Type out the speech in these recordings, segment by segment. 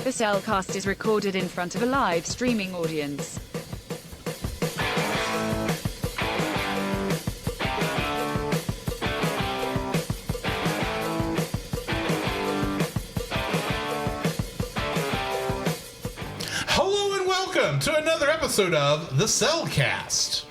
The Cellcast is recorded in front of a live streaming audience. Hello and welcome to another episode of The Cellcast.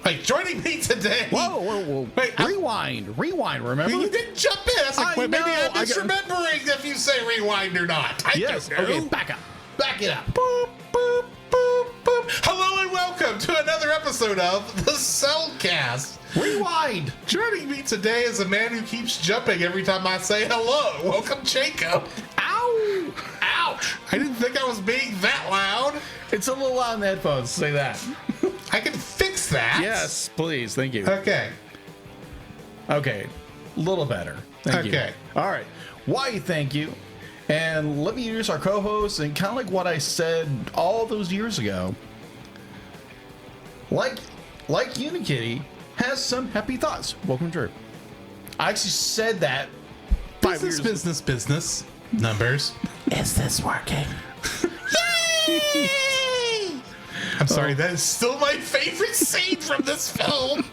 Like, joining me today... Whoa. Wait, rewind, remember? You didn't jump in. I was like, maybe I'm misremembering if you say rewind or not. Yes, okay, back up. Back it up. Boop, boop, boop, boop. Hello and welcome to another episode of The Cellcast. Rewind. Joining me today is a man who keeps jumping every time I say hello. Welcome, Jacob. Ow! Ouch! I didn't think I was being that loud. It's a little loud in the headphones, say that. I can fix that. Yes, please, thank you. Okay. Okay, a little better. Thank you. Okay. All right. Why, thank you. And let me introduce our co-host, and kind of like what I said all those years ago. Like Unikitty has some happy thoughts. Welcome, Drew. I actually said that 5 years ago. Business. Numbers. Is this working? Yay! I'm sorry, that is still my favorite scene from this film.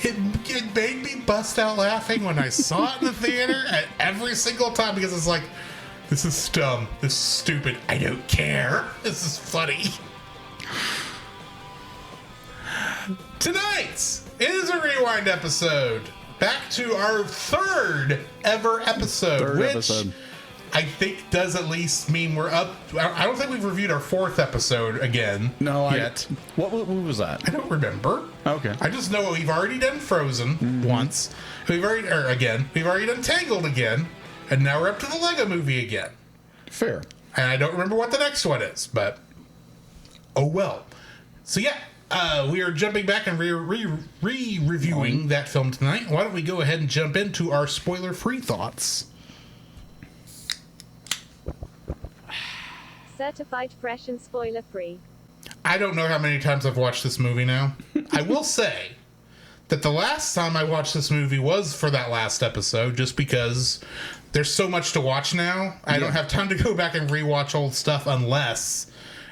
It made me bust out laughing when I saw it in the theater at every single time because it's like, this is dumb, this is stupid, I don't care, this is funny. Tonight is a rewind episode. Back to our third ever episode, which I think does at least mean we're up. I don't think we've reviewed our fourth episode again. No, yet. What was that? I don't remember. Okay. I just know we've already done Frozen once. We've already done Tangled again, and now we're up to the Lego Movie again. Fair. And I don't remember what the next one is, but oh well. So yeah. We are jumping back and reviewing that film tonight. Why don't we go ahead and jump into our spoiler-free thoughts? Certified fresh and spoiler-free. I don't know how many times I've watched this movie now. I will say that the last time I watched this movie was for that last episode, just because there's so much to watch now. I don't have time to go back and rewatch old stuff unless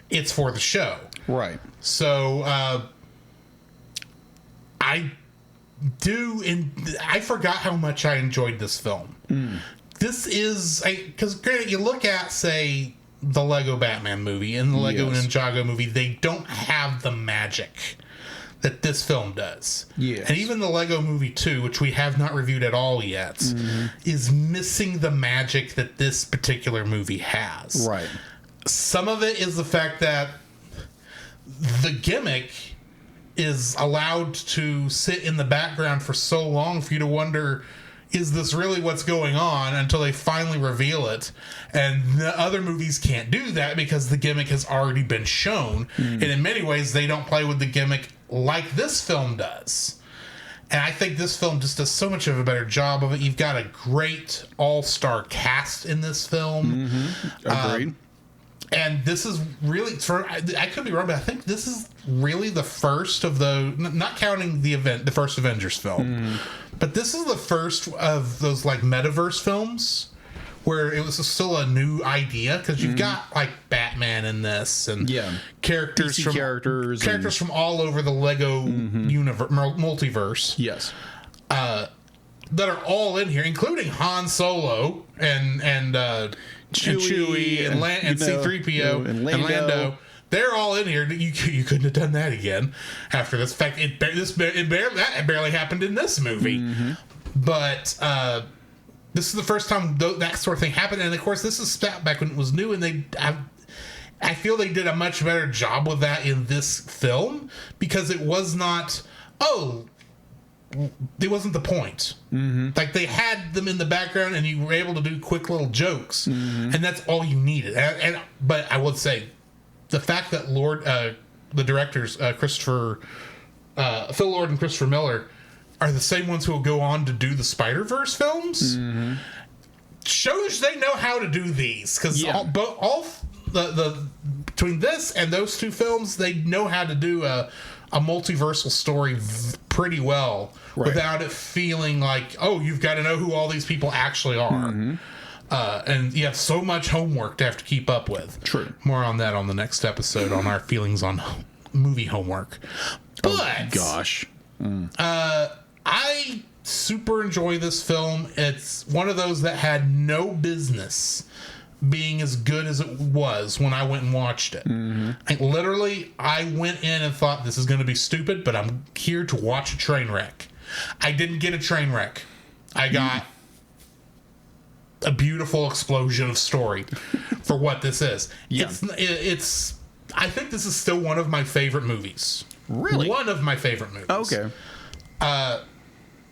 it's for the show. Right. So, I forgot how much I enjoyed this film. This is, because granted, you look at, say, the Lego Batman movie and the Lego Ninjago movie, they don't have the magic that this film does. Yes. And even the Lego Movie 2, which we have not reviewed at all yet, is missing the magic that this particular movie has. Right. Some of it is the fact that the gimmick is allowed to sit in the background for so long for you to wonder, is this really what's going on, until they finally reveal it. And the other movies can't do that because the gimmick has already been shown. And in many ways, they don't play with the gimmick like this film does. And I think this film just does so much of a better job of it. You've got a great all-star cast in this film. Agreed. And this is really, I could be wrong, but I think this is really the first of the, not counting the first Avengers film, but this is the first of those like metaverse films where it was still a new idea, because you've got like Batman in this and characters from all over the Lego universe, multiverse. Yes. That are all in here, including Han Solo and Chewie and C-3PO and Lando. They're all in here. You couldn't have done that again after this. In fact, that barely happened in this movie. But this is the first time that sort of thing happened. And of course, this is back when it was new, and I feel they did a much better job with that in this film, because it was not, it wasn't the point. Like, they had them in the background and you were able to do quick little jokes, and that's all you needed. But I would say the fact that the directors, Phil Lord and Christopher Miller, are the same ones who will go on to do the Spider-Verse films, shows they know how to do these. Because between this and those two films, they know how to do a multiversal story pretty well, without it feeling like, oh, you've got to know who all these people actually are. And you have so much homework to have to keep up with. True. More on that on the next episode on our feelings on movie homework. But gosh. I super enjoy this film. It's one of those that had no business being as good as it was when I went and watched it. Literally, I went in and thought this is going to be stupid, but I'm here to watch a train wreck. I didn't get a train wreck. I got a beautiful explosion of story for what this is. Yeah. It's I think this is still one of my favorite movies. Really? One of my favorite movies. Okay.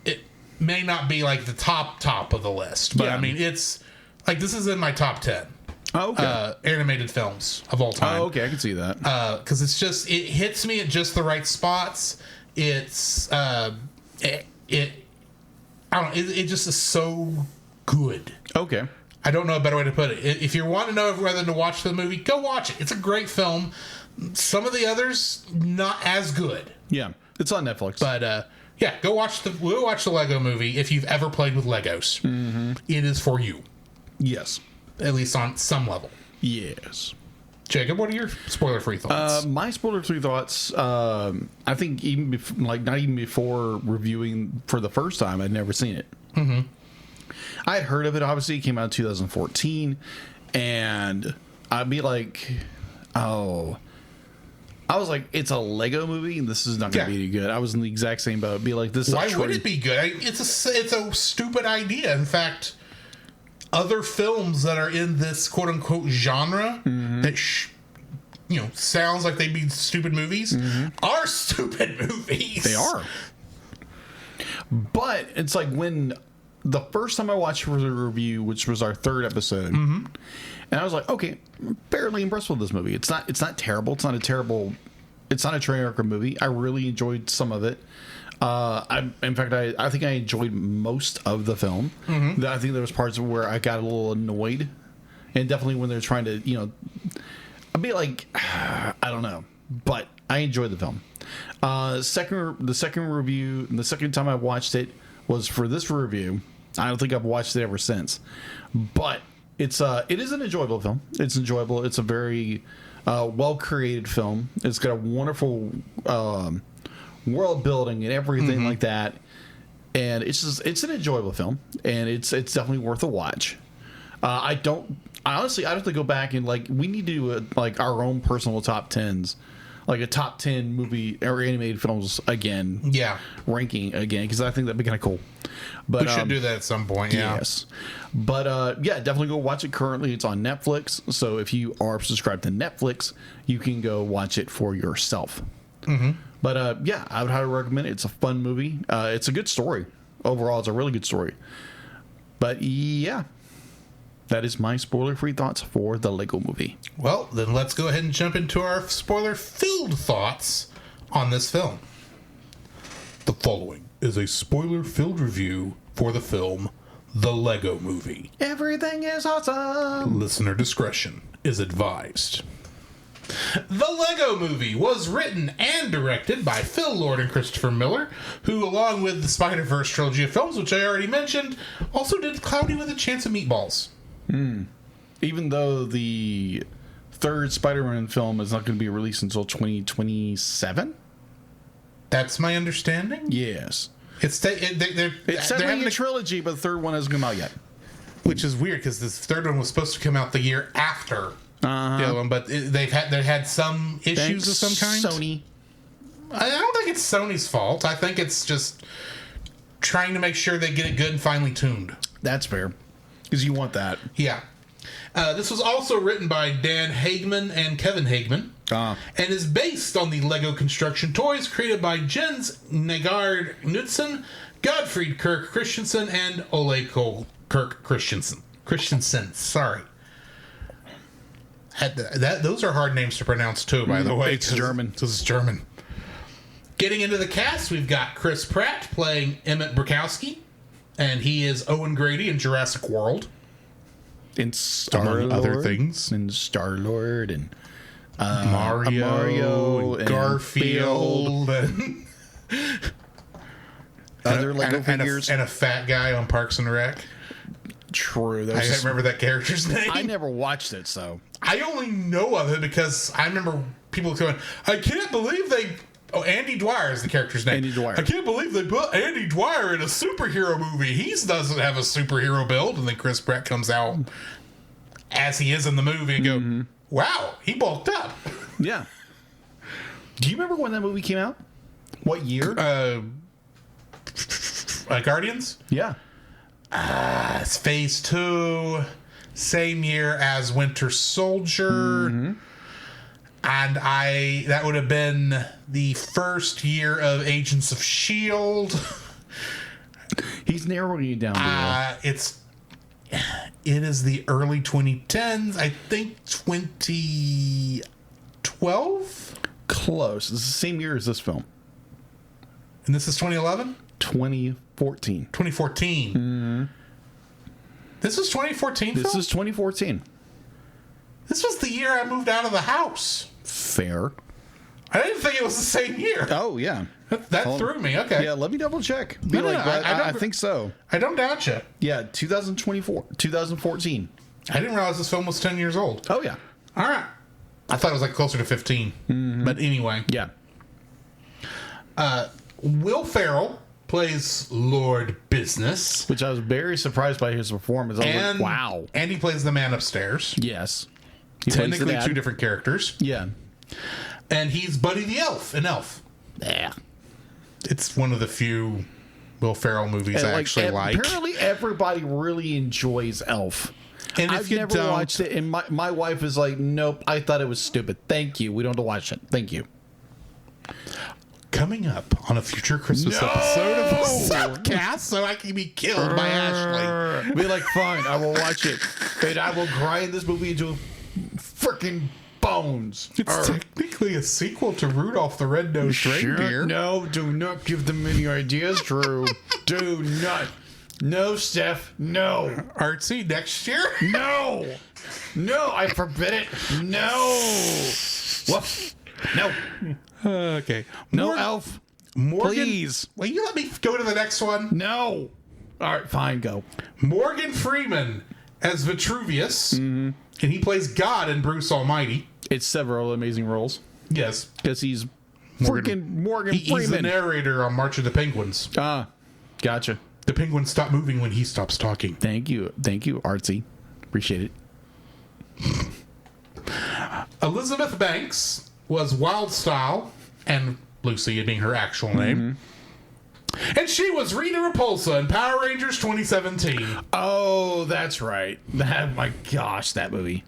It may not be like the top of the list, but Yeah. I mean, it's like this is in my top 10 animated films of all time. Oh, okay. I can see that. Because it's just, it hits me at just the right spots. It's I don't know, it just is so good. Okay. I don't know a better way to put it. If you want to know whether to watch the movie, go watch it. It's a great film. Some of the others not as good, Yeah. It's on Netflix. but yeah, go watch the Lego Movie if you've ever played with Legos. It is for you, yes. at least on some level. Yes. Jacob, what are your spoiler-free thoughts? My spoiler-free thoughts. I think even not even before reviewing for the first time, I'd never seen it. I had heard of it. Obviously, it came out in 2014, and I'd be like, "Oh." I was like, it's a Lego movie, and this is not going to be any good. I was in the exact same boat. Be like, this. Why would it be good? It's a stupid idea. In fact, other films that are in this quote unquote genre that sounds like they'd be stupid movies are stupid movies. They are. But it's like when the first time I watched for the review, which was our third episode, and I was like, okay, I'm fairly impressed with this movie. It's not terrible. It's not a train wreck movie. I really enjoyed some of it. In fact, I think I enjoyed most of the film. I think there was parts where I got a little annoyed, and definitely when they're trying to, I'd be like, I don't know, but I enjoyed the film. The second review, the second time I watched it was for this review. I don't think I've watched it ever since, but it is an enjoyable film. It's enjoyable. It's a very well created film. It's got a wonderful world building and everything like that, and it's an enjoyable film, and it's definitely worth a watch. I honestly have to go back and we need to do like our own personal top 10s, like a top 10 movie or animated films again. Yeah, ranking again, because I think that'd be kind of cool. But we should do that at some point. Yeah. Yes, but yeah, definitely go watch it. Currently, it's on Netflix. So if you are subscribed to Netflix, you can go watch it for yourself. But yeah, I would highly recommend it. It's a fun movie. It's a good story overall. It's a really good story. But yeah, that is my spoiler-free thoughts for the Lego Movie. Well, then let's go ahead and jump into our spoiler-filled thoughts on this film. The following is a spoiler-filled review for the film The Lego Movie. Everything is awesome. Listener discretion is advised. The Lego Movie was written and directed by Phil Lord and Christopher Miller, who, along with the Spider-Verse trilogy of films, which I already mentioned, also did Cloudy with a Chance of Meatballs. Even though the third Spider-Man film is not going to be released until 2027? That's my understanding. Yes. It's having a trilogy, but the third one hasn't come out yet. Which is weird because this third one was supposed to come out the year after the other one, but they had some issues of some kind. Sony. I don't think it's Sony's fault. I think it's just trying to make sure they get it good and finely tuned. That's fair, because you want that. Yeah. This was also written by Dan Hagman and Kevin Hagman, and is based on the Lego construction toys created by Jens Nagard Knudsen, Godfried Kirk Christensen, and Ole Kirk Christensen. Sorry. Those are hard names to pronounce too, by the way. It's German. This is German. Getting into the cast, we've got Chris Pratt playing Emmett Brakowski, and he is Owen Grady in Jurassic World. In Star-Lord, among other things. And Star-Lord and Mario and Garfield and other Lego figures. And a fat guy on Parks and Rec. True. I can't remember that character's name. I never watched it, so. I only know of it because I remember people going, I can't believe they... Oh, Andy Dwyer is the character's name. Andy Dwyer. I can't believe they put Andy Dwyer in a superhero movie. He doesn't have a superhero build. And then Chris Pratt comes out as he is in the movie and go, wow, he bulked up. Yeah. Do you remember when that movie came out? What year? Guardians? Yeah. It's Phase 2, same year as Winter Soldier. And that would have been the first year of Agents of S.H.I.E.L.D. He's narrowing you down. It is the early 2010s. I think 2012? Close. It's the same year as this film. And this is 2011? 2014. 2014. This was 2014, This Phil? is 2014. This was the year I moved out of the house. Fair. I didn't think it was the same year. Oh, yeah. That threw me. Okay. Yeah, let me double check. No, no, I think so. I don't doubt you. Yeah, 2014. I didn't realize this film was 10 years old. Oh, yeah. All right. I thought it was like closer to 15. But anyway. Yeah. Will Ferrell plays Lord Business. Which I was very surprised by his performance. I was like, wow. And he plays the man upstairs. Yes. He plays the Technically dad. two different characters. Yeah. And he's Buddy the Elf in Elf. Yeah. It's one of the few Will Ferrell movies I actually like. Apparently everybody really enjoys Elf. And if I've you never don't, watched it, and my wife is like, nope, I thought it was stupid. Thank you. We don't have to watch it. Thank you. coming up on a future Christmas episode of the Subcast, so I can be killed by Ashley. Be like, fine, I will watch it, and I will grind this movie into freaking bones. It's technically a sequel to Rudolph the Red-Nosed Reindeer. No, do not give them any ideas, Drew. Do not. No, Steph. No. Artsy next year? No. No, I forbid it. No. What? No. Okay. No, Elf. Morgan, Please. Will you let me go to the next one? No. All right, fine, go. Morgan Freeman as Vitruvius, and he plays God in Bruce Almighty. It's several amazing roles Yes. because he's freaking Morgan He's the Freeman. narrator on March of the Penguins. Ah, gotcha. The penguins stop moving when he stops talking. Thank you, Artsy. Appreciate it. Elizabeth Banks was Wildstyle, and Lucy being her actual name. And she was Rita Repulsa in Power Rangers 2017. Oh, that's right. My gosh, that movie.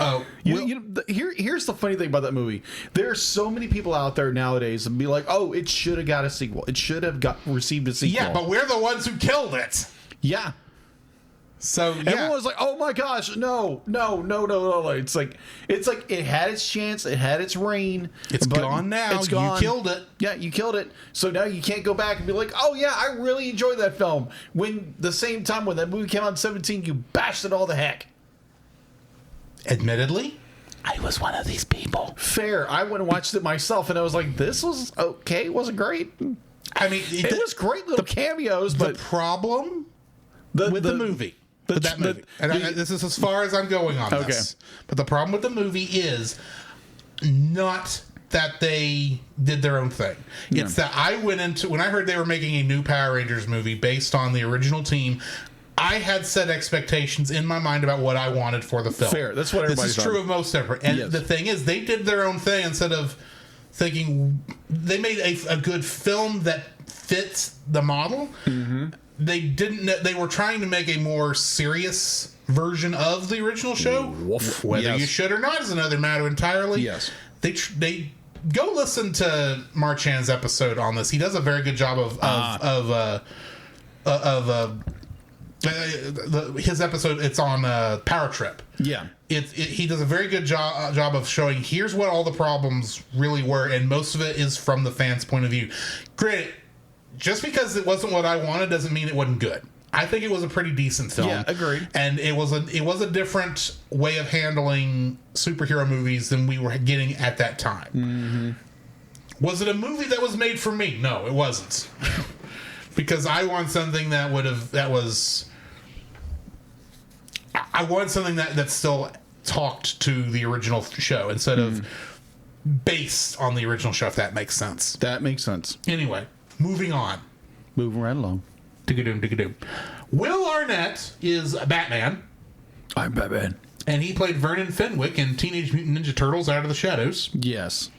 Oh, Here's the funny thing about that movie. There are so many people out there nowadays and be like, "Oh, it should have got a sequel. It should have received a sequel." yeah, but we're the ones who killed it. yeah. So yeah, Everyone was like, "Oh my gosh, no!" It's like it had its chance, it had its reign. it's but gone now. It's gone. You killed it. Yeah, you killed it. So now you can't go back and be like, "Oh yeah, I really enjoyed that film." When the same time when that movie came out in 2017, you bashed it all the heck. Admittedly, I was one of these people. Fair. I went and watched it myself, and I was like, "This was okay. It wasn't great. I mean, It was great little cameos, the but problem with the movie. With that movie. This is as far as I'm going on this. But the problem with the movie is not that they did their own thing. It's that I went into, when I heard they were making a new Power Rangers movie based on the original team, I had set expectations in my mind about what I wanted for the film. Fair. That's what everybody's This is true of most everyone. And the thing is, they did their own thing instead of thinking, they made a good film that fits the model. They didn't. They were trying to make a more serious version of the original show. Whether you should or not is another matter entirely. Yes. They go listen to Marchand's episode on this. He does a very good job his episode. It's on Power Trip. yeah." He does a very good job of showing here's what all the problems really were, and most of it is from the fans' point of view. Granted, just because it wasn't what I wanted doesn't mean it wasn't good. I think it was a pretty decent film. Yeah, agreed. And it was a different way of handling superhero movies than we were getting at that time. Was it a movie that was made for me? No, it wasn't. Because I want something that was I wanted something that still talked to the original show instead of based on the original show, if that makes sense. That makes sense. Anyway, moving on. Moving right along. Digga-doom, digga-doom. Will Arnett is Batman, I'm Batman. and he played Vernon Fenwick in Teenage Mutant Ninja Turtles Out of the Shadows. Yes.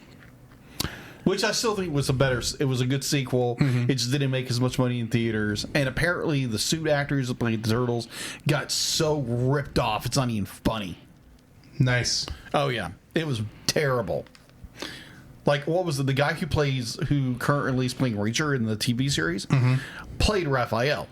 Which I still think was it was a good sequel. It just didn't make as much money in theaters. And apparently the suit actors that played the Turtles got so ripped off, it's not even funny. Nice. Oh, yeah. It was terrible. Like, what was it? The guy who currently is playing Reacher in the TV series, played Raphael.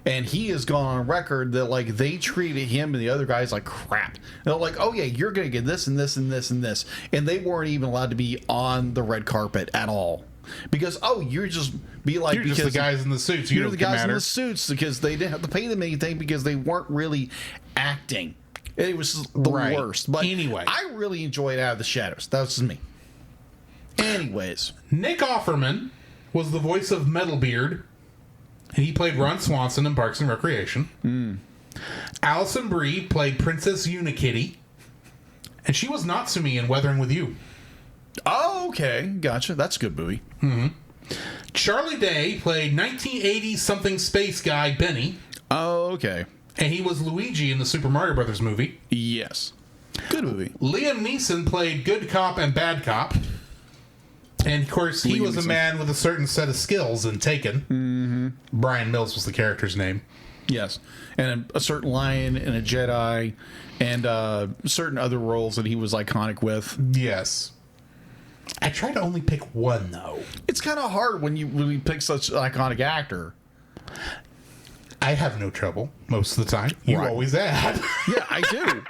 And he has gone on record that, like, they treated him and the other guys like crap. They're like, oh, yeah, you're going to get this and this and this and this. And they weren't even allowed to be on the red carpet at all. Because, you're just You're just the guys in the suits. You're the guys in the suits because they didn't have to pay them anything because they weren't really acting. It was the worst. But anyway, I really enjoyed Out of the Shadows. That was just me. Anyways. Nick Offerman was the voice of Metalbeard. And he played Ron Swanson in Parks and Recreation. Alison Brie played Princess Unikitty. And she was Natsumi in Weathering with You. Oh, okay. Gotcha. That's a good movie. Charlie Day played 1980-something space guy Benny. Oh, okay. And he was Luigi in the Super Mario Brothers movie. Yes. Good movie. Liam Neeson played good cop and bad cop. And, of course, he was a man with a certain set of skills in Taken. Brian Mills was the character's name. Yes. And a certain lion and a Jedi and certain other roles that he was iconic with. Yes. I try to only pick one, though. It's kind of hard when you pick such an iconic actor. I have no trouble most of the time. You always add. Yeah, I do.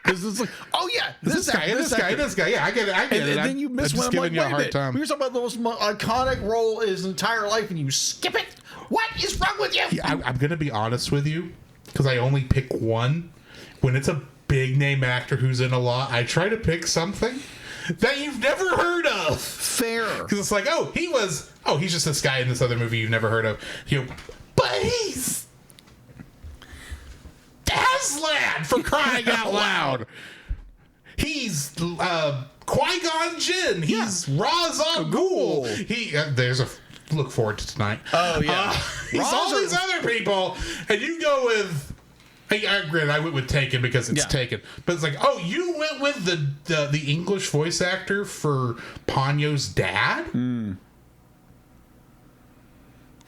Because it's like, oh yeah, this guy. Yeah, I get it. And then you miss one. I'm like, wait a minute. You're talking about the most iconic role in his entire life, and you skip it. What is wrong with you? Yeah, I'm going to be honest with you, because I only pick one. When it's a big name actor who's in a lot, I try to pick something that you've never heard of. Fair. Because it's like, he's just this guy in this other movie you've never heard of. But he's Aslan, for crying out loud. He's Qui-Gon Jinn. He's Ra's al Ghul. There's a look forward to tonight. Oh, yeah. He's all these other people, and you go with... I went with Taken because it's Taken. But it's like, you went with the English voice actor for Ponyo's dad?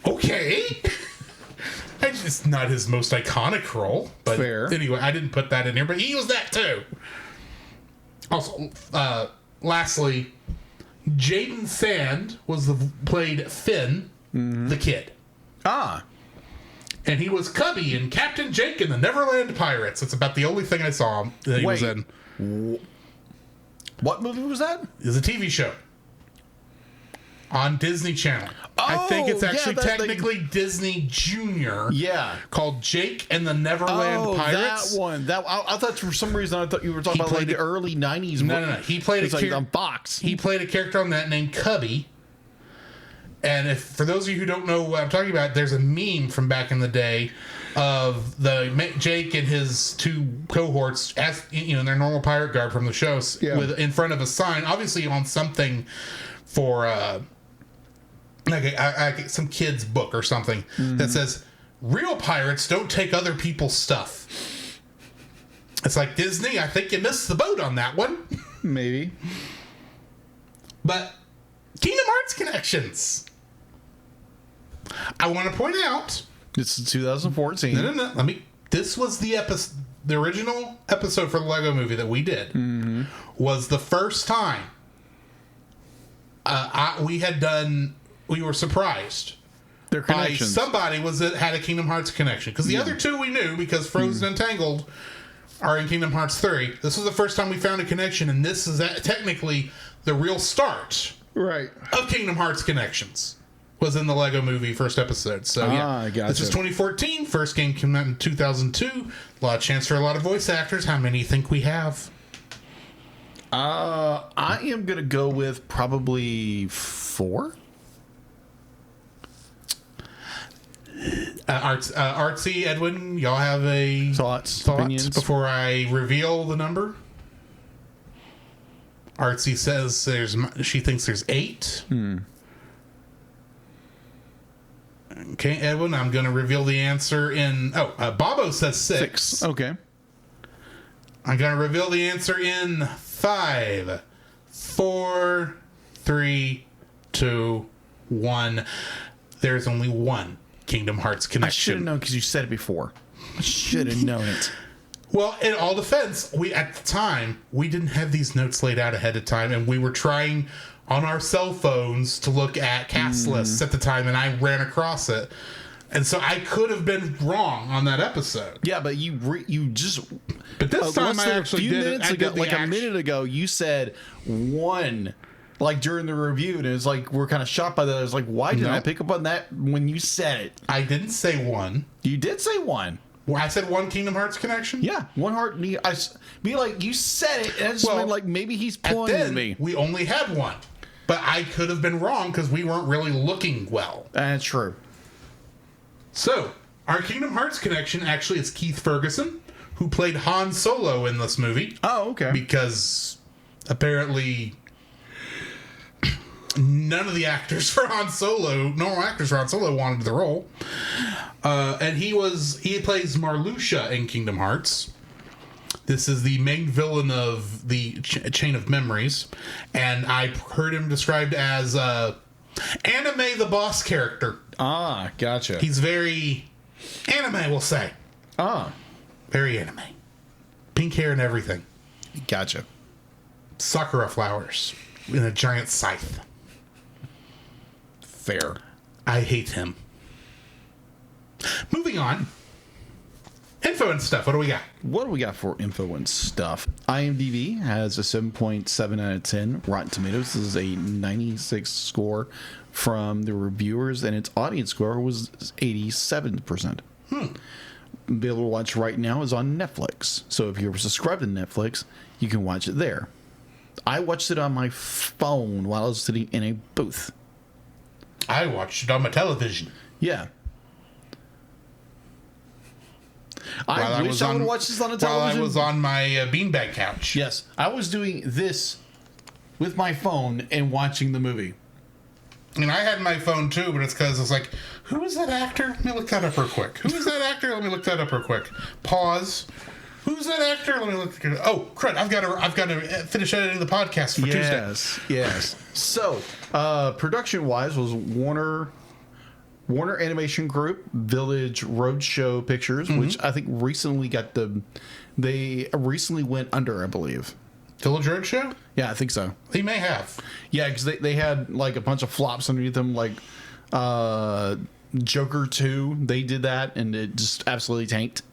Okay. It's not his most iconic role, but anyway, I didn't put that in here, but he was that too. Also, lastly, Jaden Sand played Finn, the kid. And he was Cubby in Captain Jake and the Neverland Pirates. It's about the only thing I saw him that he was in. What movie was that? It's a TV show on Disney Channel. I think it's actually technically Disney Junior. Yeah. Called Jake and the Neverland Pirates. That one. I thought for some reason I thought you were talking about like the early 90s. No. He played on Fox. He played a character on that named Cubby. And for those of you who don't know what I'm talking about, there's a meme from back in the day of Jake and his two cohorts, in their normal pirate garb from the show, in front of a sign, obviously on something for like some kid's book or something that says, "Real pirates don't take other people's stuff." It's like, Disney, I think you missed the boat on that one. Maybe. But Kingdom Hearts connections. I want to point out, this is 2014. No. This was the original episode for the Lego Movie that we did. Was the first time we were surprised. Their connections. Somebody had a Kingdom Hearts connection, because the other two we knew because Frozen and Tangled are in Kingdom Hearts 3. This was the first time we found a connection, and this is technically the real start of Kingdom Hearts connections. Was in the Lego Movie first episode. So this is 2014. First game came out in 2002. A lot of chance for a lot of voice actors. How many do you think we have? I am gonna go with probably 4. Artsy, Edwin, y'all have a Thoughts, thought opinions? before I reveal the number? Artsy says she thinks there's 8. Okay, Edwin, I'm going to reveal the answer in... Bobo says 6. Okay. I'm going to reveal the answer in 5, 4, 3, 2, 1. There's only one Kingdom Hearts I should connection. have known because you said it before. I should have known it. Well, in all defense, at the time, we didn't have these notes laid out ahead of time, and we were trying on our cell phones to look at cast lists at the time, and I ran across it. And so I could have been wrong on that episode. Yeah, but you just... But this time I actually did it. I did a minute ago, you said 1, like during the review, and it's like we're kind of shocked by that. I was like, why didn't I pick up on that when you said it? I didn't say 1. You did say 1. Well, I said 1 Kingdom Hearts connection? Yeah, 1 heart. Be like, you said it, and I just went like, maybe he's pulling then, me. we only had 1. But I could have been wrong because we weren't really looking well. That's true. So, our Kingdom Hearts connection actually is Keith Ferguson, who played Han Solo in this movie. Oh, okay. Because apparently none of the actors for Han Solo, normal actors for Han Solo, wanted the role. And he plays Marluxia in Kingdom Hearts. This is the main villain of the Chain of Memories. And I heard him described as anime the boss character. Ah, gotcha. He's very anime, we'll say. Ah, Very anime. Pink hair and everything. gotcha. Sakura flowers in a giant scythe. Fair. I hate him. Moving on. Info and stuff. What do we got? What do we got for info and stuff? IMDb has a 7.7 out of 10. Rotten Tomatoes is a 96 score from the reviewers, and its audience score was 87%. Be able to watch right now is on Netflix. So if you're subscribed to Netflix, you can watch it there. I watched it on my phone while I was sitting in a booth. I watched it on my television. Yeah. I wish I would watch this on a television. While I was on my beanbag couch. Yes, I was doing this with my phone and watching the movie. And I had my phone too, but it's because it's like, who is that actor? Let me look that up real quick. Who is that actor? Let me look that up real quick. Pause. Who's that actor? Let me look. Oh, crud! I've got to finish editing the podcast for Tuesday. Yes. So, production-wise, was Warner Animation Group, Village Roadshow Pictures, which I think recently they recently went under, I believe. Village Roadshow? Yeah, I think so. They may have. Yeah, because they had like a bunch of flops underneath them, like Joker 2. They did that, and it just absolutely tanked.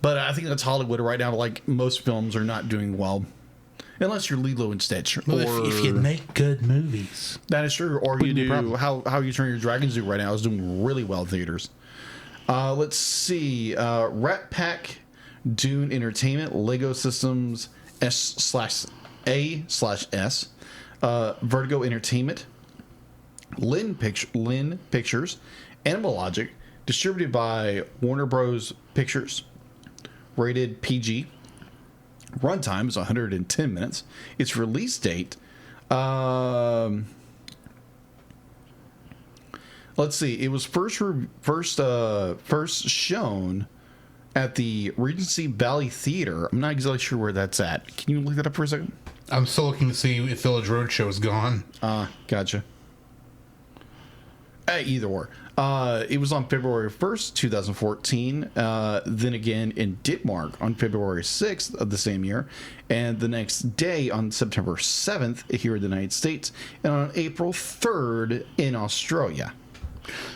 But I think that's Hollywood right now. Like, most films are not doing well. Unless you're Lilo and Stitch. Well, or if you make good movies. that is true. Or you do how You Turn Your Dragons do right now is doing really well in theaters. Let's see. Rat Pack, Dune Entertainment, Lego Systems S/A/S, Vertigo Entertainment, Lynn Pictures, Animal Logic, distributed by Warner Bros. Pictures, rated PG. Runtime is 110 minutes. Its release date, let's see. It was first shown at the Regency Valley Theater. I'm not exactly sure where that's at. Can you look that up for a second? I'm still looking to see if Village Roadshow is gone. Gotcha. Either or. It was on February 1st, 2014. Then again in Denmark on February 6th of the same year. And the next day on September 7th here in the United States. And on April 3rd in Australia.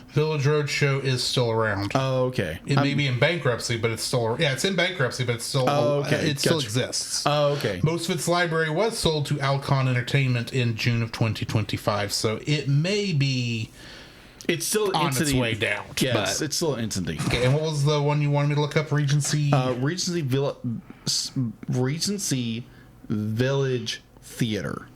Village Roadshow is still around. Oh, okay. It may be in bankruptcy, but it's still... Yeah, it's in bankruptcy, but it's still... okay. It still exists. Oh, okay. Most of its library was sold to Alcon Entertainment in June of 2025, so it may be... It's still on its way down. Yes, it's still an entity. Okay, and what was the one you wanted me to look up? Regency? Regency Village Theater.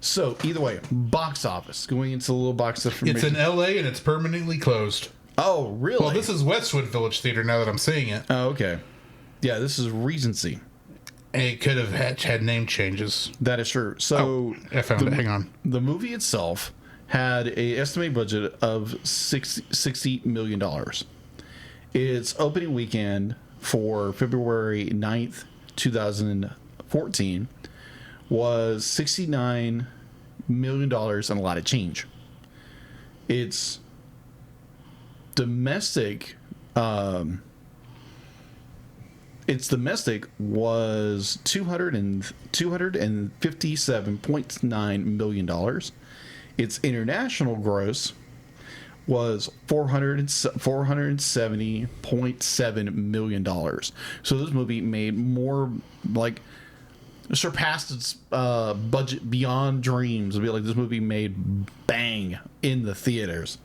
So either way, box office. Going into the little box information. It's in L.A. and it's permanently closed. Oh, really? Well, this is Westwood Village Theater now that I'm seeing it. Oh, okay. Yeah, this is Regency. It could have had name changes. That is true. So I found it. Hang on. The movie itself had a estimated budget of $60 million. Its opening weekend for February 9th, 2014 was $69 million and a lot of change. Its domestic was $257.9 million. Its international gross was $470.7 million. So this movie made more, like, surpassed its budget beyond dreams. It'd be like this movie made bang in the theaters.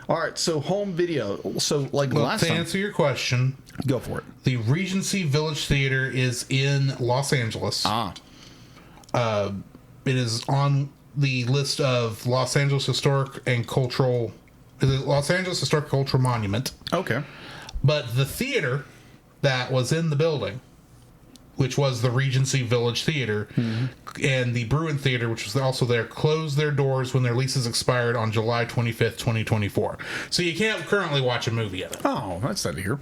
All right, so home video. So, like, last to time, answer your question, go for it. the Regency Village Theater is in Los Angeles. It is on the list of Los Angeles Historic and Cultural Monument. Okay. But the theater that was in the building, which was the Regency Village Theater, and the Bruin Theater, which was also there, closed their doors when their leases expired on July 25th, 2024. So you can't currently watch a movie at it. Oh, that's sad to hear.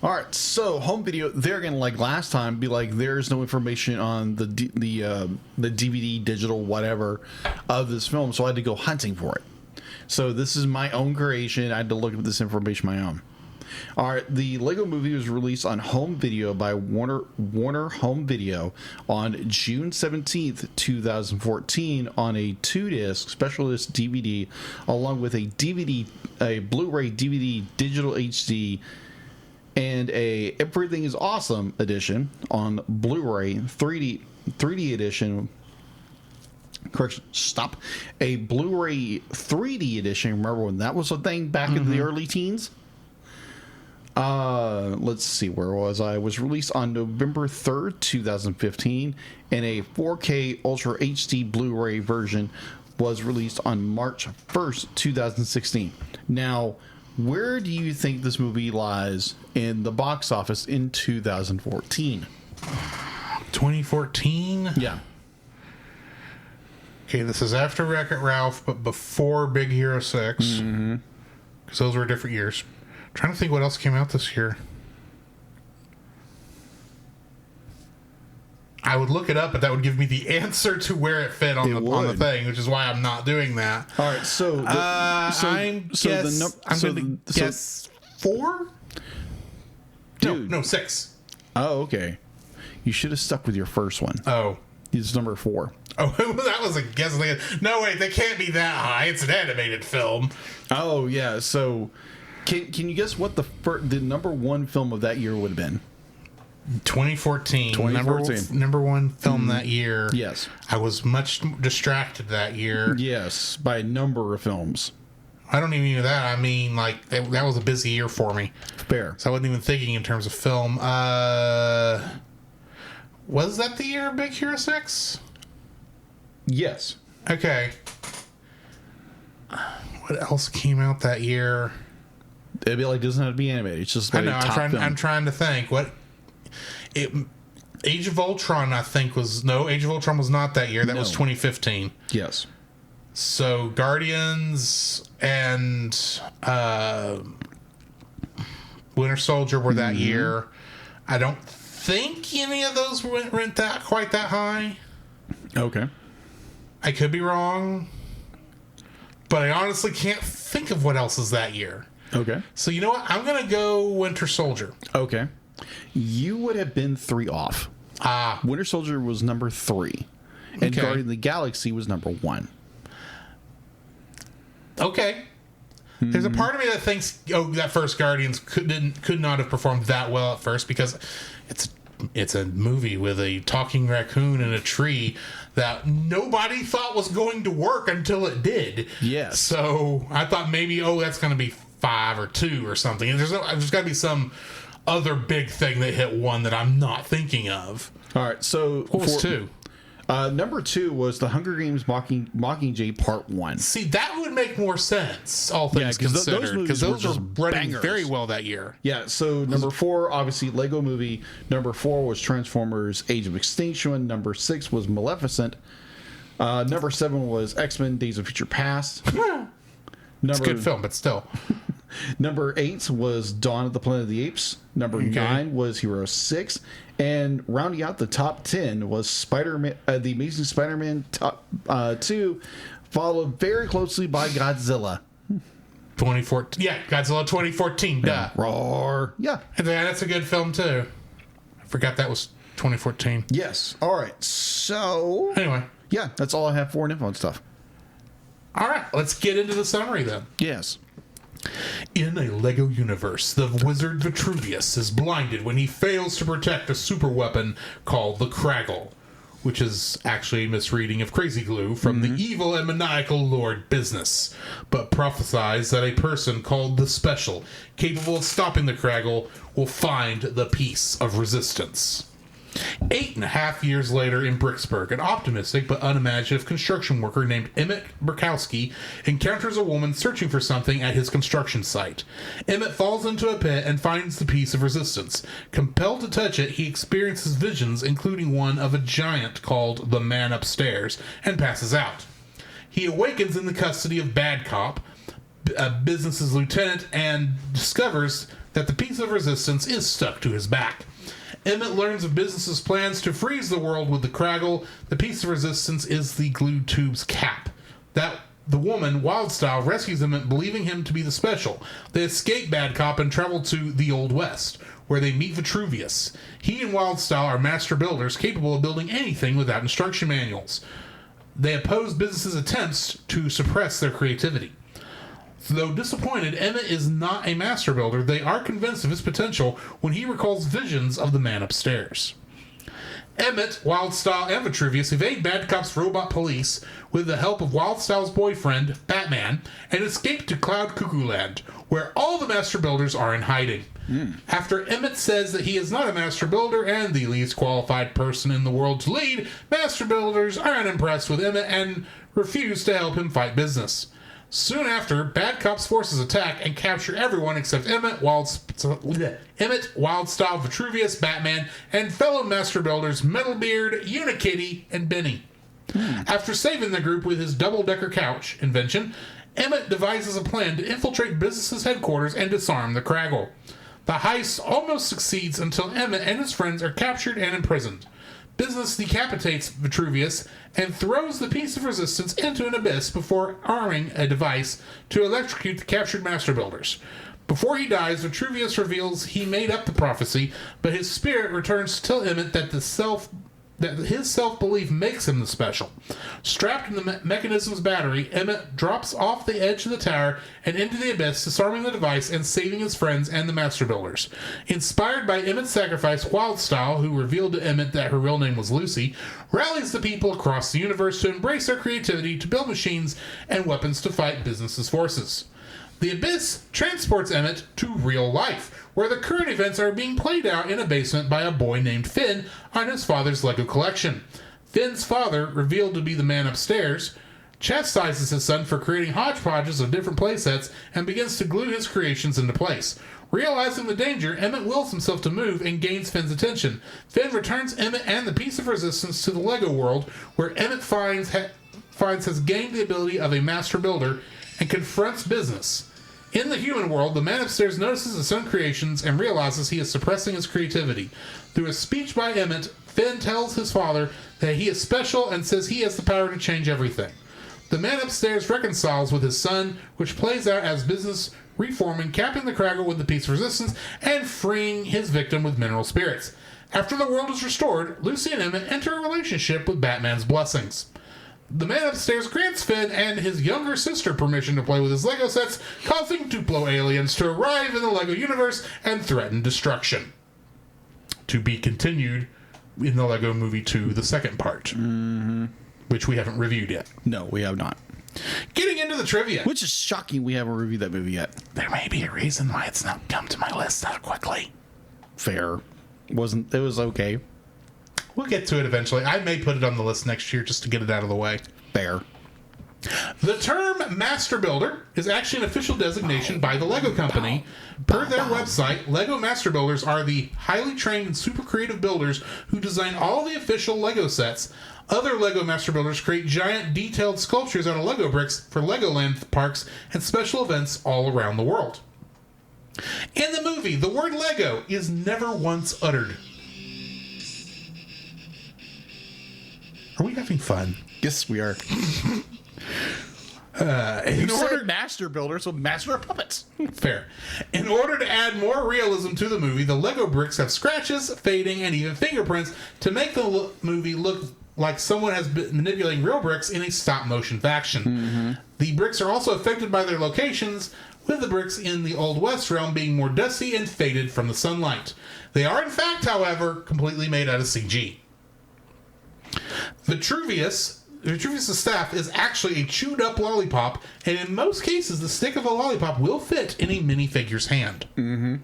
All right, so home video. They're gonna, like last time, be like, there's no information on the DVD, digital, whatever of this film, so I had to go hunting for it. So this is my own creation. I had to look up this information my own. All right, the Lego Movie was released on home video by Warner Home Video on June 17th, 2014 on a 2-disc special disc DVD, along with a Blu-ray DVD, digital HD, and a Everything is Awesome edition on Blu-ray, 3D edition. Correction, stop. A Blu-ray 3D edition. Remember when that was a thing back in the early teens? Let's see, where was I? It was released on November 3rd, 2015, and a 4K Ultra HD Blu-ray version was released on March 1st, 2016. Now, where do you think this movie lies in the box office in 2014? 2014? Yeah. Okay, this is after Wreck-It Ralph, but before Big Hero 6. Because those were different years. Trying to think what else came out this year. I would look it up, but that would give me the answer to where it fit on the thing, which is why I'm not doing that. All right, so I'm going to guess 4? No, 6. Oh, okay. You should have stuck with your first one. Oh. It's number 4. Oh, that was a guess. No, wait, they can't be that high. It's an animated film. Oh, yeah. So, can you guess what the number one film of that year would have been? 2014. Number one film that year. Yes. I was much distracted that year. Yes, by a number of films. I don't even know that. I mean, like, that was a busy year for me. Fair. So I wasn't even thinking in terms of film. Was that the year of Big Hero 6? Yes. Okay. What else came out that year? It'd be like, it doesn't have to be animated. It's just I know. I'm trying to think. Age of Ultron, I think, was... No, Age of Ultron was not that year. That was 2015. Yes. So, Guardians and Winter Soldier were that year. I don't think any of those went quite that high. Okay. I could be wrong. But I honestly can't think of what else is that year. Okay. So, you know what? I'm going to go Winter Soldier. Okay. You would have been 3 off. Winter Soldier was number 3. And Guardian of the Galaxy was number 1. Okay. There's a part of me that thinks, that first Guardians could not have performed that well at first, because it's a movie with a talking raccoon and a tree that nobody thought was going to work until it did. Yes. So I thought maybe, that's going to be 5 or 2 or something. There's got to be some other big thing that hit 1 that I'm not thinking of. All right. So what was 2? Number 2 was The Hunger Games Mockingjay Part 1. See, that would make more sense, all things 'cause those considered, movies because were those are just running bangers. very well that year. Yeah, so number 4, obviously, Lego Movie. Number 4 was Transformers Age of Extinction. Number 6 was Maleficent. Number 7 was X-Men Days of Future Past. It's a good film, but still. Number 8 was Dawn of the Planet of the Apes. Number 9 was Hero 6. And rounding out the top 10 was Spider-Man, The Amazing Spider-Man 2, followed very closely by Godzilla. 2014. Yeah, Godzilla 2014. Duh. Roar. Yeah. And that's a good film, too. I forgot that was 2014. Yes. All right. So, Anyway. yeah, that's all I have for info and stuff. All right, let's get into the summary then. Yes. In a Lego universe, the wizard Vitruvius is blinded when he fails to protect a superweapon called the Kraggle, which is actually a misreading of Crazy Glue from the evil and maniacal Lord Business, but prophesies that a person called the Special, capable of stopping the Kraggle, will find the piece of resistance. 8.5 years later in Bricksburg, an optimistic but unimaginative construction worker named Emmett Burkowski encounters a woman searching for something at his construction site. Emmett falls into a pit and finds the piece of resistance. Compelled to touch it, he experiences visions, including one of a giant called the Man Upstairs, and passes out. He awakens in the custody of Bad Cop, Business's lieutenant, and discovers that the piece of resistance is stuck to his back. Emmett learns of Business's plans to freeze the world with the Kraggle. The piece of resistance is the glue tube's cap. That the woman, Wildstyle, rescues Emmett, believing him to be the Special. They escape Bad Cop and travel to the Old West, where they meet Vitruvius. He and Wildstyle are master builders capable of building anything without instruction manuals. They oppose Business's attempts to suppress their creativity. Though disappointed, Emmett is not a master builder. They are convinced of his potential when he recalls visions of the Man Upstairs. Emmett, Wildstyle, and Vitruvius evade Bad Cop's robot police with the help of Wildstyle's boyfriend, Batman, and escape to Cloud Cuckoo Land, where all the master builders are in hiding. After Emmett says that he is not a master builder and the least qualified person in the world to lead, master builders are unimpressed with Emmett and refuse to help him fight Business. Soon after, Bad Cop's forces attack and capture everyone except Emmett, Wildstyle, Vitruvius, Batman, and fellow master builders Metalbeard, Unikitty, and Benny. After saving the group with his double-decker couch invention, Emmett devises a plan to infiltrate Business's headquarters and disarm the Kraggle. The heist almost succeeds until Emmett and his friends are captured and imprisoned. Business decapitates Vitruvius and throws the piece of resistance into an abyss before arming a device to electrocute the captured master builders. Before he dies, Vitruvius reveals he made up the prophecy, but his spirit returns to tell Emmett that his self-belief makes him the Special. Strapped in the mechanism's battery, Emmett drops off the edge of the tower and into the abyss, disarming the device and saving his friends and the master builders. Inspired by Emmett's sacrifice, Wildstyle, who revealed to Emmett that her real name was Lucy, rallies the people across the universe to embrace their creativity to build machines and weapons to fight Business's forces. The Abyss transports Emmett to real life, where the current events are being played out in a basement by a boy named Finn on his father's Lego collection. Finn's father, revealed to be the Man Upstairs, chastises his son for creating hodgepodges of different playsets and begins to glue his creations into place. Realizing the danger, Emmett wills himself to move and gains Finn's attention. Finn returns Emmett and the piece of resistance to the Lego world, where Emmett finds has gained the ability of a master builder and confronts Business. In the human world, the Man Upstairs notices his own creations and realizes he is suppressing his creativity. Through a speech by Emmett, Finn tells his father that he is special and says he has the power to change everything. The Man Upstairs reconciles with his son, which plays out as Business reforming, capping the Kraggle with the piece of resistance, and freeing his victim with mineral spirits. After the world is restored, Lucy and Emmett enter a relationship with Batman's blessings. The Man Upstairs grants Finn and his younger sister permission to play with his Lego sets, causing Duplo aliens to arrive in the Lego universe and threaten destruction. To be continued in the Lego Movie 2, the second part, which we haven't reviewed yet. No, we have not. Getting into the trivia. Which is shocking we haven't reviewed that movie yet. There may be a reason why it's not come to my list that quickly. Fair. It was okay. We'll get to it eventually. I may put it on the list next year just to get it out of the way. Fair. The term Master Builder is actually an official designation by the LEGO Company. Per their website, LEGO Master Builders are the highly trained and super creative builders who design all the official LEGO sets. Other LEGO Master Builders create giant, detailed sculptures out of LEGO bricks for Legoland parks and special events all around the world. In the movie, the word LEGO is never once uttered. Are we having fun? Yes, we are. In order, master builder, so master of puppets. fair. In order to add more realism to the movie, the Lego bricks have scratches, fading, and even fingerprints to make the movie look like someone has been manipulating real bricks in a stop-motion fashion. Mm-hmm. The bricks are also affected by their locations, with the bricks in the Old West realm being more dusty and faded from the sunlight. They are, in fact, however, completely made out of CG. Vitruvius' staff is actually a chewed-up lollipop, and in most cases, the stick of a lollipop will fit in a minifigure's hand. Mm-hmm.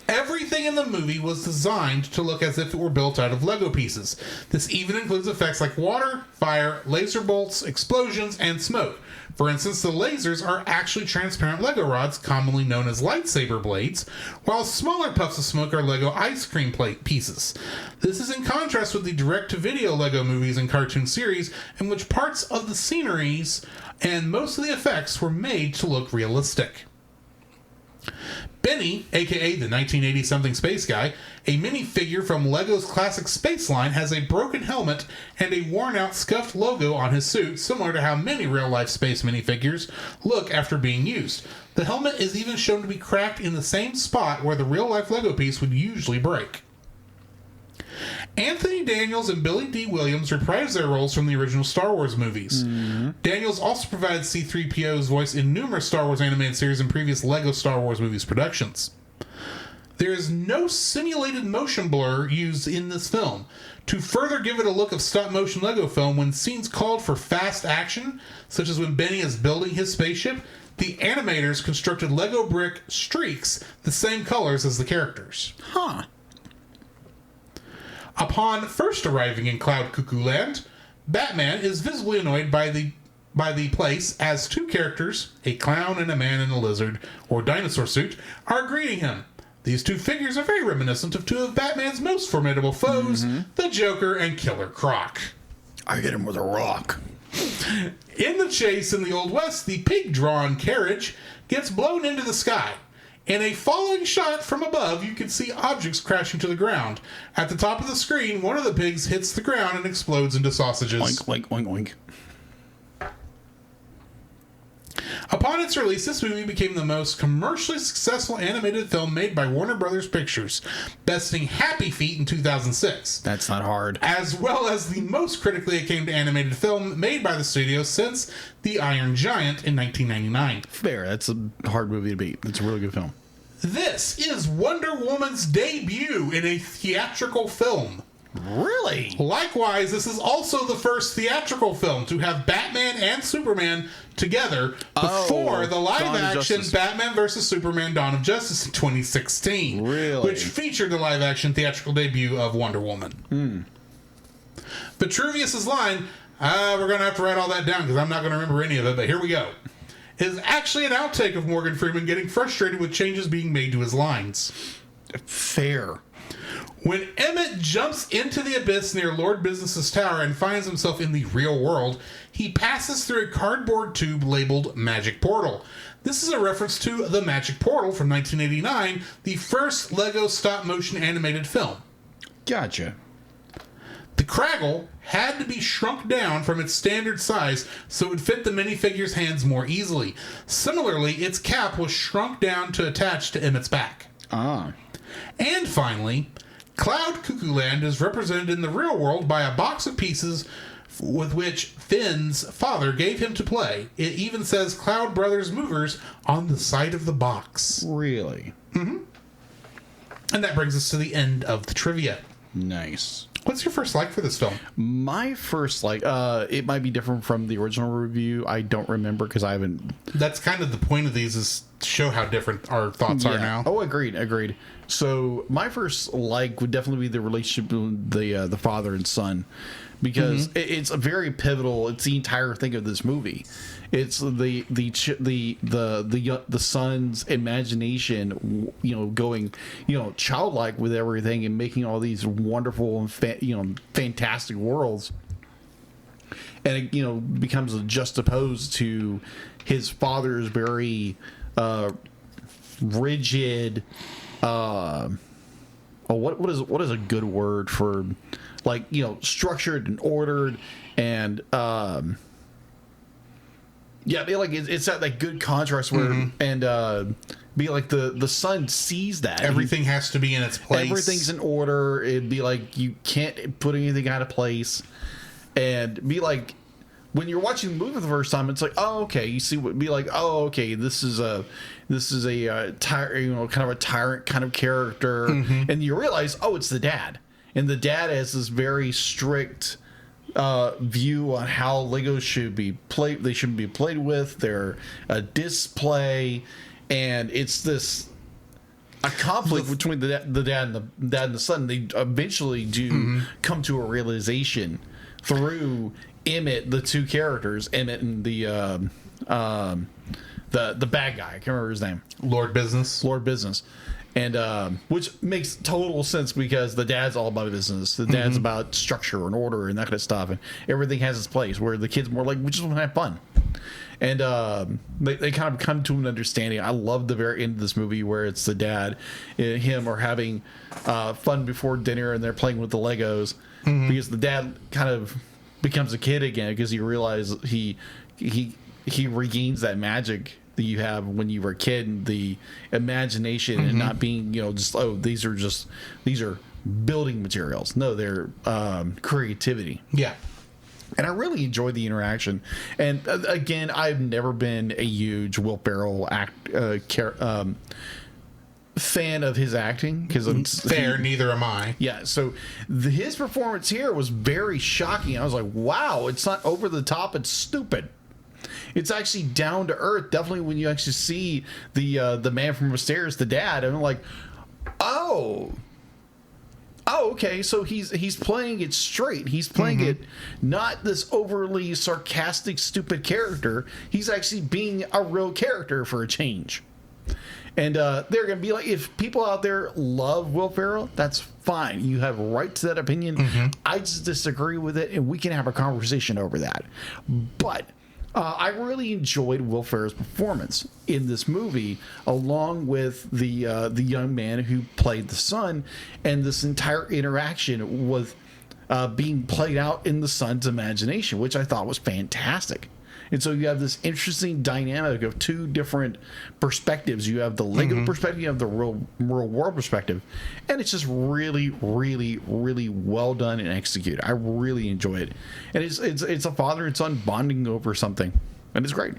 Everything in the movie was designed to look as if it were built out of Lego pieces. This even includes effects like water, fire, laser bolts, explosions, and smoke. For instance, the lasers are actually transparent Lego rods, commonly known as lightsaber blades, while smaller puffs of smoke are Lego ice cream plate pieces. This is in contrast with the direct-to-video Lego movies and cartoon series, in which parts of the sceneries and most of the effects were made to look realistic. Benny, aka the 1980-something space guy, a minifigure from LEGO's classic space line, has a broken helmet and a worn-out, scuffed logo on his suit, similar to how many real-life space minifigures look after being used. The helmet is even shown to be cracked in the same spot where the real-life Lego piece would usually break. Anthony Daniels and Billy D. Williams reprised their roles from the original Star Wars movies. Mm-hmm. Daniels also provided C-3PO's voice in numerous Star Wars animated series and previous LEGO Star Wars movies productions. There is no simulated motion blur used in this film. To further give it a look of stop-motion LEGO film, when scenes called for fast action, such as when Benny is building his spaceship, the animators constructed Lego brick streaks the same colors as the characters. Huh. Upon first arriving in Cloud Cuckoo Land, Batman is visibly annoyed by the place as two characters, a clown and a man in a lizard or dinosaur suit, are greeting him. These two figures are very reminiscent of two of Batman's most formidable foes, the Joker and Killer Croc. I hit him with a rock. In the chase in the Old West, the pig-drawn carriage gets blown into the sky. In a following shot from above, you can see objects crashing to the ground. At the top of the screen, one of the pigs hits the ground and explodes into sausages. Oink, oink, oink, oink. Upon its release, this movie became the most commercially successful animated film made by Warner Brothers Pictures, besting Happy Feet in 2006. That's not hard. As well as the most critically acclaimed animated film made by the studio since The Iron Giant in 1999. Fair. That's a hard movie to beat. It's a really good film. This is Wonder Woman's debut in a theatrical film. Really? Likewise, this is also the first theatrical film to have Batman and Superman together before the live-action Batman vs. Superman Dawn of Justice in 2016. Really? Which featured the live-action theatrical debut of Wonder Woman. Vitruvius' line, we're going to have to write all that down because I'm not going to remember any of it, but here we go, is actually an outtake of Morgan Freeman getting frustrated with changes being made to his lines. Fair. When Emmett jumps into the abyss near Lord Business's tower and finds himself in the real world, he passes through a cardboard tube labeled Magic Portal. This is a reference to The Magic Portal from 1989, the first LEGO stop-motion animated film. Gotcha. The Craggle had to be shrunk down from its standard size so it would fit the minifigure's hands more easily. Similarly, its cap was shrunk down to attach to Emmett's back. Ah. And finally, Cloud Cuckoo Land is represented in the real world by a box of pieces with which Finn's father gave him to play. It even says Cloud Brothers Movers on the side of the box. Really? Mm-hmm. And that brings us to the end of the trivia. Nice. What's your first like for this film? My first like, it might be different from the original review. I don't remember because I haven't... That's kind of the point of these, is show how different our thoughts are now. Oh, agreed. So my first like would definitely be the relationship with the father and son, because it's a very pivotal. It's the entire thing of this movie. It's the son's imagination, going, childlike with everything and making all these wonderful and fantastic worlds. And it, becomes juxtaposed to his father's very rigid. What is a good word for, like, structured and ordered and it's that good contrast where and be like the son sees that everything has to be in its place. Everything's in order. It'd be like you can't put anything out of place, and be like, when you're watching the movie for the first time, it's like, oh, okay, you see what be like, oh, okay, this is a kind of a tyrant kind of character, and you realize, oh, it's the dad, and the dad has this very strict view on how Legos should be played. They shouldn't be played with. They're a display, and it's this a conflict between the dad and the son. They eventually do come to a realization through Emmett, the two characters, Emmett and the bad guy. I can't remember his name. Lord Business. And which makes total sense, because the dad's all about business. The dad's about structure and order and that kind of stuff, and everything has its place. Where the kid's more like, we just want to have fun. And they kind of come to an understanding. I love the very end of this movie where it's the dad and him are having fun before dinner, and they're playing with the Legos, because the dad kind of becomes a kid again, because he realizes he regains that magic that you have when you were a kid, and the imagination, and not being just, oh, these are building materials. No, they're creativity. Yeah. And I really enjoyed the interaction. And again, I've never been a huge Will Ferrell fan of his acting, because neither am I. Yeah, so his performance here was very shocking. I was like, wow, it's not over the top, it's stupid. It's actually down to earth. Definitely when you actually see the man from upstairs, the dad, and I'm like, oh, okay. So he's playing it straight. He's playing it not this overly sarcastic, stupid character. He's actually being a real character for a change. And they're going to be like, if people out there love Will Ferrell, that's fine. You have a right to that opinion. I just disagree with it, and we can have a conversation over that. But I really enjoyed Will Ferrell's performance in this movie, along with the young man who played the son, and this entire interaction with being played out in the son's imagination, which I thought was fantastic. And so you have this interesting dynamic of two different perspectives. You have the Lego perspective, you have the real world perspective. And it's just really, really, really well done and executed. I really enjoy it. And it's a father and son bonding over something. And it's great.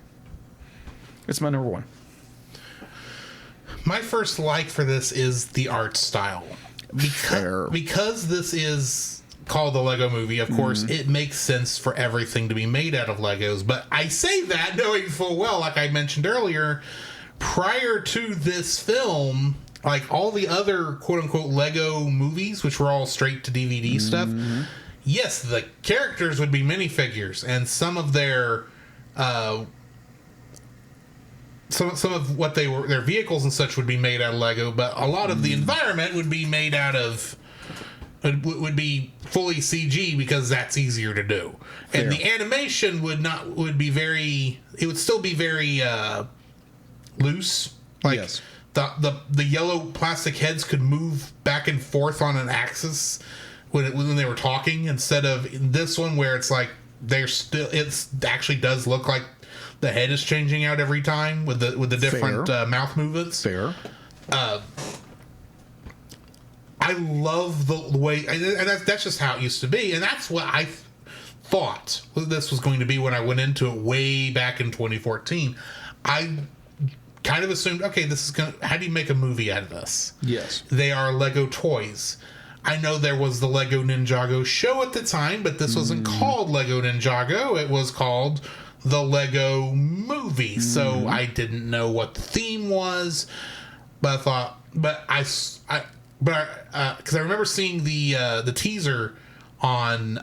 It's my number one. My first like for this is the art style. Because this is called the Lego Movie, of course, it makes sense for everything to be made out of Legos. But I say that knowing full well, like I mentioned earlier, prior to this film, like all the other quote-unquote Lego movies, which were all straight to DVD stuff, yes, the characters would be minifigures, and some of their some of what they were, their vehicles and such, would be made out of Lego, but a lot of the environment would be made out of would be fully CG, because that's easier to do. Fair. And the animation would be very, it would still be very loose. Like the yellow plastic heads could move back and forth on an axis when they were talking, instead of this one where it's like it actually does look like the head is changing out every time with the different mouth movements. Fair. I love the way, and that's just how it used to be, and that's what I thought this was going to be when I went into it way back in 2014. I kind of assumed, okay, this is how do you make a movie out of this? Yes. They are Lego toys. I know there was the Lego Ninjago show at the time, but this wasn't called Lego Ninjago. It was called the Lego movie. So I didn't know what the theme was, but I thought, because I remember seeing the teaser on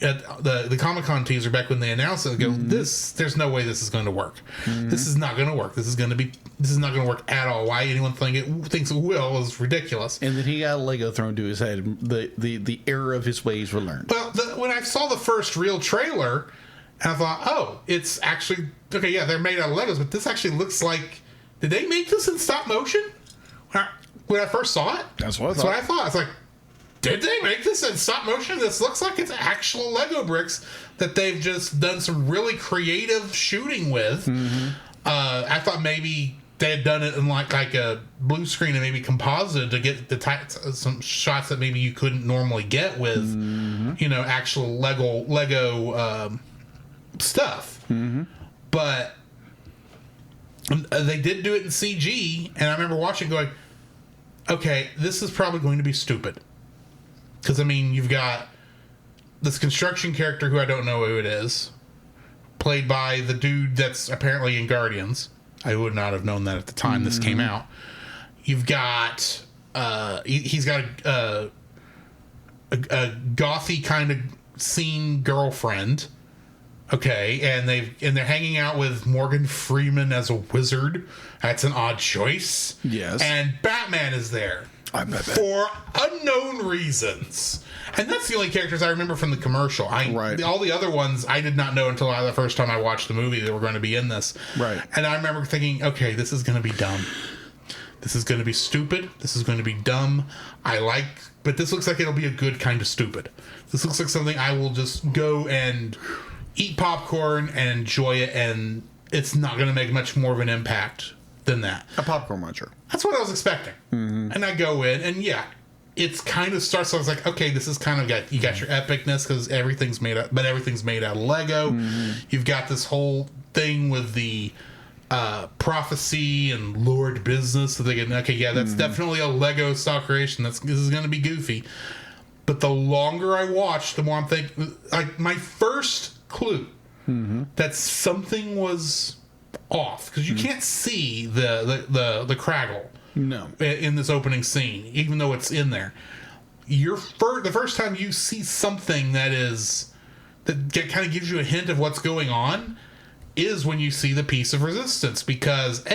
at the Comic-Con teaser back when they announced it. I go, there's no way this is going to work. This is not going to work. This is not going to work at all. Why anyone thinks it will is ridiculous. And then he got a Lego thrown to his head. The error of his ways were learned. Well, when I saw the first real trailer, and I thought, oh, it's actually okay. Yeah, they're made out of Legos, but this actually looks like. Did they make this in stop motion? When I first saw it, that's what I thought. It's like, did they make this in stop motion? This looks like it's actual Lego bricks that they've just done some really creative shooting with. I thought maybe they had done it in like a blue screen and maybe composited to get some shots that maybe you couldn't normally get with, actual Lego stuff. But they did do it in CG, and I remember watching going, okay, this is probably going to be stupid. Because, I mean, you've got this construction character who I don't know who it is, played by the dude that's apparently in Guardians. I would not have known that at the time this came out. You've got... he's got a gothy kind of scene girlfriend. Okay, and they're hanging out with Morgan Freeman as a wizard. That's an odd choice. Yes. And Batman is there. For unknown reasons. And that's the only characters I remember from the commercial. Right. All the other ones I did not know until the first time I watched the movie they were going to be in this. Right. And I remember thinking, okay, this is going to be dumb. This is going to be stupid. This is going to be dumb. But this looks like it'll be a good kind of stupid. This looks like something I will just go and eat popcorn and enjoy it, and it's not going to make much more of an impact than that. A popcorn muncher. That's what I was expecting. And I go in, and yeah, it's kind of starts. So I was like, okay, this is kind of you got your epicness because everything's made out of Lego. You've got this whole thing with the prophecy and Lord business. So they get that's definitely a Lego style creation. This is going to be goofy. But the longer I watch, the more I'm thinking. Like my first clue that something was off because you can't see the Craggle in this opening scene, even though it's in there. The first time you see something that kind of gives you a hint of what's going on is when you see the piece of resistance, because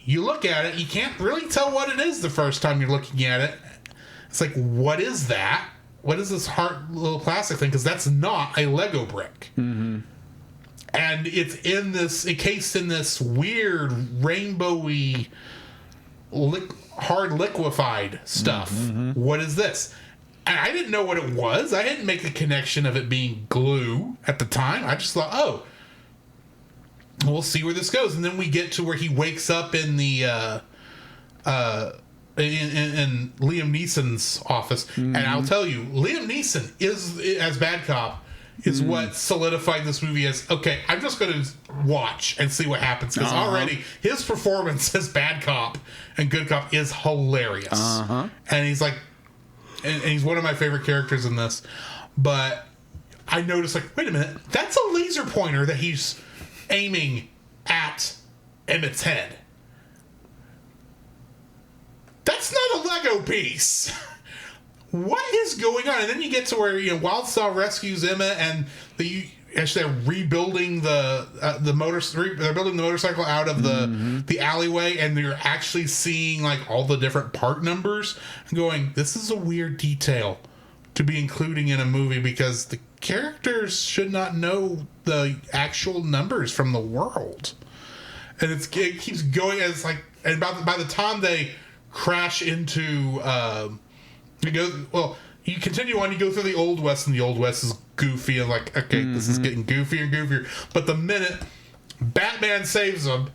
you look at it, you can't really tell what it is the first time you're looking at it. It's like, what is that? What is this hard little plastic thing? Because that's not a Lego brick. And it's encased in this weird rainbowy, hard liquefied stuff. What is this? And I didn't know what it was. I didn't make the connection of it being glue at the time. I just thought, oh, we'll see where this goes. And then we get to where he wakes up in the in Liam Neeson's office, and I'll tell you, Liam Neeson as Bad Cop is what solidified this movie as, okay, I'm just going to watch and see what happens, because already his performance as Bad Cop and Good Cop is hilarious. And he's like, and he's one of my favorite characters in this. But I noticed, like, wait a minute, that's a laser pointer that he's aiming at Emmett's head. That's not a Lego piece. What is going on? And then you get to where Wildstyle rescues Emma, and actually they're rebuilding they're building the motorcycle out of the alleyway, and you're actually seeing like all the different part numbers. And going, this is a weird detail to be including in a movie, because the characters should not know the actual numbers from the world. And it keeps going as like, and by the time they crash into you continue on, you go through the Old West, and the Old West is goofy, and like, okay, this is getting goofier and goofier. But the minute Batman saves them,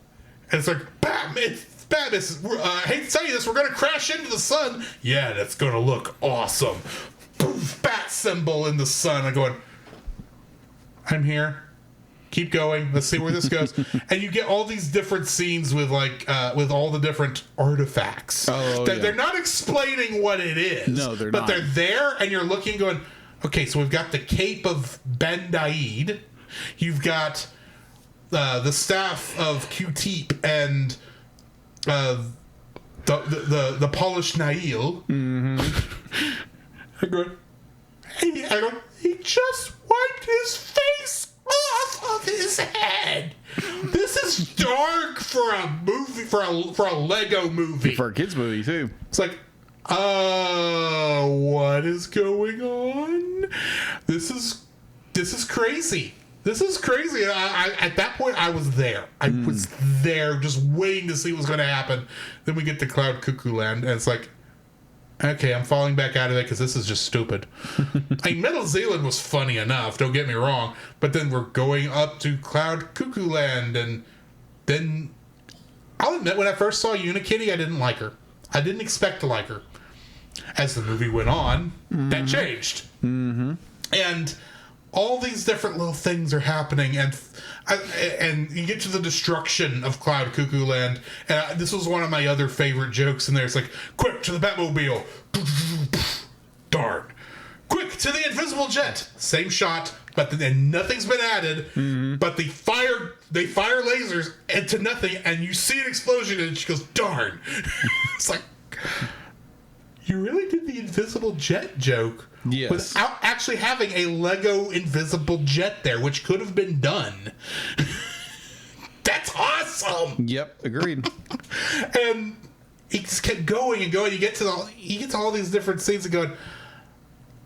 and it's like, Batman, I hate to tell you this, we're going to crash into the sun. Yeah, that's going to look awesome. Poof, bat symbol in the sun. I'm going, I'm here. Keep going. Let's see where this goes. And you get all these different scenes with with all the different artifacts. They're not explaining what it is. No, they're not. But they're there, and you're looking, going, okay, so we've got the cape of Ben Daid, You've got the staff of Q-Teep and the polished Nail. He just wiped his face off of his head. This is dark for a movie, for a Lego movie, for a kids movie too. It's like, what is going on? This is crazy. This is crazy. And I at that point, I was there. I was there, just waiting to see what's going to happen. Then we get to Cloud Cuckoo Land, and it's like, okay, I'm falling back out of it because this is just stupid. I mean, Metal Zealand was funny enough, don't get me wrong, but then we're going up to Cloud Cuckoo Land, and then I'll admit, when I first saw Unikitty, I didn't like her. I didn't expect to like her. As the movie went on, that changed. And all these different little things are happening, and you get to the destruction of Cloud Cuckoo Land, and this was one of my other favorite jokes in there. It's like, quick to the Batmobile, darn, quick to the invisible jet, same shot, but then nothing's been added, but they fire lasers into nothing, and you see an explosion, and she goes, darn. It's like, you really did the invisible jet joke. Yes. Without actually having a Lego invisible jet there, which could have been done. That's awesome. Yep, agreed. And he just kept going and going. He gets to all these different scenes and going,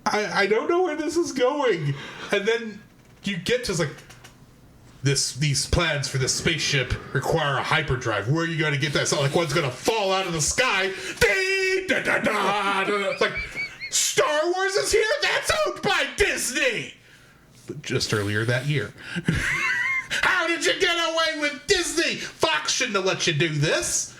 I don't know where this is going. And then you get to like, these plans for this spaceship require a hyperdrive. Where are you going to get that? It's not like one's going to fall out of the sky. It's like, Star Wars is here? That's owned by Disney! But just earlier that year. How did you get away with Disney? Fox shouldn't have let you do this.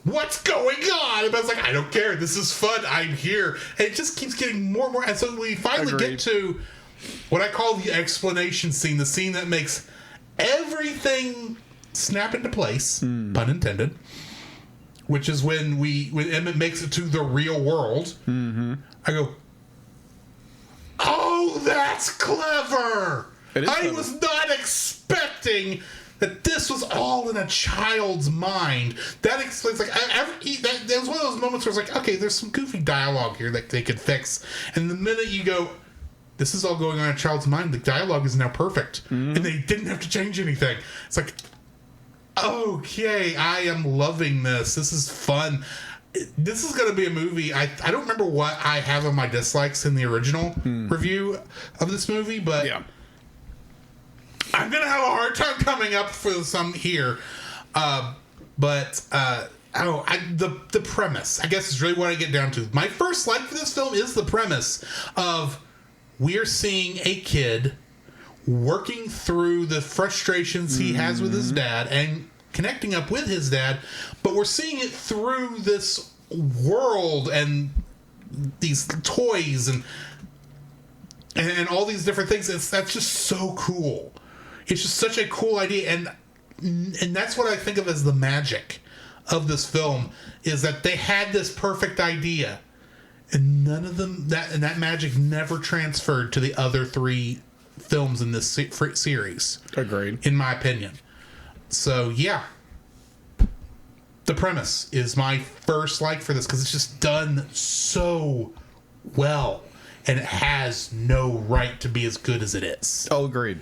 What's going on? And I was like, I don't care. This is fun. I'm here. And it just keeps getting more and more. And so we finally get to what I call the explanation scene, the scene that makes everything snap into place, pun intended. Which is when Emmett makes it to the real world. I go, oh, that's clever. I was not expecting that this was all in a child's mind. That explains, like, that was one of those moments where it's like, okay, there's some goofy dialogue here that they could fix. And the minute you go, this is all going on in a child's mind, the dialogue is now perfect. And they didn't have to change anything. It's like, okay, I am loving this. This is fun. This is going to be a movie. I don't remember what I have on my dislikes in the original review of this movie, but I'm going to have a hard time coming up for some here. The premise, I guess, is really what I get down to. My first like for this film is the premise of we're seeing a kid working through the frustrations he has with his dad and connecting up with his dad, but we're seeing it through this world and these toys and all these different things. That's just so cool. It's just such a cool idea, and that's what I think of as the magic of this film, is that they had this perfect idea, and none of them that magic never transferred to the other three films in this series. Agreed. In my opinion. So, yeah. The premise is my first like for this because it's just done so well. And it has no right to be as good as it is. Oh, agreed.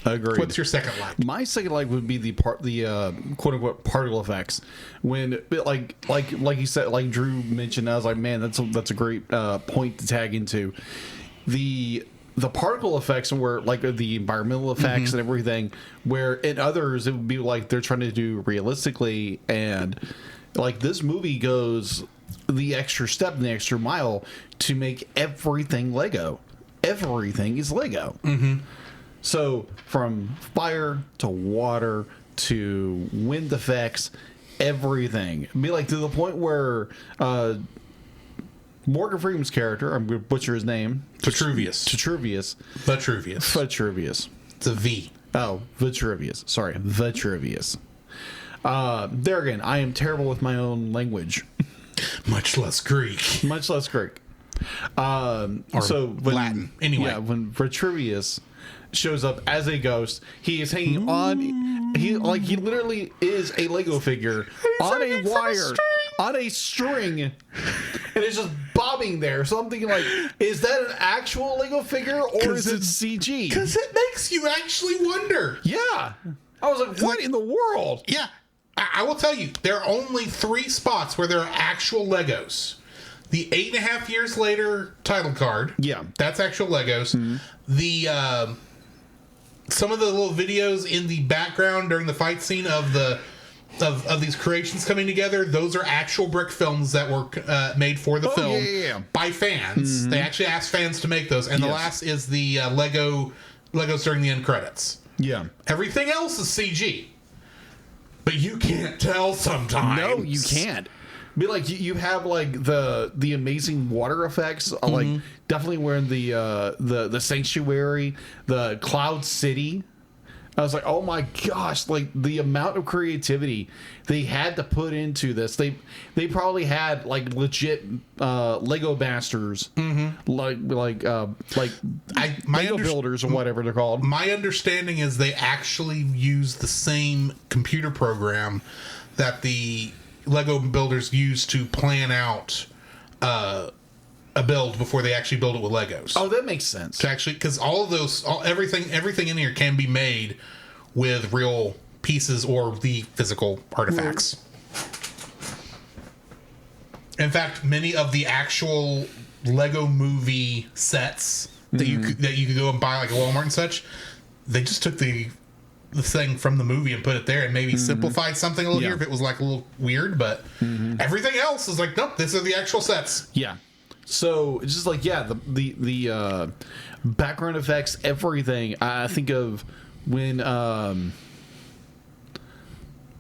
What's your second like? My second like would be the quote unquote particle effects. When like you said, like Drew mentioned, I was like, man, that's a great point to tag into. The particle effects, and where like the environmental effects and everything, where in others it would be like they're trying to do realistically, and like this movie goes the extra step and the extra mile to make everything Lego. Everything is Lego. So from fire to water to wind effects, everything. Be like to the point where Morgan Freeman's character, I'm going to butcher his name. Vitruvius. It's a V. Oh, Vitruvius. Sorry, Vitruvius. There again, I am terrible with my own language. Much less Greek. Or Latin. Anyway. Yeah, when Vitruvius shows up as a ghost. He is hanging on. He literally is a Lego figure on a wire, on a string, and it's just bobbing there. So I'm thinking, like, is that an actual Lego figure or is it CG? Because it makes you actually wonder. Yeah, I was like, what in the world? Yeah, I will tell you, there are only 3 spots where there are actual Legos. The 8.5 years later title card. Yeah. That's actual Legos. The some of the little videos in the background during the fight scene of these creations coming together, those are actual brick films that were made for the film by fans. They actually asked fans to make those. And the last is the Legos during the end credits. Yeah. Everything else is CG. But you can't tell sometimes. No, you can't. Be like you have like the amazing water effects, like definitely wearing the sanctuary, the Cloud City. I was like, oh my gosh, like the amount of creativity they had to put into this. They probably had like legit Lego masters, like Lego builders or whatever they're called. My understanding is they actually use the same computer program that the Lego builders use to plan out a build before they actually build it with Legos. Oh, that makes sense. To actually, because all of those, everything in here can be made with real pieces or the physical artifacts. In fact, many of the actual Lego movie sets that you could go and buy like at Walmart and such, they just took the thing from the movie and put it there and maybe simplified something a little here if it was like a little weird, but everything else is like, nope, these are the actual sets. Yeah. So it's just like, the background effects, everything. I think of when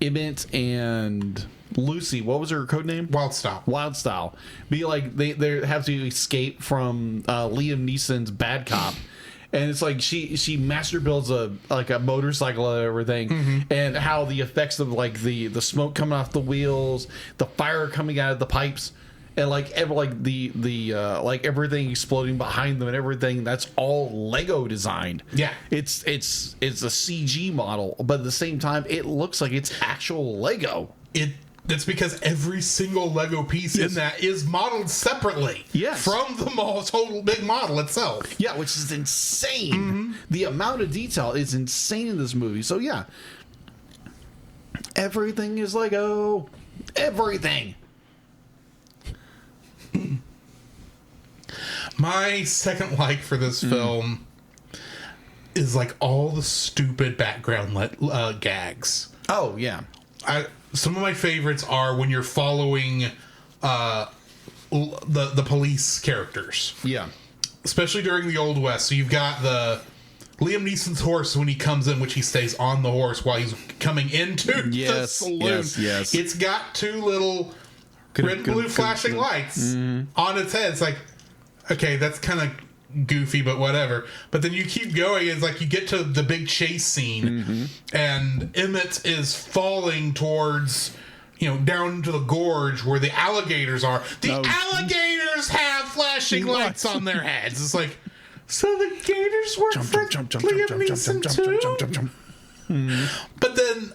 Emmett and Lucy, what was her code name? Wild Style. Be like they have to escape from Liam Neeson's bad cop. And it's like she master builds a motorcycle and everything, and how the effects of like the smoke coming off the wheels, the fire coming out of the pipes, and like everything exploding behind them and everything. That's all Lego designed. Yeah, it's a CG model, but at the same time, it looks like it's actual Lego. That's because every single Lego piece in that is modeled separately from the total big model itself. Yeah, which is insane. The amount of detail is insane in this movie. So, yeah. Everything is Lego. Everything. My second like for this film is like all the stupid background gags. Oh, yeah. Some of my favorites are when you're following the police characters. Yeah. Especially during the Old West. So you've got the Liam Neeson's horse when he comes in, which he stays on the horse while he's coming into the saloon. Yes. It's got 2 little red and blue flashing lights on its head. It's like, okay, that's kind of goofy, but whatever. But then you keep going, it's like you get to the big chase scene, and Emmett is falling towards, down into the gorge where the alligators are. The alligators have flashing lights on their heads. It's like, so the gators work for Liam Neeson too? But then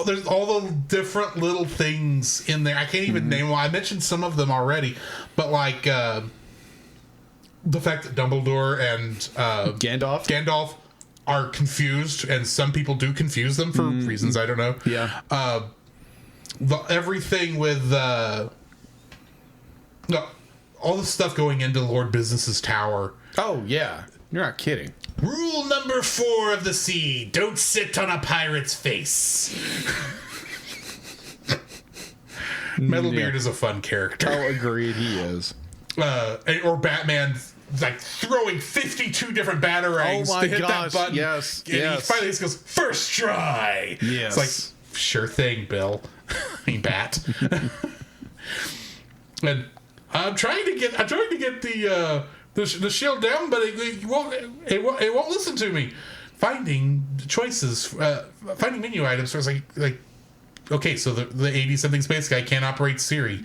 there's all the different little things in there. I can't even name them. I mentioned some of them already, but like the fact that Dumbledore and Gandalf are confused, and some people do confuse them for reasons I don't know. Yeah. Everything with all the stuff going into Lord Business's tower. Oh, yeah. You're not kidding. Rule number 4 of the sea: don't sit on a pirate's face. Metalbeard is a fun character. Oh, agreed. He is. Or Batman, like throwing 52 different batarangs to hit that button. Yes. And he finally just goes, first try. Yes. It's like, sure thing, Bill. I mean, Bat. And I'm trying to get the shield down, but it won't listen to me. Finding choices, finding menu items. So it's like. Okay, so the 80-something space guy can't operate Siri.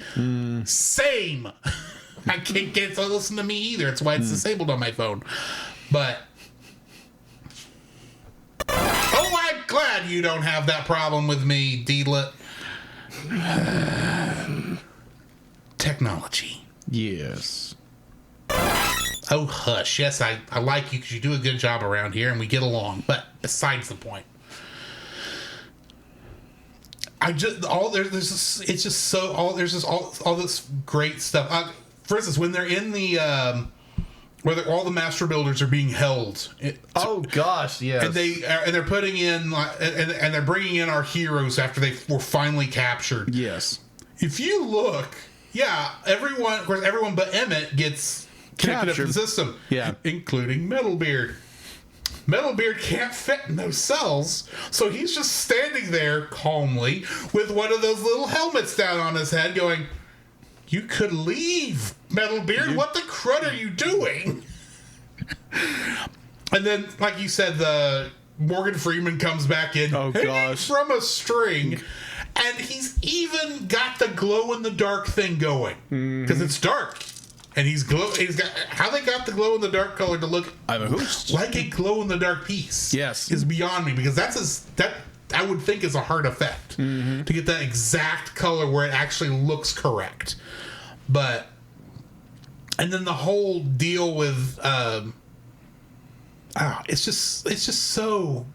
Same. I can't get it to listen to me either. That's why it's disabled on my phone. But glad you don't have that problem with me, D-Lit. Technology. Yes. Oh, hush. Yes, I like you because you do a good job around here and we get along. But besides the point. There's just all this great stuff. For instance, when they're in the where all the master builders are being held. Oh gosh, yes. And they're putting in and they're bringing in our heroes after they were finally captured. Yes. If you look, yeah, everyone but Emmett gets connected up to the system. Yeah, including Metalbeard. Metalbeard can't fit in those cells, so he's just standing there calmly with one of those little helmets down on his head going, "You could leave, Metalbeard. What the crud are you doing?" And then, like you said, the Morgan Freeman comes back in hanging from a string, and he's even got the glow-in-the-dark thing going because it's dark. And he's got how they got the glow in the dark color to look like a glow in the dark piece. Yes, is beyond me because that I would think is a hard effect to get that exact color where it actually looks correct. But and then the whole deal with it's just so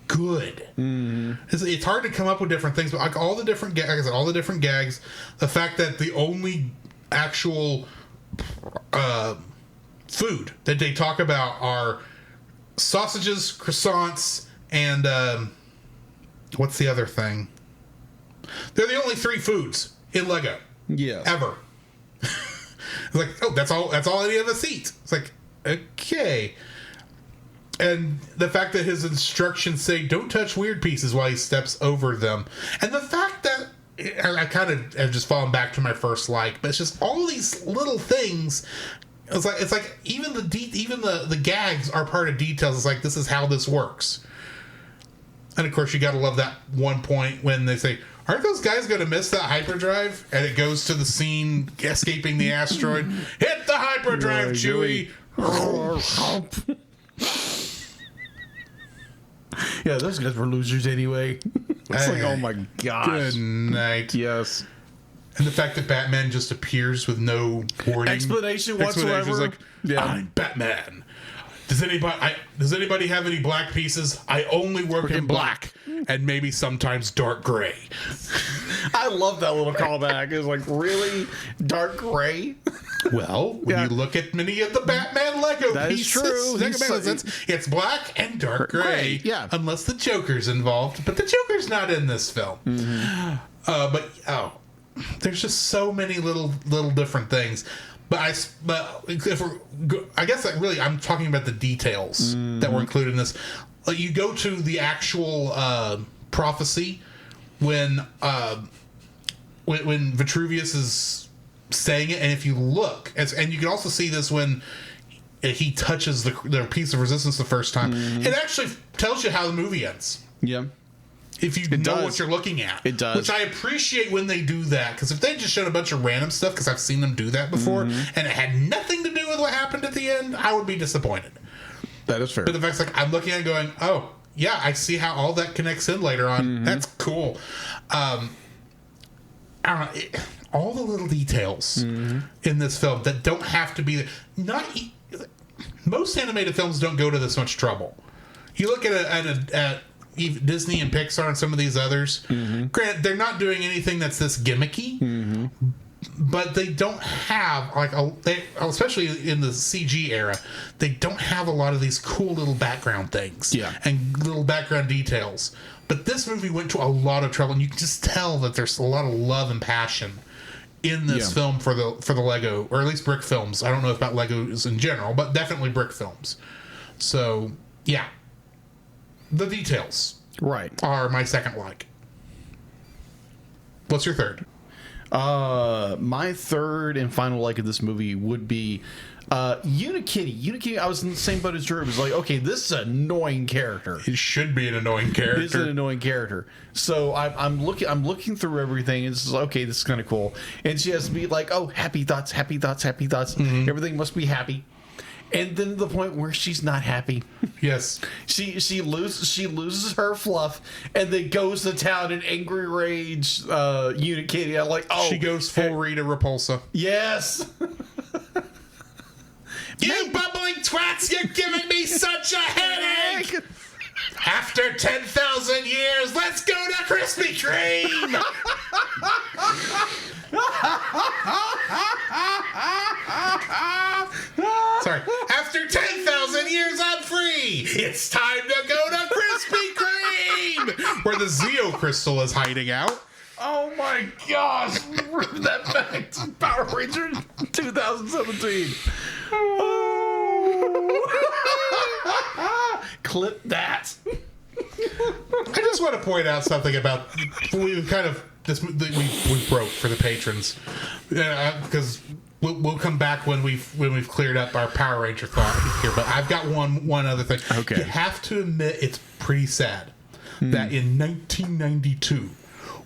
good. It's hard to come up with different things, but like all the different gags, the fact that the only actual food that they talk about are sausages, croissants, and what's the other thing? They're the only 3 foods in Lego. Yeah. Ever. It's like, oh, that's all any of us eat. It's like, okay. And the fact that his instructions say don't touch weird pieces while he steps over them. And the fact that I kind of have just fallen back to my first like, but it's just all these little things. It's like even the gags are part of details. It's like this is how this works. And of course, you got to love that one point when they say, "Aren't those guys going to miss that hyperdrive?" And it goes to the scene escaping the asteroid. Hit the hyperdrive, Chewie. Yeah, those guys were losers anyway. It's like, oh my gosh. Good night. Yes. And the fact that Batman just appears with no warning. Explanation whatsoever. It's like, I'm Batman. Does anybody have any black pieces? I only work in black. And maybe sometimes dark gray. I love that little callback. It's like, really? Dark gray? Well, when you look at many of the Batman Lego pieces, true. It's black and dark gray. Yeah. Unless the Joker's involved. But the Joker's not in this film. There's just so many little different things. I guess I'm talking about the details that were included in this. You go to the actual prophecy when Vitruvius is saying it, and if you look, and you can also see this when he touches the piece of resistance the first time, it actually tells you how the movie ends. Yeah. If you know what you're looking at. It does. Which I appreciate when they do that. Because if they just showed a bunch of random stuff, because I've seen them do that before, and it had nothing to do with what happened at the end, I would be disappointed. That is fair. But the fact I'm looking at it going, oh, yeah, I see how all that connects in later on. That's cool. I don't know. All the little details in this film that don't have to be... Most animated films don't go to this much trouble. You look at Disney and Pixar and some of these others. Granted, they're not doing anything that's this gimmicky, but they don't have especially in the CG era, they don't have a lot of these cool little background things, and little background details. But this movie went to a lot of trouble, and you can just tell that there's a lot of love and passion in this film for the Lego, or at least brick films. I don't know about Legos in general, but definitely brick films. So yeah. The details are my second like. What's your third? My third and final like of this movie would be Unikitty. Unikitty, I was in the same boat as Drew. It was like, okay, this is an annoying character. It should be an annoying character. It's an annoying character. So I'm looking through everything, and it's like, okay, this is kind of cool. And she has to be like, oh, happy thoughts, happy thoughts, happy thoughts. Everything must be happy. And then the point where she's not happy. Yes. She loses her fluff and then goes to town in angry rage. Unit Katie, I'm like, oh, She goes full Rita Repulsa. yes. You bubbling twats, you're giving me such a headache! After 10,000 years, let's go to Krispy Kreme! Sorry. After 10,000 years, I'm free! It's time to go to Krispy Kreme! Where the Zeo crystal is hiding out. Oh my gosh! Bring that back to Power Rangers 2017. Clip that. I just want to point out something about we kind of this we broke for the patrons because we'll come back when we've cleared up our Power Ranger thought here. But I've got one other thing. Okay. You have to admit it's pretty sad that in 1992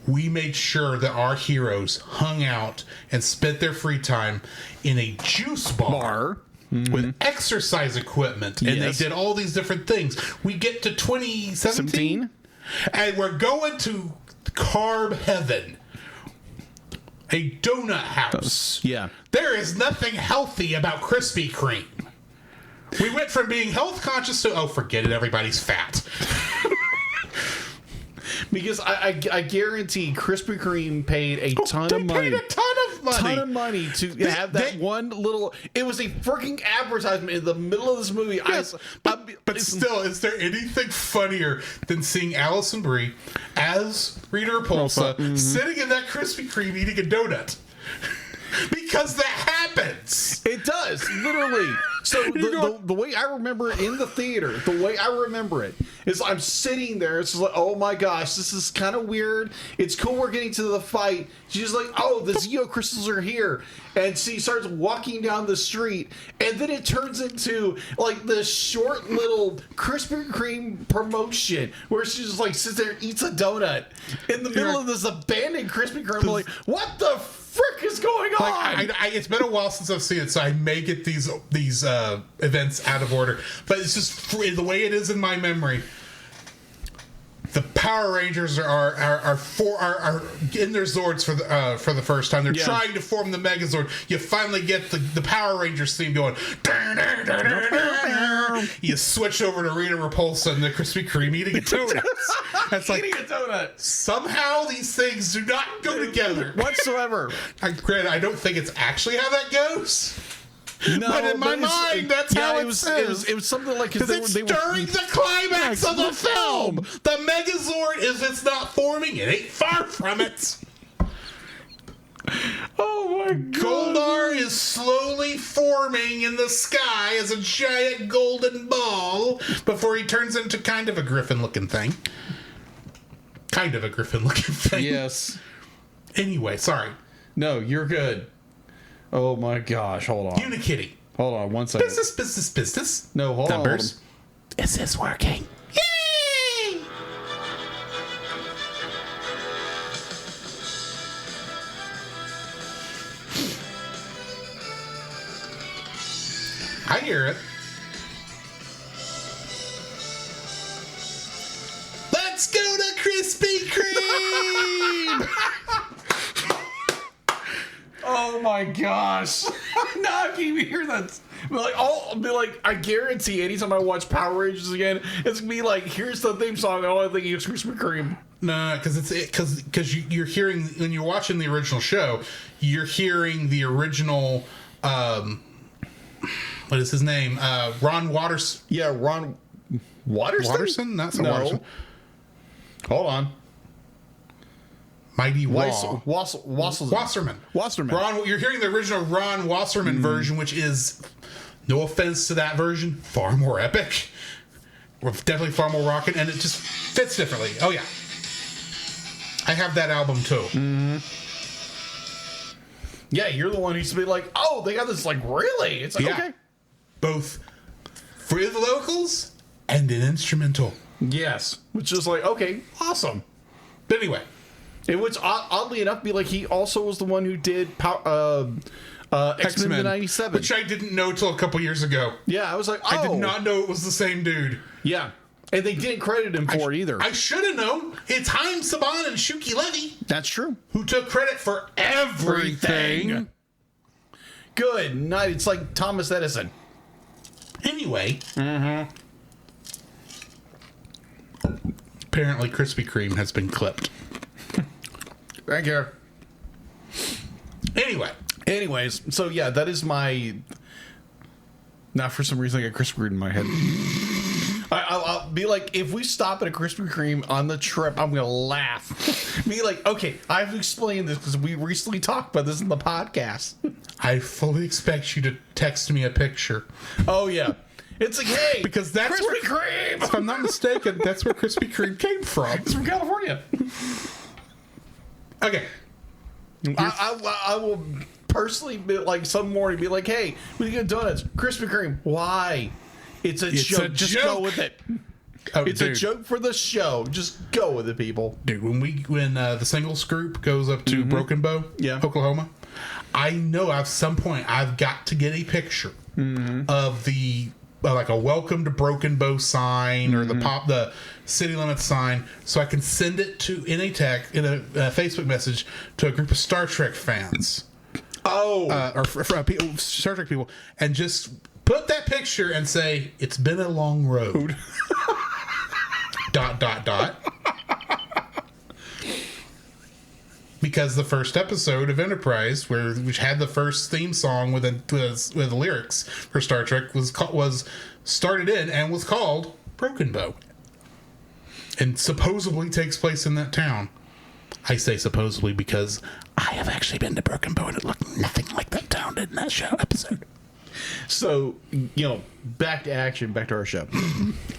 we made sure that our heroes hung out and spent their free time in a juice bar. With exercise equipment, and Yes. they did all these different things. We get to 2017, and we're going to carb heaven, a donut house. Yeah. There is nothing healthy about Krispy Kreme. We went from being health conscious to, oh, forget it, everybody's fat. Because I guarantee Krispy Kreme paid a ton They of money. paid a ton of money. Ton of money to have that one little. It was a freaking advertisement in the middle of this movie. Yes, but still, is there anything funnier than seeing Allison Brie as Rita Repulsa sitting in that Krispy Kreme eating a donut? Because that happens. It does, literally. So the way I remember it in the theater, the way I remember it is I'm sitting there. It's just like, oh my gosh, this is kind of weird. It's cool we're getting to the fight. She's like, oh, the Zeo crystals are here. And she starts walking down the street. And then it turns into like this short little Krispy Kreme promotion where she just like sits there and eats a donut in the middle of this abandoned Krispy Kreme. I'm like, what the frick is going on? It's been a while since I've seen it, so I may get these events out of order. But it's just the way it is in my memory. The Power Rangers are in their Zords for the first time. They're trying to form the Megazord. You finally get the Power Rangers theme going. You switch over to Rita Repulsa and the Krispy Kreme eating a donut. That's like Eating a donut. somehow these things do not go together Whatsoever. Granted, I don't think it's actually how that goes. No, But in my mind, that's how it was. is. It was something like Because it's during the climax of the film. The Megazord, if it's not forming, it ain't far from it. Oh my god! Goldar is slowly forming in the sky as a giant golden ball before he turns into kind of a griffin-looking thing. Yes. Anyway, sorry. No, you're good. Oh my gosh! Hold on. Unikitty. Hold on. 1 second. Business. No, hold on. Numbers. Is this working? Yay! I hear it. Let's go to Krispy Kreme! Oh my gosh! Now I can hear that. I'll be like, I guarantee anytime I watch Power Rangers again, it's gonna be like, here's the theme song. And all I think is Krispy Kreme. No, because you're hearing when you're watching the original show, you're hearing the original. What is his name? Ron Waters. Yeah, Ron Watterson? Not so No. Watterson. Hold on. Mighty Waw. Wasserman. Wasserman. You're hearing the original Ron Wasserman version, which is, no offense to that version, far more epic. Or definitely far more rockin', and it just fits differently. Oh, yeah. I have that album, too. Yeah, you're the one who used to be like, oh, they got this, like, really? It's like, Yeah. okay. Both for the locals and an instrumental. Yes. Which is like, okay, awesome. But anyway, And which, oddly enough, be like he also was the one who did X-Men '97, which I didn't know till a couple years ago. Yeah, I was like, I did not know it was the same dude. Yeah, and they didn't credit him for it either. I should have known. It's Haim Saban and Shuki Levy. That's true. Who took credit for everything. Good night. It's like Thomas Edison. Anyway. Apparently Krispy Kreme has been clipped. Thank you. Anyways, so yeah, that is my... Now, for some reason, I got Krispy Kreme in my head. I'll be like, if we stop at a Krispy Kreme on the trip, I'm going to laugh. Be like, okay, I have to explain this because we recently talked about this in the podcast. I fully expect you to text me a picture. Oh, yeah. It's like, hey, because that's Krispy Kreme! If I'm not mistaken, that's where Krispy Kreme came from. It's from California. Okay. I will personally be like, some morning, be like, hey, we get donuts. Krispy Kreme. Why? It's a joke. Just go with it. It's a joke for the show. Just go with it, people. Dude, when the singles group goes up to Broken Bow, Oklahoma, I know at some point I've got to get a picture of the like a welcome to Broken Bow sign or the city limits sign, so I can send it in a Facebook message to a group of Star Trek fans. Or Star Trek people, and just put that picture and say, it's been a long road. ... Because the first episode of Enterprise, which had the first theme song with lyrics for Star Trek, was started in and was called Broken Bow, and supposedly takes place in that town. I say supposedly because I have actually been to Broken Bow, and it looked nothing like that town did in that episode. So, back to action, back to our show.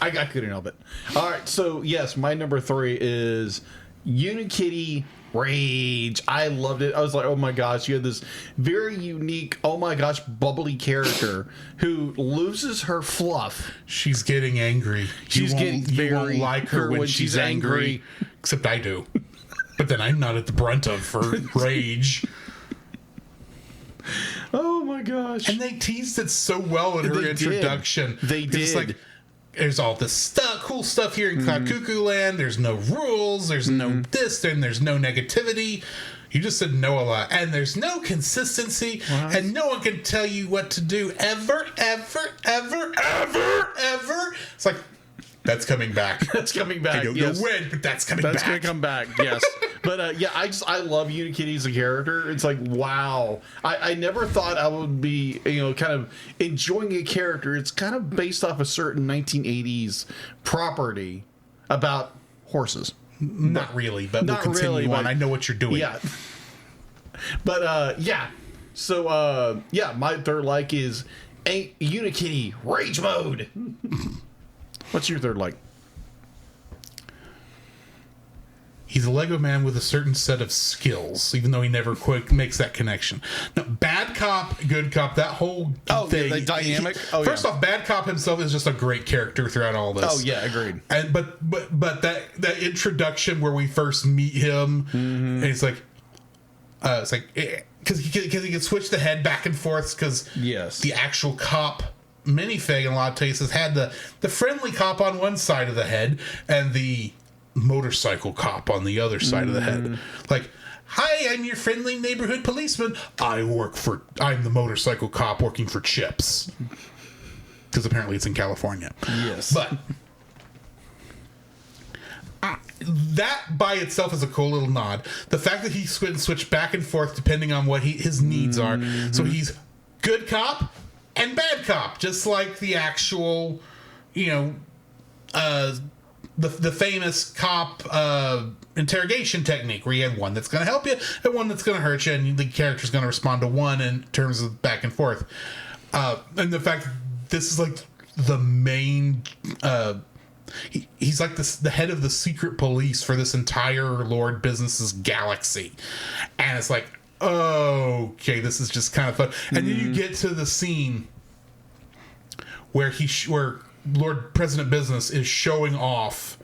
I couldn't help it. All right, so yes, my number 3 is Unikitty Rage. I loved it. I was like, oh my gosh, you had this very unique, oh my gosh, bubbly character who loses her fluff. She's getting angry. You won't like her when she's angry. Except I do. But then I'm not at the brunt of her rage. Oh my gosh. And they teased it so well in her introduction. They did. It's like, there's all this cool stuff here in Cloud Cuckoo Land. There's no rules. There's no this. And there's no negativity. You just said no a lot. And there's no consistency. What? And no one can tell you what to do ever. It's like, that's coming back. That's coming back. I don't know when, but that's coming back. That's going to come back, yes. But I love Unikitty as a character. It's like, wow. I never thought I would be, kind of enjoying a character. It's kind of based off a certain 1980s property about horses. Not really, but we'll continue on. I know what you're doing. Yeah. But, yeah. So, my third like is Unikitty Rage Mode. What's your third like? He's a Lego man with a certain set of skills, even though he never quite makes that connection. No, bad cop, good cop, that whole thing. The dynamic. First off, bad cop himself is just a great character throughout all this. Oh yeah, agreed. And but that introduction where we first meet him, and it's like because he can switch the head back and forth because the actual cop minifig in a lot of cases had the friendly cop on one side of the head and the motorcycle cop on the other side of the head. Like, hi, I'm your friendly neighborhood policeman. I'm the motorcycle cop working for Chips. Because apparently it's in California. Yes. But that by itself is a cool little nod. The fact that he switch back and forth depending on what his needs are. So he's good cop and bad cop, just like the actual, the famous cop interrogation technique, where you had one that's going to help you and one that's going to hurt you, and the character's going to respond to one in terms of back and forth. And the fact that this is like the main, he's like the head of the secret police for this entire Lord Business's galaxy, and it's like, okay, this is just kind of fun. And then you get to the scene where where Lord President Business is showing off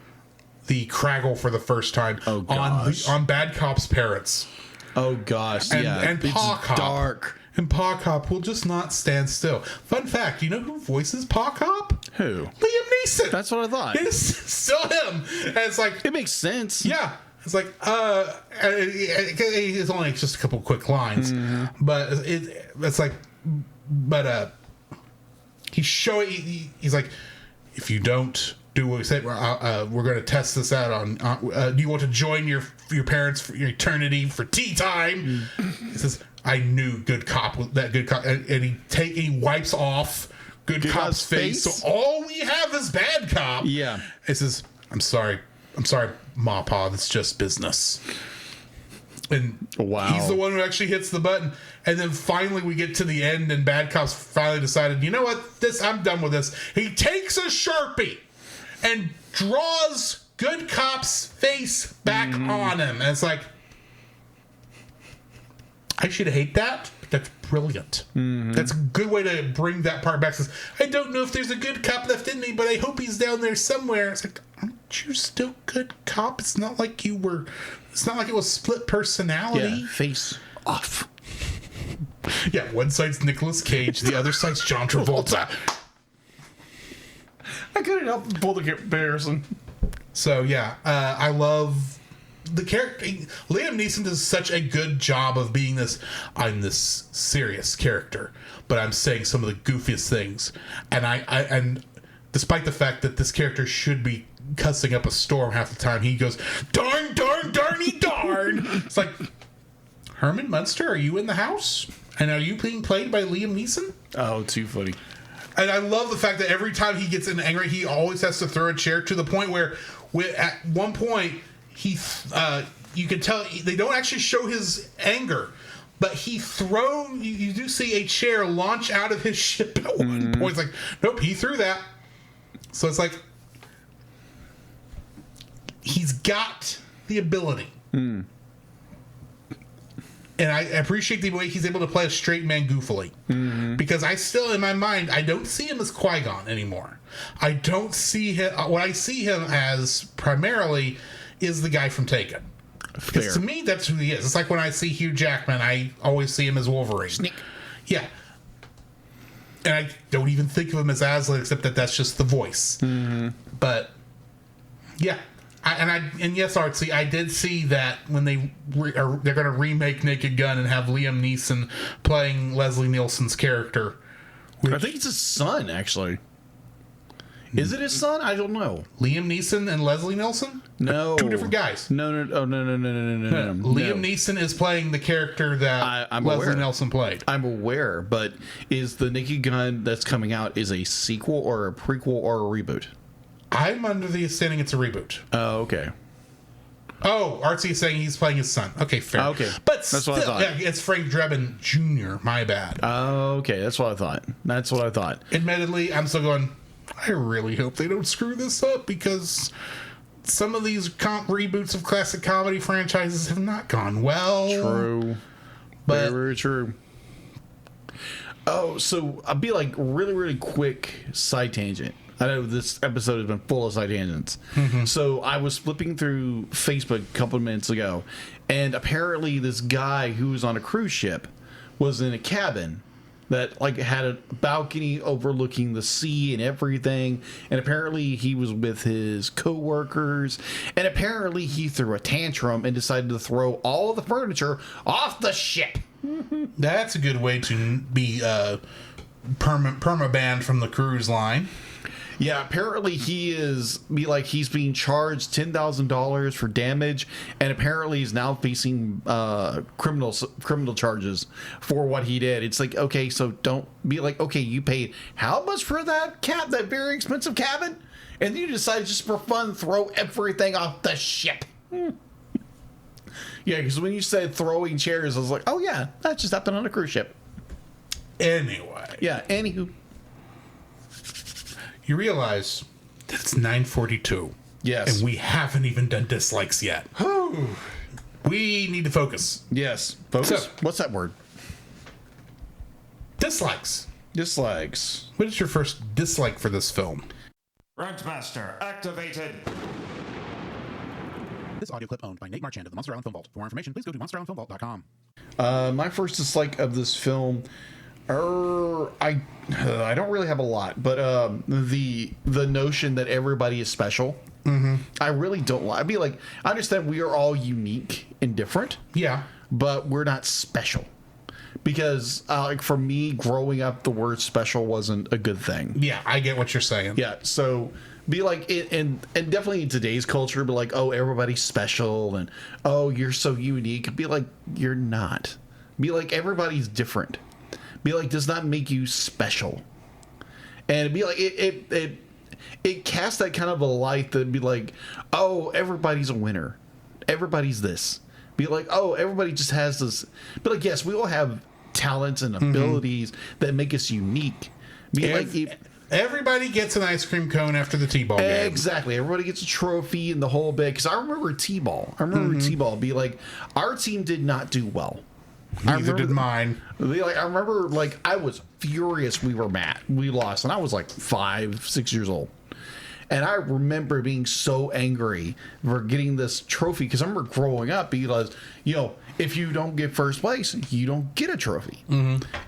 the Craggle for the first time on Bad Cop's parents. Oh gosh, And Pa Cop. Dark. And Pa Cop will just not stand still. Fun fact, you know who voices Pa Cop? Who? Liam Neeson. That's what I thought. It's still him. And it's like... It makes sense. Yeah. It's like, it's only just a couple quick lines. Mm-hmm. But it's like... But he's like, if you don't do what we said, we're going to test this out on... do you want to join your parents for your eternity for tea time? He says... I knew good cop, and he wipes off good cop's face. So all we have is bad cop. Yeah. He says, I'm sorry, Ma, Pa, that's just business. And he's the one who actually hits the button. And then finally we get to the end, and bad cop's finally decided, you know what, I'm done with this. He takes a Sharpie and draws good cop's face back on him. And it's like, I should hate that, but that's brilliant. Mm-hmm. That's a good way to bring that part back. Says, I don't know if there's a good cop left in me, but I hope he's down there somewhere. It's like, aren't you still good cop? It's not like it was split personality. Yeah, face off. Yeah, one side's Nicolas Cage, the other side's John Travolta. I couldn't help but pull the comparison. So, yeah, I love... the character. Liam Neeson does such a good job of being I'm this serious character, but I'm saying some of the goofiest things, and despite the fact that this character should be cussing up a storm half the time, he goes darn darny darn. It's like, Herman Munster, are you in the house? And are you being played by Liam Neeson? Oh, too funny. And I love the fact that every time he gets angry, he always has to throw a chair, to the point where at one point you can tell they don't actually show his anger, but you do see a chair launch out of his ship at one point. It's like, nope, he threw that. So it's like, he's got the ability. And I appreciate the way he's able to play a straight man goofily. Because I still, in my mind, I don't see him as Qui-Gon anymore. I don't see him... What I see him as primarily is the guy from Taken. Because to me, that's who he is. It's like when I see Hugh Jackman, I always see him as Wolverine. Sneak. Yeah. And I don't even think of him as Aslan, except that that's just the voice. But, yeah. And yes, Artsy, I did see that when they're going to remake Naked Gun and have Liam Neeson playing Leslie Nielsen's character. I think it's his son, actually. Is it his son? I don't know. Liam Neeson and Leslie Nielsen? No. Two different guys. No. Liam Neeson is playing the character that Leslie Nielsen played. I'm aware, but is the Naked Gun that's coming out is a sequel or a prequel or a reboot? I'm under the understanding it's a reboot. Oh, okay. Oh, Artsy is saying he's playing his son. Okay, fair. Okay. But that's still, what I thought. Yeah, it's Frank Drebin Jr., my bad. Oh, okay. That's what I thought. Admittedly, I'm still going, I really hope they don't screw this up, because some of these reboots of classic comedy franchises have not gone well. True. But very true. Oh, so I'll be like really, really quick side tangent. I know this episode has been full of side tangents. So I was flipping through Facebook a couple of minutes ago, and apparently this guy who was on a cruise ship was in a cabin that like had a balcony overlooking the sea and everything, and apparently he was with his co-workers, and apparently he threw a tantrum and decided to throw all the furniture off the ship. That's a good way to be perma-banned from the cruise line. Yeah, apparently he's being charged $10,000 for damage, and apparently he's now facing criminal charges for what he did. It's like, okay, so don't be like, okay, you paid how much for that very expensive cabin, and then you decide just for fun throw everything off the ship. Yeah, because when you said throwing chairs, I was like, oh yeah, that just happened on a cruise ship. Anyway. Yeah, anywho. You realize that it's 9:42. Yes. And we haven't even done dislikes yet. We need to focus. Yes. Focus? So, what's that word? Dislikes. Dislikes. What is your first dislike for this film? Rugmaster activated. This audio clip owned by Nate Marchand of the Monster Island Film Vault. For more information, please go to monsterislandfilmvault.com. My first dislike of this film, I don't really have a lot, but the notion that everybody is special. I really don't like. I mean, like, I understand we are all unique and different. Yeah. But we're not special. Because, like, for me, growing up, the word special wasn't a good thing. Yeah, I get what you're saying. Yeah, so be like, and definitely in today's culture, be like, oh, everybody's special, and oh, you're so unique. Be like, you're not. Be like, everybody's different. Be like, does not make you special. And be like, it casts that kind of a light that be like, oh, everybody's a winner. Everybody's this. Be like, oh, everybody just has this. But like, yes, we all have talents and abilities that make us unique. Be like, everybody gets an ice cream cone after the T-ball game. Exactly. Everybody gets a trophy and the whole bit. Because I remember T-ball. T-ball be like, our team did not do well. Neither did mine. I remember, like, I was furious we were mad. We lost. And I was like 5, 6 years old. And I remember being so angry for getting this trophy. Because I remember growing up because, you know, if you don't get first place, you don't get a trophy.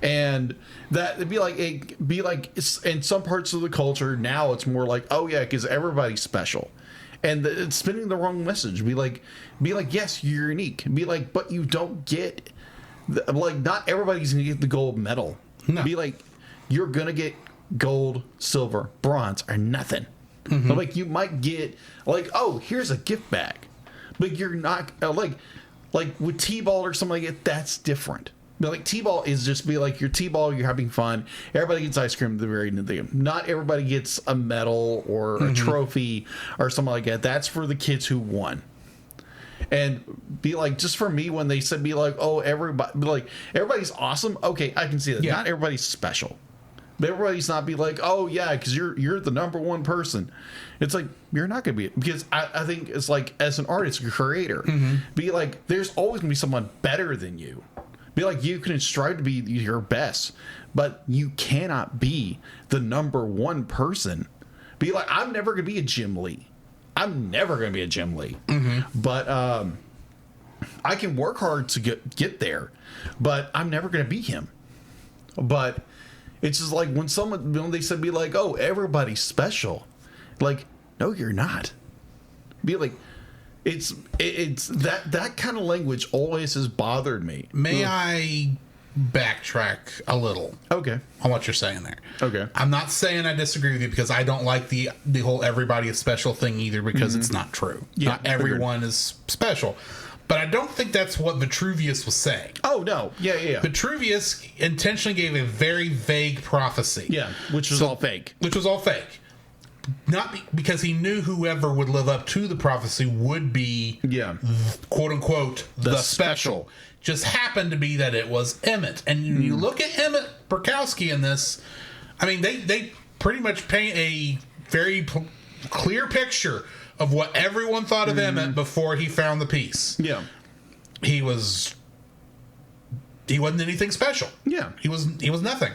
And that it'd be like it's in some parts of the culture now it's more like, oh yeah, because everybody's special. And it's spinning the wrong message. Be like, yes, you're unique. Be like, but you don't get, like, not everybody's gonna get the gold medal. No. Be like, you're gonna get gold, silver, bronze, or nothing. But like, you might get like, oh, here's a gift bag, but you're not like with T-ball or something like that. That's different. But like, T-ball is just be like, your T-ball, you're having fun. Everybody gets ice cream at the very end of the game. Not everybody gets a medal or a trophy or something like that. That's for the kids who won. And be like, just for me, when they said be like, oh, everybody, be like, everybody's awesome. Okay, I can see that. Yeah. Not everybody's special. But everybody's not be like, oh yeah, because you're the number one person. It's like, you're not gonna be, because I think it's like, as an artist, a creator, be like, there's always gonna be someone better than you. Be like, you can strive to be your best, but you cannot be the number one person. Be like, I'm never gonna be a Jim Lee. I'm never gonna be a Jim Lee. But I can work hard to get there, but I'm never gonna be him. But it's just like when they said, be like, oh, everybody's special. Like, no, you're not. Be like, it's that kind of language always has bothered me. May I backtrack a little? Okay. On what you're saying there. Okay. I'm not saying I disagree with you, because I don't like the whole everybody is special thing either, because it's not true. Yeah, not everyone is special. But I don't think that's what Vitruvius was saying. Oh, no. Yeah. Vitruvius intentionally gave a very vague prophecy. Yeah, which was all fake. Which was all fake. Not because he knew whoever would live up to the prophecy would be, quote unquote, the special. Just happened to be that it was Emmett. And you look at Emmett Burkowski in this, I mean, they pretty much paint a very clear picture of what everyone thought of Emmett before he found the piece. Yeah. He wasn't anything special. Yeah. He was nothing.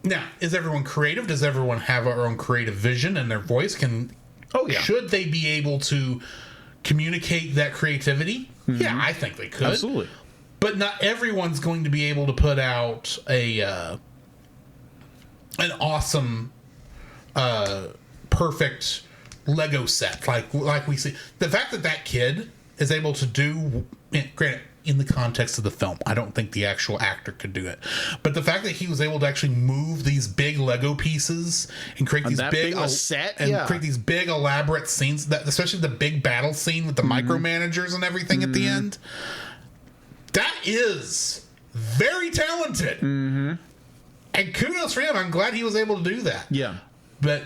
Now, is everyone creative? Does everyone have their own creative vision and their voice? Should they be able to communicate that creativity? Yeah, I think they could. Absolutely. But not everyone's going to be able to put out an awesome, perfect Lego set like we see. The fact that kid is able to do, granted, in the context of the film, I don't think the actual actor could do it, but the fact that he was able to actually move these big Lego pieces and create these big set and create these big elaborate scenes, that especially the big battle scene with the micromanagers and everything at the end, that is very talented. And kudos for him. I'm glad he was able to do that. Yeah. But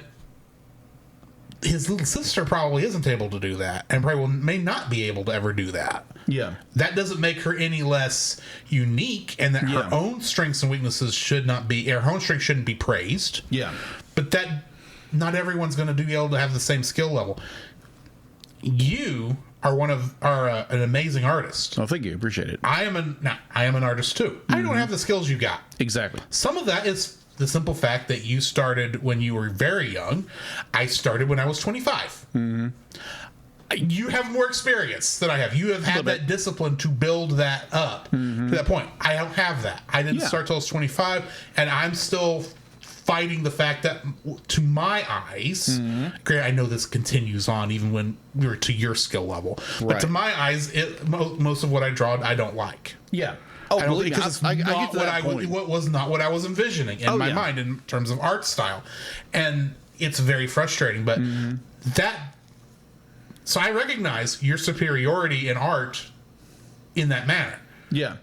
his little sister probably isn't able to do that, and probably may not be able to ever do that. Yeah. That doesn't make her any less unique, and that her own strengths and weaknesses shouldn't be praised. Yeah. But that not everyone's going to be able to have the same skill level. You are an amazing artist. Oh, thank you. Appreciate it. I am an artist too. I don't have the skills you got. Exactly. Some of that is the simple fact that you started when you were very young. I started when I was 25. You have more experience than I have. You have had that discipline to build that up to that point. I don't have that. I didn't start till I was 25, and I'm still fighting the fact that, to my eyes, granted, I know this continues on even when we were to your skill level, but to my eyes, most of what I draw, I don't like. Yeah. Oh, I don't believe me, because it's I not get to what that point. what was not what I was envisioning in my mind in terms of art style, and it's very frustrating. But so I recognize your superiority in art in that manner. Yeah.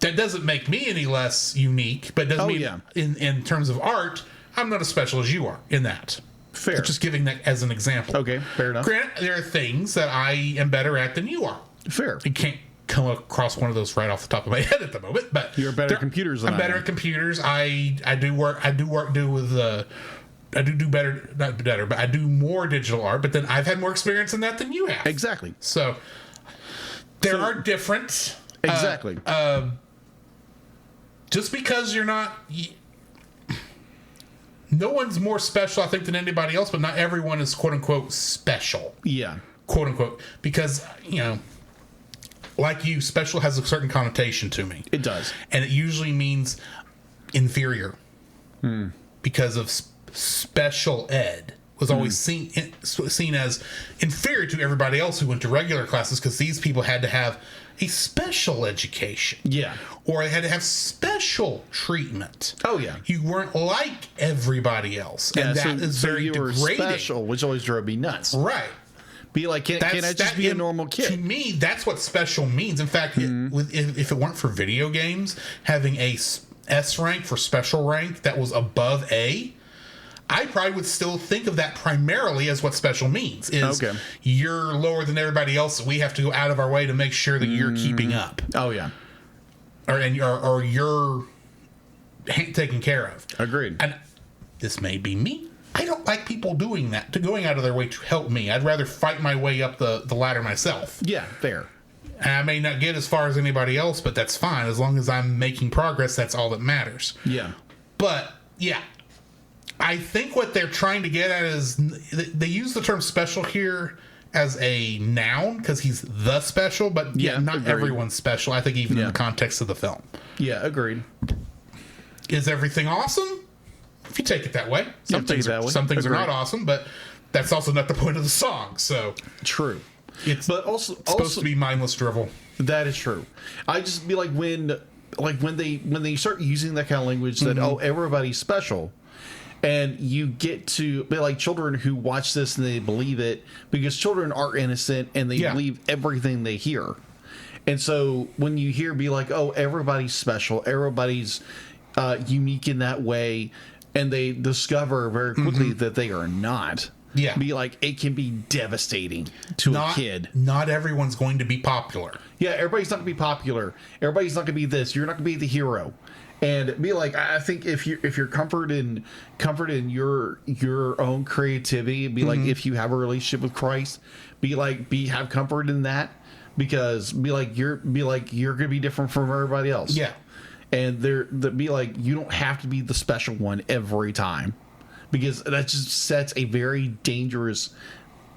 That doesn't make me any less unique, but doesn't mean in terms of art, I'm not as special as you are in that. Fair. Just giving that as an example. Okay, fair enough. Granted, there are things that I am better at than you are. Fair. I can't come across one of those right off the top of my head at the moment, but you're better at computers than I'm better at computers. I do better, not better, but I do more digital art, but then I've had more experience in that than you have. Exactly. So there are different. Exactly. Just because you're not, no one's more special, I think, than anybody else, but not everyone is quote unquote special. Yeah. Quote unquote. Because, like you, special has a certain connotation to me. It does. And it usually means inferior. Because of special ed was always seen as inferior to everybody else who went to regular classes, because these people had to have a special education. Yeah. Or they had to have special treatment. Oh, yeah. You weren't like everybody else. And that is very you were degrading. special, which always drove me nuts. Right. Be like, can I just be a normal kid? To me, that's what special means. In fact, if it weren't for video games, having a S rank for special rank that was above A, I probably would still think of that primarily as what special means. Is you're lower than everybody else, so we have to go out of our way to make sure that you're keeping up. Oh, yeah. Or you're taken care of. Agreed. And this may be me. I don't like people doing that, going out of their way to help me. I'd rather fight my way up the ladder myself. Yeah, fair. And I may not get as far as anybody else, but that's fine. As long as I'm making progress, that's all that matters. Yeah. But, yeah. I think what they're trying to get at is they use the term special here as a noun because he's the special, but not everyone's special. I think even in the context of the film. Yeah, agreed. Is everything awesome? If you take it that way. Some things are not awesome, but that's also not the point of the song. So true. It's also supposed to be mindless drivel. That is true. I just be like when they start using that kind of language that everybody's special. And you get to be like children who watch this and they believe it because children are innocent and they believe everything they hear. And so when you hear be like, oh, everybody's special, everybody's unique in that way, and they discover very quickly that they are not. Yeah. Be like, it can be devastating to a kid. Not everyone's going to be popular. Yeah, everybody's not going to be popular. Everybody's not going to be this. You're not going to be the hero. And be like, I think if you're comforted in your own creativity, be like, if you have a relationship with Christ, have comfort in that, because be like you're gonna be different from everybody else. Yeah. And be like, you don't have to be the special one every time, because that just sets a very dangerous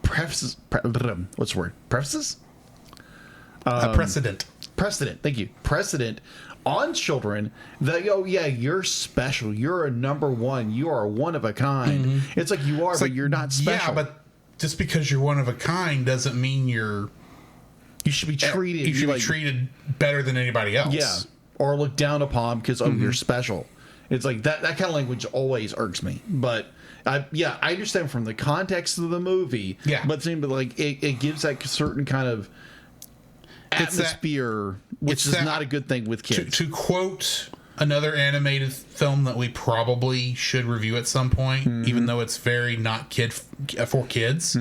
precedent. Thank you. Precedent on children that, oh yeah, you're special, you're a number one, you are one of a kind. It's like you are, but you're not special. Yeah, but just because you're one of a kind doesn't mean you should be treated. You should be treated better than anybody else. Yeah, or looked down upon because you're special. It's like that kind of language always irks me. But I understand from the context of the movie. Yeah, but it gives that certain kind of atmosphere, which is not a good thing with kids. To quote another animated film that we probably should review at some point, even though it's very not for kids,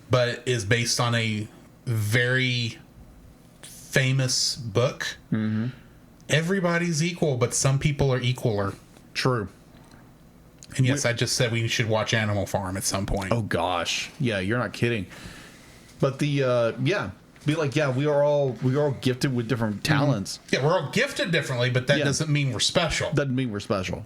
but is based on a very famous book. Everybody's equal, but some people are equaler. True. And yes, I just said we should watch Animal Farm at some point. Oh gosh, yeah, you're not kidding. But be like, we are all gifted with different talents. Yeah, we're all gifted differently, but that doesn't mean we're special. Doesn't mean we're special.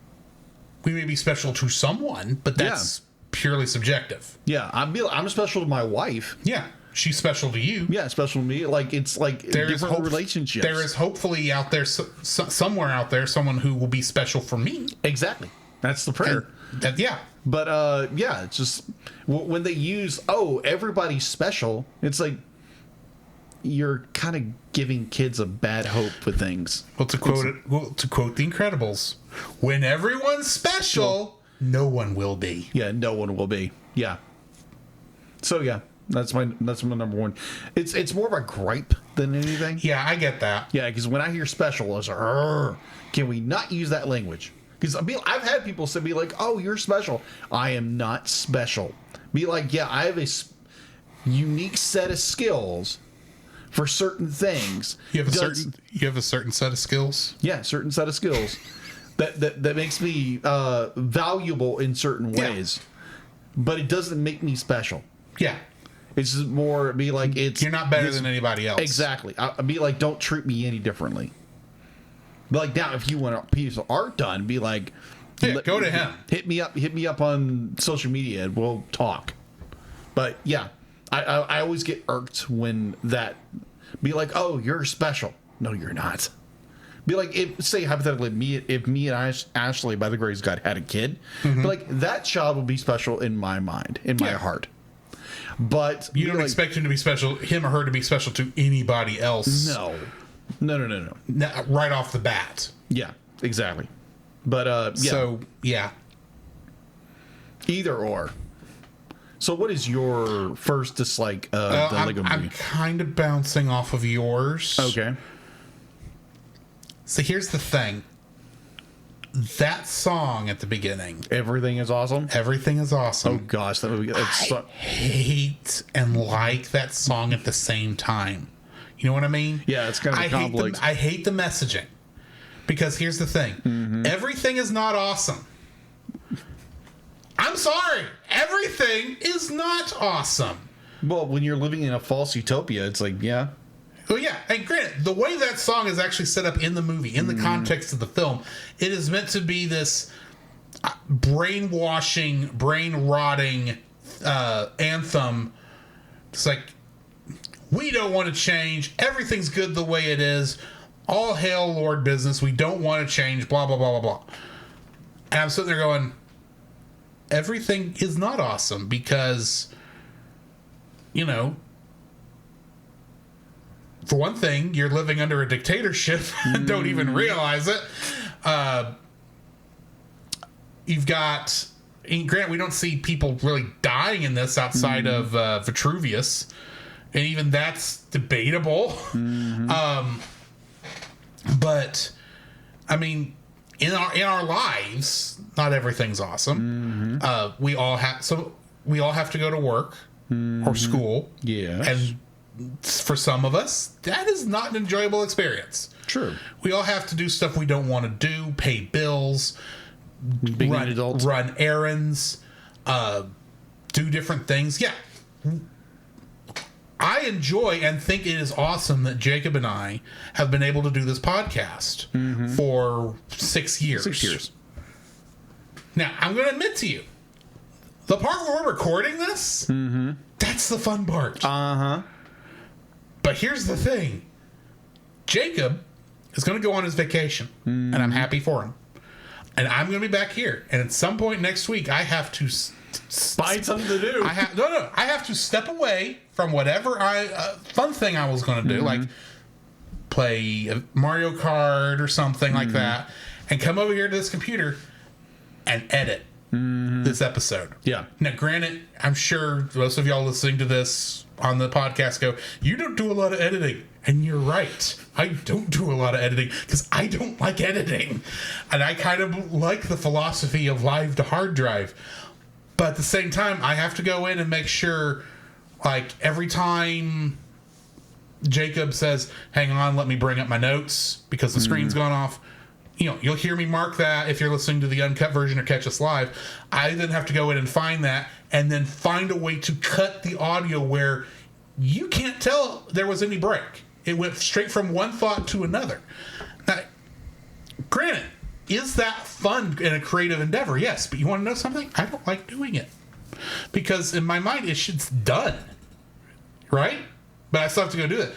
We may be special to someone, but that's purely subjective. Yeah, I'm special to my wife. Yeah, she's special to you. Yeah, special to me. Like it's like different relationships. There is hopefully out there somewhere out there someone who will be special for me. Exactly. That's the prayer. Yeah. But yeah, it's just when they use everybody's special, it's like you're kind of giving kids a bad hope with things. Well, to quote The Incredibles, when everyone's special, no one will be. Yeah, no one will be. Yeah. So yeah, that's my number one. It's more of a gripe than anything. Yeah, I get that. Yeah, because when I hear special, I was like, can we not use that language? Because I've had people be like, "Oh, you're special." I am not special. Be like, yeah, I have a unique set of skills for certain things. You have a certain set of skills. Yeah, certain set of skills that makes me valuable in certain ways, but it doesn't make me special. Yeah, it's just more be like you're not better than anybody else. Exactly. I'd be like, don't treat me any differently. But like now, if you want a piece of art done, be like, go to him. Hit me up on social media, and we'll talk. But yeah, I always get irked when that be like, oh, you're special. No, you're not. Be like, say hypothetically, if me and Ashley, by the grace of God, had a kid, but like that child would be special in my mind, in my heart. But you don't expect him or her to be special to anybody else. No. Right off the bat. Yeah, exactly. But yeah. So yeah, either or. So what is your first dislike of the Lego movie? I'm kind of bouncing off of yours. Okay. So here's the thing. That song at the beginning. Everything is awesome? Everything is awesome. Oh, gosh. That movie. I hate and like that song at the same time. You know what I mean? Yeah, it's kind of a conflict. I hate the messaging. Because here's the thing. Mm-hmm. Everything is not awesome. I'm sorry. Everything is not awesome. Well, when you're living in a false utopia, it's like, yeah. Well, yeah. And granted, the way that song is actually set up in the movie, in the context of the film, it is meant to be this brainwashing, brain-rotting anthem. It's like, we don't want to change. Everything's good the way it is. All hail Lord business. We don't want to change. Blah, blah, blah, blah, blah. And I'm sitting there going, everything is not awesome because, you know, for one thing, you're living under a dictatorship and don't even realize it. You've got, granted, we don't see people really dying in this outside of Vitruvius, and even that's debatable. But I mean, in our lives, not everything's awesome. We all have to go to work or school. Yeah, and for some of us, that is not an enjoyable experience. True. We all have to do stuff we don't want to do, pay bills, run errands, do different things. Yeah. I enjoy and think it is awesome that Jacob and I have been able to do this podcast for 6 years. 6 years. Now, I'm going to admit to you, the part where we're recording this, that's the fun part. Uh-huh. But here's the thing. Jacob is going to go on his vacation, and I'm happy for him. And I'm going to be back here. And at some point next week, I have to find something to do. I have to step away from whatever fun thing I was going to do, like play Mario Kart or something like that, and come over here to this computer and edit this episode. Yeah. Now, granted, I'm sure most of y'all listening to this on the podcast go, you don't do a lot of editing. And you're right. I don't do a lot of editing because I don't like editing. And I kind of like the philosophy of live to hard drive. But at the same time, I have to go in and make sure, like, every time Jacob says, hang on, let me bring up my notes because the screen's gone off. You know, you'll hear me mark that if you're listening to the uncut version or catch us live. I then have to go in and find that and then find a way to cut the audio where you can't tell there was any break. It went straight from one thought to another. Now, granted, is that fun and a creative endeavor? Yes, but you want to know something? I don't like doing it. because in my mind, it's done, right? But I still have to go do it.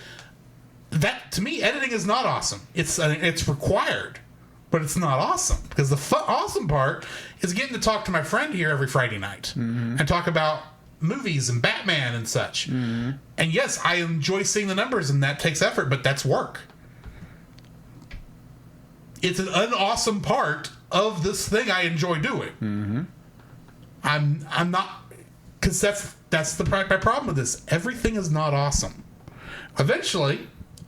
That, to me, editing is not awesome. It's required, but it's not awesome, because the awesome part is getting to talk to my friend here every Friday night and talk about movies and Batman and such. And yes, I enjoy seeing the numbers, and that takes effort, but that's work. It's an unawesome part of this thing I enjoy doing. I'm not, because that's my problem with this. Everything is not awesome. Eventually,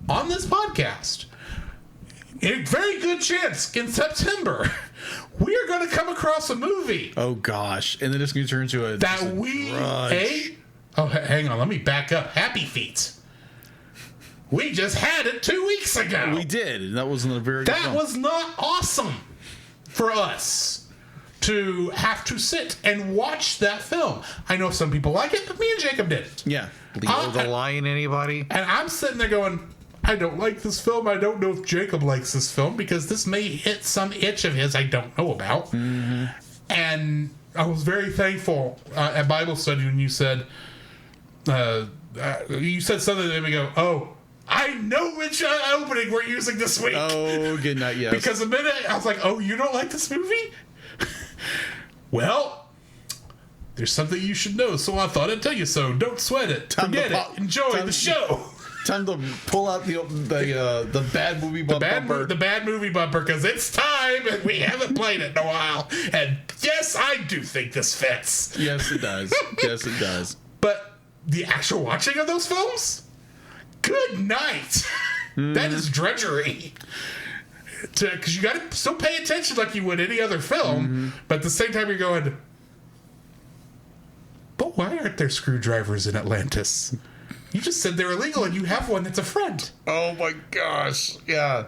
on this podcast, a very good chance in September, we are going to come across a movie. Oh gosh, and then it's going to turn into a that we ate. Oh, hang on, let me back up. Happy Feet. We just had it 2 weeks ago. We did, and that wasn't a very. That was not awesome for us to have to sit and watch that film. I know some people like it, but me and Jacob didn't. Yeah, Leo the Lion, anybody? And I'm sitting there going, I don't like this film. I don't know if Jacob likes this film, because this may hit some itch of his I don't know about. And I was very thankful at Bible study when you said something that made me go, oh, I know which opening we're using this week. Oh, good night, yes. Because a minute I was like, oh, you don't like this movie? Well, there's something you should know, so I thought I'd tell you so. Don't sweat it. Forget it. Enjoy the show. Time to pull out the bad movie bumper. The bad movie bumper, because it's time, and we haven't played it in a while. And yes, I do think this fits. Yes, it does. Yes, it does. But the actual watching of those films? Good night. That is drudgery. Because you got to still pay attention like you would any other film, but at the same time you're going, but why aren't there screwdrivers in Atlantis? You just said they're illegal, and you have one that's a friend. Oh my gosh! Yeah.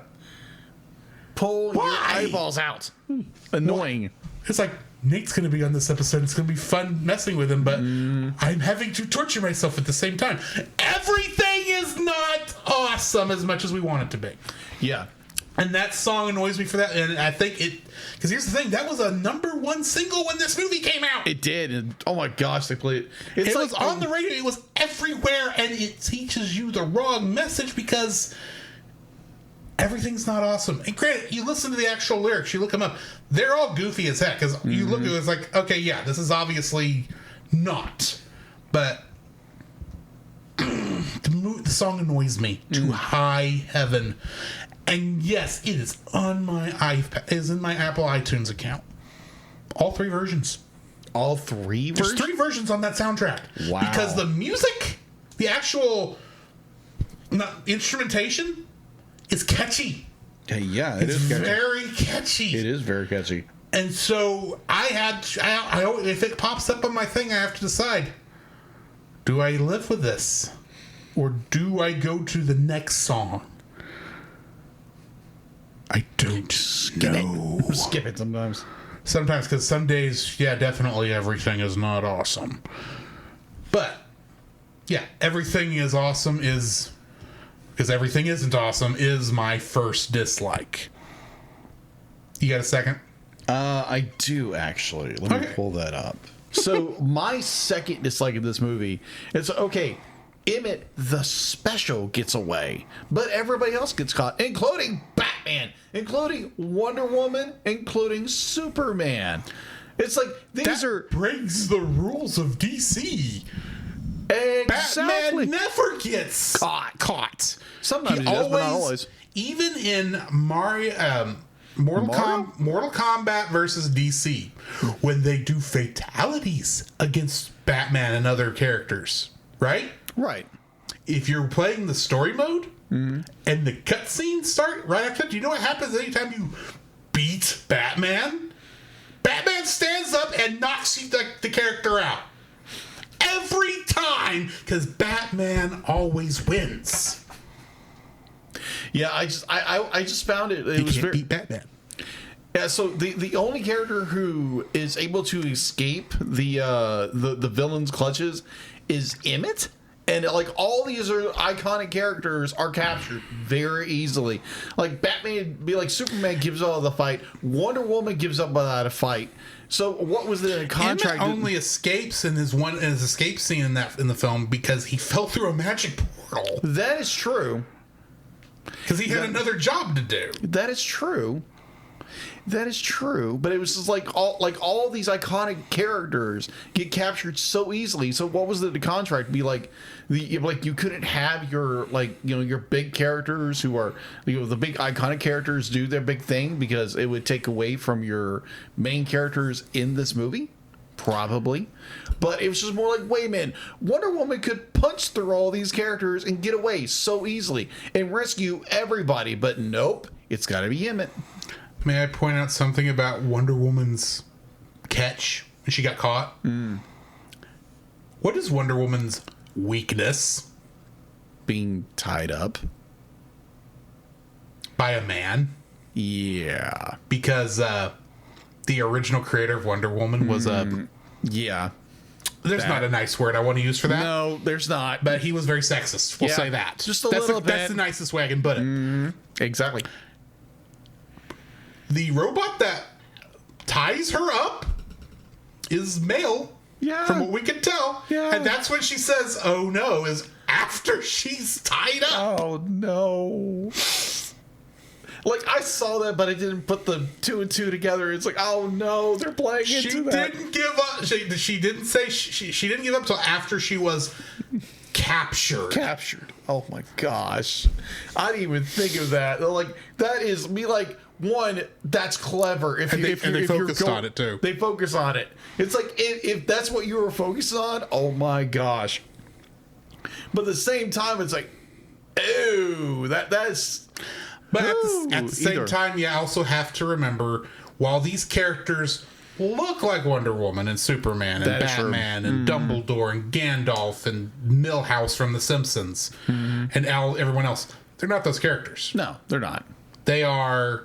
Pull your eyeballs out. Annoying. It's like, Nate's going to be on this episode. It's going to be fun messing with him, but I'm having to torture myself at the same time. Everything is not awesome as much as we want it to be. Yeah. And that song annoys me for that. And I think it... Because here's the thing. That was a #1 single when this movie came out. It did. And, oh my gosh, they played it. It was on the radio. It was everywhere. And it teaches you the wrong message, because everything's not awesome. And granted, you listen to the actual lyrics. You look them up. They're all goofy as heck. Because you look at it, it's like, okay, yeah, this is obviously not. But... the song annoys me to high heaven. And yes, it is on my iPad. It is in my Apple iTunes account. All 3 versions. All 3 versions? There's 3 versions on that soundtrack. Wow. Because the music, the actual instrumentation, is catchy. Yeah, it is catchy. Very catchy. It is very catchy. And so if it pops up on my thing, I have to decide, do I live with this? Or do I go to the next song? I don't know. Skip it sometimes. Sometimes, because some days, yeah, definitely everything is not awesome. But, yeah, everything is awesome is... Because everything isn't awesome is my first dislike. You got a second? I do, actually. Let me pull that up. So, my second dislike of this movie is, okay, Emmett the Special gets away, but everybody else gets caught, including Batman, including Wonder Woman, including Superman. It's like, these breaks the rules of DC. Exactly. Batman never gets caught. Sometimes he does, but not always. Even in Mortal Kombat versus DC, when they do fatalities against Batman and other characters, right? Right. If you're playing the story mode and the cutscenes start right after that, do you know what happens anytime you beat Batman? Batman stands up and knocks the character out. Every time, because Batman always wins. Yeah, I just found it. It was can't very beat Batman. Yeah, so the only character who is able to escape the villain's clutches is Emmett. And like all these are iconic characters are captured very easily. Like Batman, be like Superman gives up the fight. Wonder Woman gives up without a fight. So what was the contract? Emmett only escapes in his escape scene in the film because he fell through a magic portal. That is true. Because he had another job to do. That is true. That is true, but it was just like all these iconic characters get captured so easily. So what was the contract? Be like you couldn't have your your big characters who are the big iconic characters do their big thing because it would take away from your main characters in this movie. Probably, but it was just more like, wait a minute, Wonder Woman could punch through all these characters and get away so easily and rescue everybody, but nope, it's got to be Emmett. May I point out something about Wonder Woman's catch when she got caught? What is Wonder Woman's weakness? Being tied up by a man. Yeah, because the original creator of Wonder Woman was yeah. There's not a nice word I want to use for that. No, there's not. But he was very sexist. We'll say that. Just little bit. That's the nicest way I can put it. Exactly. The robot that ties her up is male. Yeah. From what we can tell. Yeah. And that's when she says, oh no, is after she's tied up. Oh no. Like, I saw that, but I didn't put the 2 and 2 together. It's like, oh no, they're playing into that. She didn't give up. She didn't say she didn't give up till after she was captured. Oh my gosh. I didn't even think of that. Like, that is me like, one, that's clever. If they focused on it too. They focus on it. It's like if that's what you were focused on, oh my gosh. But at the same time, it's like, ew, that's. But at the same time, you also have to remember, while these characters look like Wonder Woman and Superman and Batman and Dumbledore and Gandalf and Milhouse from The Simpsons and everyone else, they're not those characters. No, they're not. They are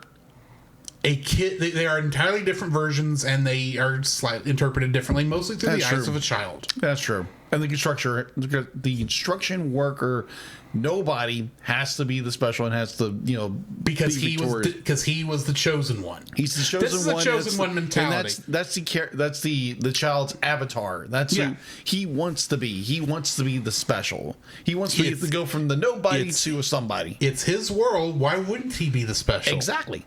a kid. They are entirely different versions, and they are slightly interpreted differently, mostly through the eyes of a child. That's true. And the construction worker, nobody has to be the special and has to, because he was the chosen one. He's the chosen one. This is a chosen one mentality. And that's the child's avatar. That's who he wants to be. He wants to be the special. He wants to go from the nobody to a somebody. It's his world. Why wouldn't he be the special? Exactly.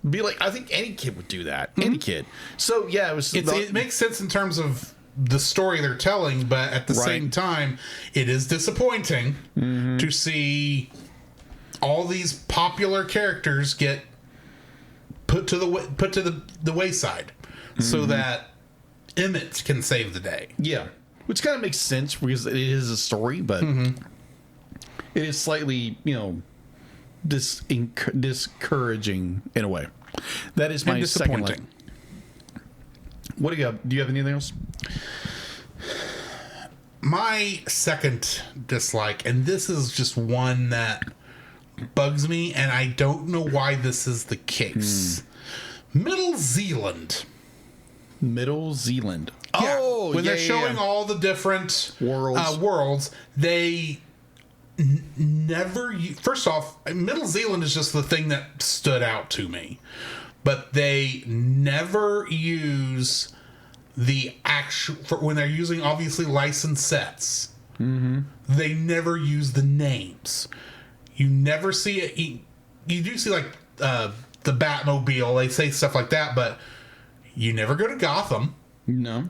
Be like, I think any kid would do that. Any kid. So yeah, it makes sense in terms of the story they're telling, but at the same time, it is disappointing to see all these popular characters get put to the wayside so that Emmett can save the day. Yeah, which kind of makes sense because it is a story, but it is slightly discouraging in a way. That is my second line. What do you have? Do you have anything else? My second dislike, and this is just one that bugs me, and I don't know why this is the case. Middle Zealand. Yeah. When they're showing all the different worlds, they never. First off, Middle Zealand is just the thing that stood out to me. But they never use the actual when they're using obviously licensed sets. They never use the names. You never see it. You do see like the Batmobile. They say stuff like that, but you never go to Gotham. No.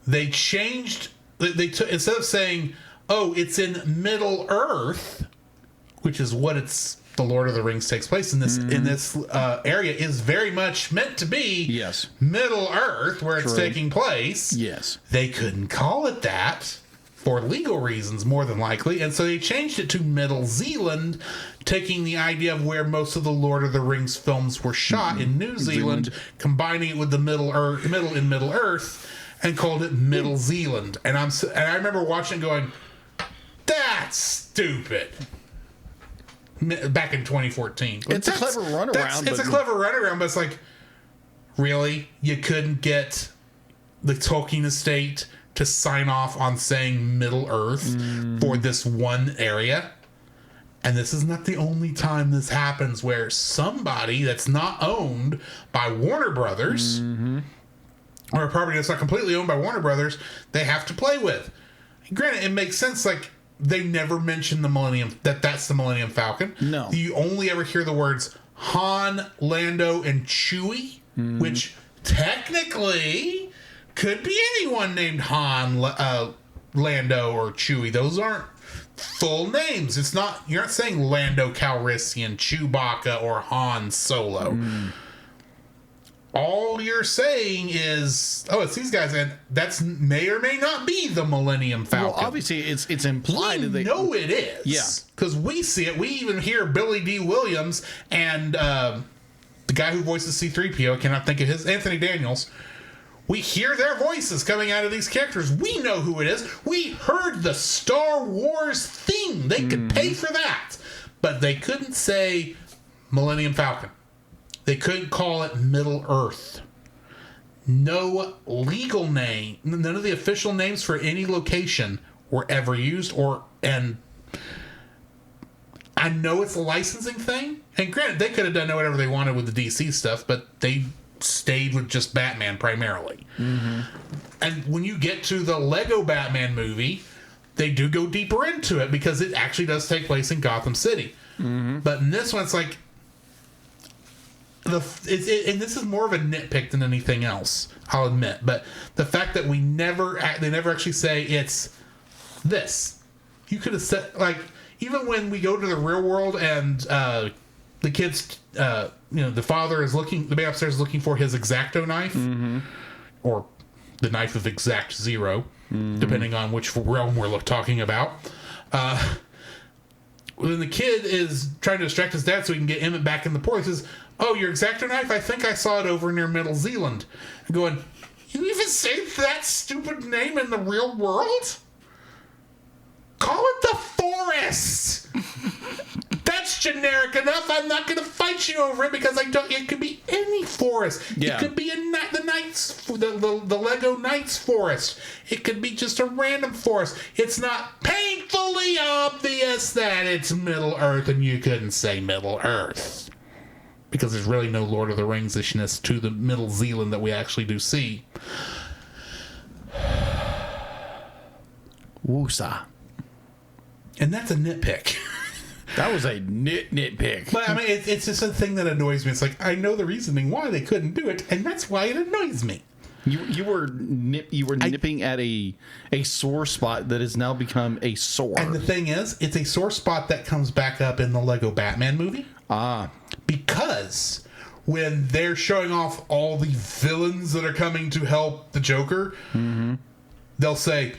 They changed. They took instead of saying, "Oh, it's in Middle Earth," which is what it's. The Lord of the Rings takes place in this area is very much meant to be Middle Earth where it's taking place. Yes. They couldn't call it that for legal reasons, more than likely, and so they changed it to Middle Zealand, taking the idea of where most of the Lord of the Rings films were shot in New Zealand, combining it with the Middle Earth, and called it Middle Zealand. And I remember watching, going, "That's stupid." Back in 2014. It's a clever runaround. It's a clever runaround, but it's like, really? You couldn't get the Tolkien estate to sign off on saying Middle Earth for this one area. And this is not the only time this happens where somebody that's not owned by Warner Brothers, or a property that's not completely owned by Warner Brothers, they have to play with. Granted, it makes sense, like, they never mention that's the Millennium Falcon. No. You only ever hear the words Han, Lando, and Chewie, which technically could be anyone named Han, Lando, or Chewie. Those aren't full names. You're not saying Lando Calrissian, Chewbacca, or Han Solo. All you're saying is, it's these guys, and that's may or may not be the Millennium Falcon. Well, obviously, it's implied that we know it is. Yeah. Because we see it. We even hear Billy D. Williams and the guy who voices C-3PO, I cannot think of his, Anthony Daniels. We hear their voices coming out of these characters. We know who it is. We heard the Star Wars theme. They could pay for that. But they couldn't say Millennium Falcon. They couldn't call it Middle Earth. No legal name, none of the official names for any location were ever used, and I know it's a licensing thing. And granted, they could have done whatever they wanted with the DC stuff, but they stayed with just Batman primarily. And when you get to the Lego Batman movie, they do go deeper into it because it actually does take place in Gotham City. But in this one, it's like and this is more of a nitpick than anything else, I'll admit. But the fact that they never actually say it's this. You could have said, like, even when we go to the real world and the kids, the father is the man upstairs is looking for his X-Acto knife, or the knife of Exact Zero, depending on which realm we're talking about. When the kid is trying to distract his dad so he can get Emmett back in the port, he says, "Oh, your X-Acto knife? I think I saw it over near Middle Zealand." I'm going, you even say that stupid name in the real world? Call it the Forest. That's generic enough. I'm not going to fight you over it because it could be any forest. Yeah. It could be the Lego Knights forest. It could be just a random forest. It's not painfully obvious that it's Middle Earth, and you couldn't say Middle Earth because there's really no Lord of the Rings-ishness to the Middle Zealand that we actually do see. Woosa. And that's a nitpick. That was a nitpick. But I mean, it's just a thing that annoys me. It's like, I know the reasoning why they couldn't do it, and that's why it annoys me. You were nipping at a sore spot that has now become a sore. And the thing is, it's a sore spot that comes back up in the Lego Batman movie. Because when they're showing off all the villains that are coming to help the Joker, they'll say,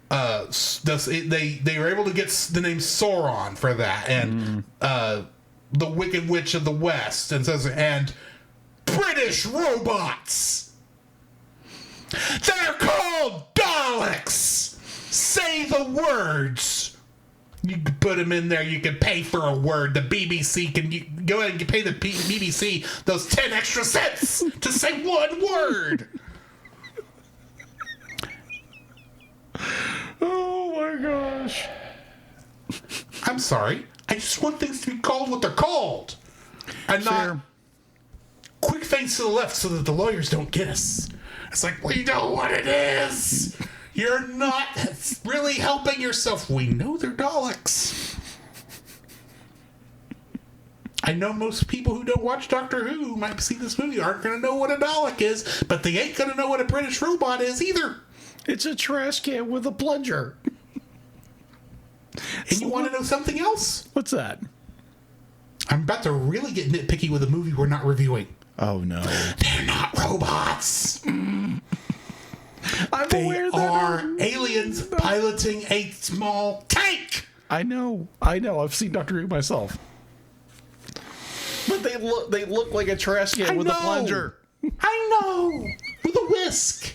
they were able to get the name Sauron for that, and the Wicked Witch of the West, and British robots. They're called Daleks. Say the words. You can put them in there. You can pay for a word. The BBC can go ahead and pay the BBC those 10 extra cents to say one word. Oh my gosh. I'm sorry. I just want things to be called what they're called. And not quick things to the left so that the lawyers don't get us. It's like, we know what it is. You're not really helping yourself. We know they're Daleks. I know most people who don't watch Doctor Who who might see this movie aren't going to know what a Dalek is, but they ain't going to know what a British robot is either. It's a trash can with a plunger. And you want to know something else? What's that? I'm about to really get nitpicky with a movie we're not reviewing. Oh, no. They're not robots. I'm They aware that are aliens piloting a small tank. I know. I've seen Doctor Who myself. But they look like a trash can with a plunger. I know. With a whisk.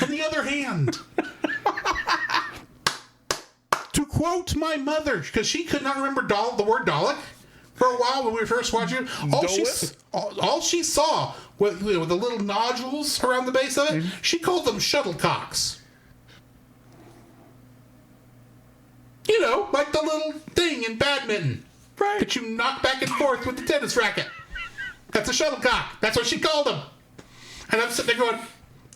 On the other hand. To quote my mother, because she could not remember the word Dalek for a while when we were first watching it. All she saw with the little nodules around the base of it, she called them shuttlecocks. You know, like the little thing in badminton. Right. That you knock back and forth with the tennis racket. That's a shuttlecock. That's what she called them. And I'm sitting there going,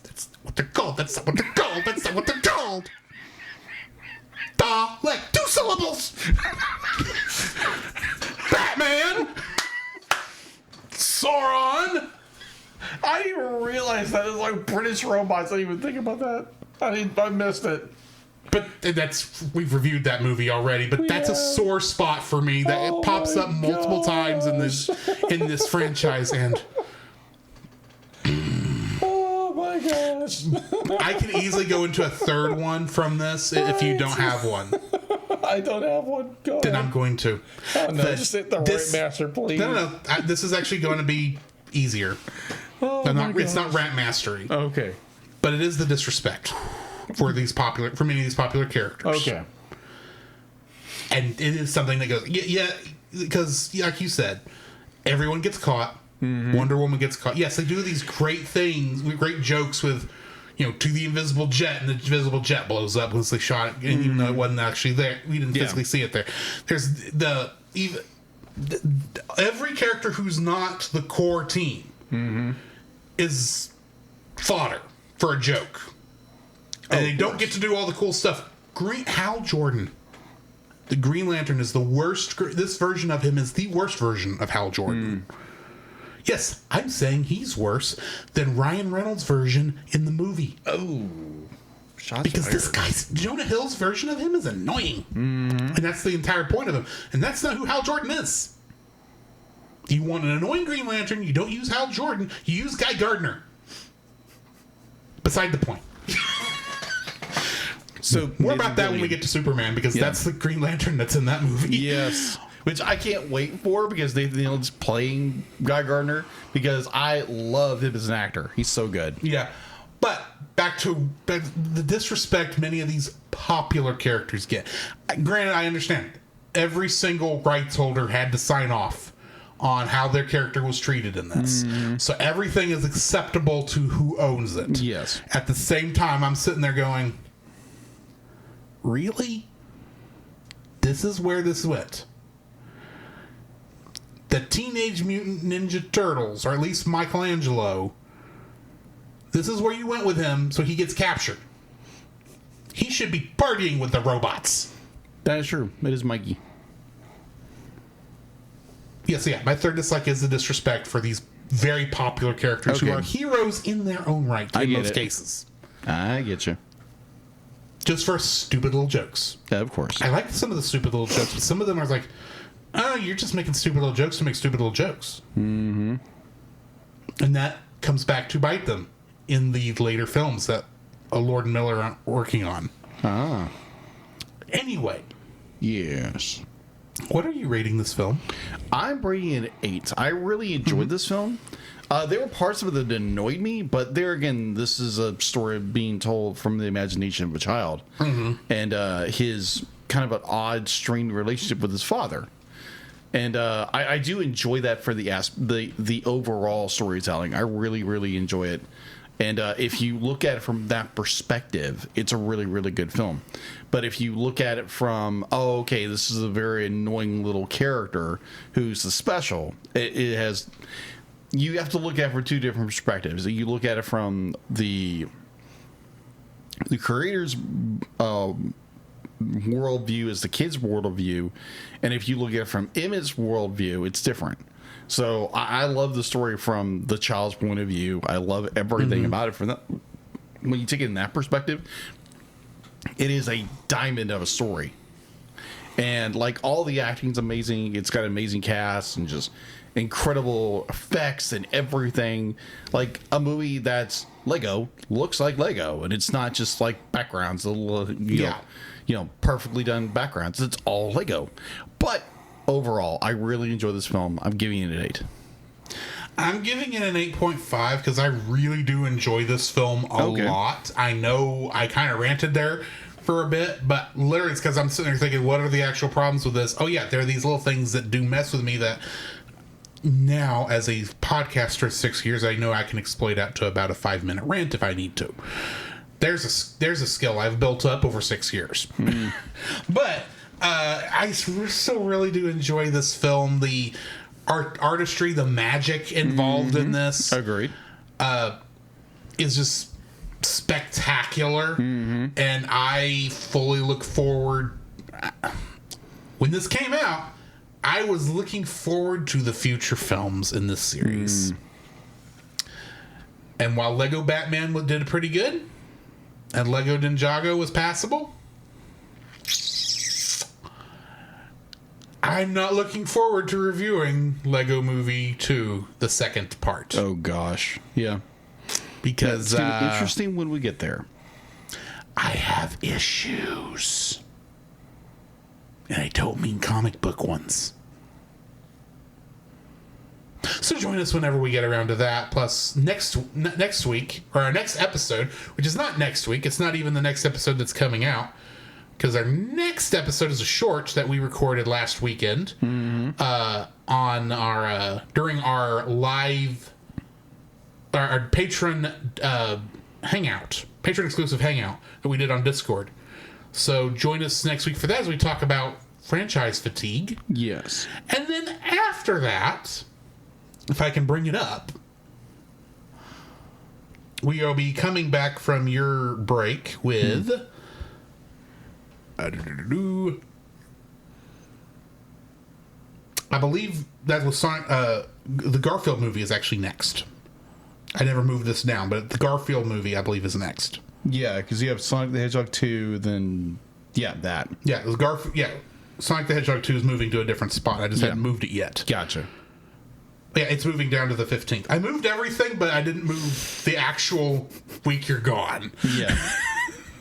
that's what they're called. That's not what they're called. That's not what they're called. Like 2 syllables. Batman. Sauron. I didn't even realize that it's like British robots. I didn't even think about that. I missed it. But we've reviewed that movie already. But that's a sore spot for me. That it pops up multiple times in this franchise, and oh my gosh! I can easily go into a third one from this if you don't have one. I don't have one. Go Then ahead. I'm going to. Oh, no, just hit the right master, please. No. This is actually going to be easier. It's not rant mastery. Okay. But it is the disrespect for many of these popular characters. Okay. And it is something that goes, because like you said, everyone gets caught. Mm-hmm. Wonder Woman gets caught. Yes, they do these great things, great jokes with, to the invisible jet, and the invisible jet blows up because they shot it, and even though it wasn't actually there, we didn't physically see it there. There's every character who's not the core team is fodder for a joke. And they don't get to do all the cool stuff. Hal Jordan, the Green Lantern, is the worst. This version of him is the worst version of Hal Jordan. Yes, I'm saying he's worse than Ryan Reynolds' version in the movie. Oh. Shots because fired. this guy's Jonah Hill's version of him is annoying. And that's the entire point of him. And that's not who Hal Jordan is. You want an annoying Green Lantern, you don't use Hal Jordan, you use Guy Gardner. Beside the point. So more about that when we get to Superman, because that's the Green Lantern that's in that movie. Yes. Which I can't wait for, because Nathan Fillion's playing Guy Gardner, because I love him as an actor. He's so good. Yeah. But back to the disrespect many of these popular characters get. Granted, I understand. Every single rights holder had to sign off on how their character was treated in this. So everything is acceptable to who owns it. Yes. At the same time, I'm sitting there going, really? This is where this went. The Teenage Mutant Ninja Turtles, or at least Michelangelo, this is where you went with him, so he gets captured. He should be partying with the robots. That is true. It is Mikey. Yes, my third dislike is the disrespect for these very popular characters who are heroes in their own right in most cases. I get you. Just for stupid little jokes. Yeah, of course. I like some of the stupid little jokes, but some of them are like, oh, you're just making stupid little jokes to make stupid little jokes. Mm-hmm. And that comes back to bite them in the later films that Lord and Miller are working on. Ah. Anyway. Yes. What are you rating this film? I'm rating it 8. I really enjoyed this film. There were parts of it that annoyed me, but there again, this is a story being told from the imagination of a child. And his kind of an odd, strained relationship with his father. And I do enjoy that for the overall storytelling. I really, really enjoy it. And if you look at it from that perspective, it's a really, really good film. But if you look at it from, this is a very annoying little character who's the special, it has... You have to look at it from two different perspectives. You look at it from the creator's worldview as the kid's worldview, and if you look at it from Emmett's worldview, it's different. So I love the story from the child's point of view. I love everything about it from that. When you take it in that perspective, it is a diamond of a story. And like all the acting's amazing. It's got an amazing cast and just incredible effects and everything. Like a movie that's Lego, looks like Lego, and it's not just like backgrounds, you know, perfectly done backgrounds. It's all Lego. But overall, I really enjoy this film. I'm giving it an 8. I'm giving it an 8.5 because I really do enjoy this film a lot. I know I kind of ranted there for a bit, but literally it's because I'm sitting there thinking, what are the actual problems with this? Oh yeah, there are these little things that do mess with me that now, as a podcaster of 6 years, I know I can exploit out to about a 5-minute rant if I need to. There's a skill I've built up over 6 years. But I still really do enjoy this film. The artistry, the magic involved in this Agreed. is just spectacular. And I fully look forward. When this came out, I was looking forward to the future films in this series. And while Lego Batman did pretty good, and Lego Ninjago was passable, I'm not looking forward to reviewing Lego Movie 2, the second part. Oh, gosh. Yeah. Because It's gonna be interesting when we get there. I have issues. And I don't mean comic book ones. So join us whenever we get around to that. Plus, next week, or our next episode, which is not next week, it's not even the next episode that's coming out, because our next episode is a short that we recorded last weekend on our during our live, our patron hangout, patron exclusive hangout that we did on Discord. So join us next week for that as we talk about franchise fatigue. Yes. And then after that, if I can bring it up, we will be coming back from your break with I believe that was the Garfield movie is actually next. I never moved this down, but the Garfield movie I believe is next. Yeah, because you have Sonic the Hedgehog 2, then that. Yeah, Sonic the Hedgehog 2 is moving to a different spot. I just hadn't moved it yet. Gotcha. Yeah, it's moving down to the 15th. I moved everything, but I didn't move the actual week you're gone. Yeah.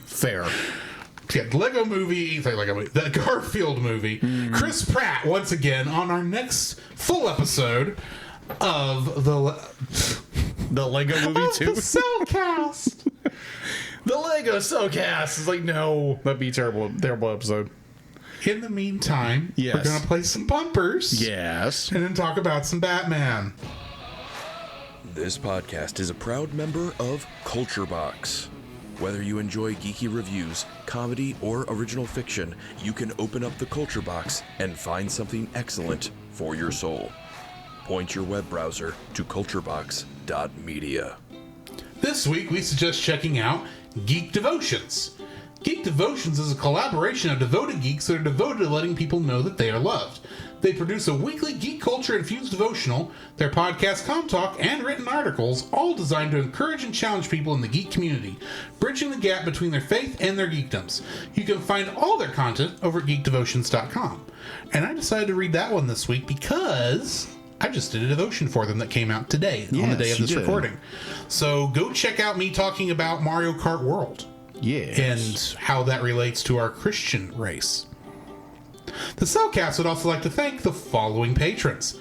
Fair. Yeah, the Lego movie, the Garfield movie. Chris Pratt, once again, on our next full episode of the Lego movie 2? The Cellcast. The Lego Cellcast is like, no, that'd be a terrible episode. In the meantime, Yes. we're going to play some bumpers. Yes. And then talk about some Batman. This podcast is a proud member of Culture Box. Whether you enjoy geeky reviews, comedy, or original fiction, you can open up the Culture Box and find something excellent for your soul. Point your web browser to culturebox.media. This week, we suggest checking out Geek Devotions. Geek Devotions is a collaboration of devoted geeks that are devoted to letting people know that they are loved. They produce a weekly geek culture-infused devotional, their podcast Com Talk, and written articles, all designed to encourage and challenge people in the geek community, bridging the gap between their faith and their geekdoms. You can find all their content over at geekdevotions.com. And I decided to read that one this week because I just did a devotion for them that came out today, on the day of this recording. So go check out me talking about Mario Kart World. Yes. And how that relates to our Christian race. The Cellcast would also like to thank the following patrons: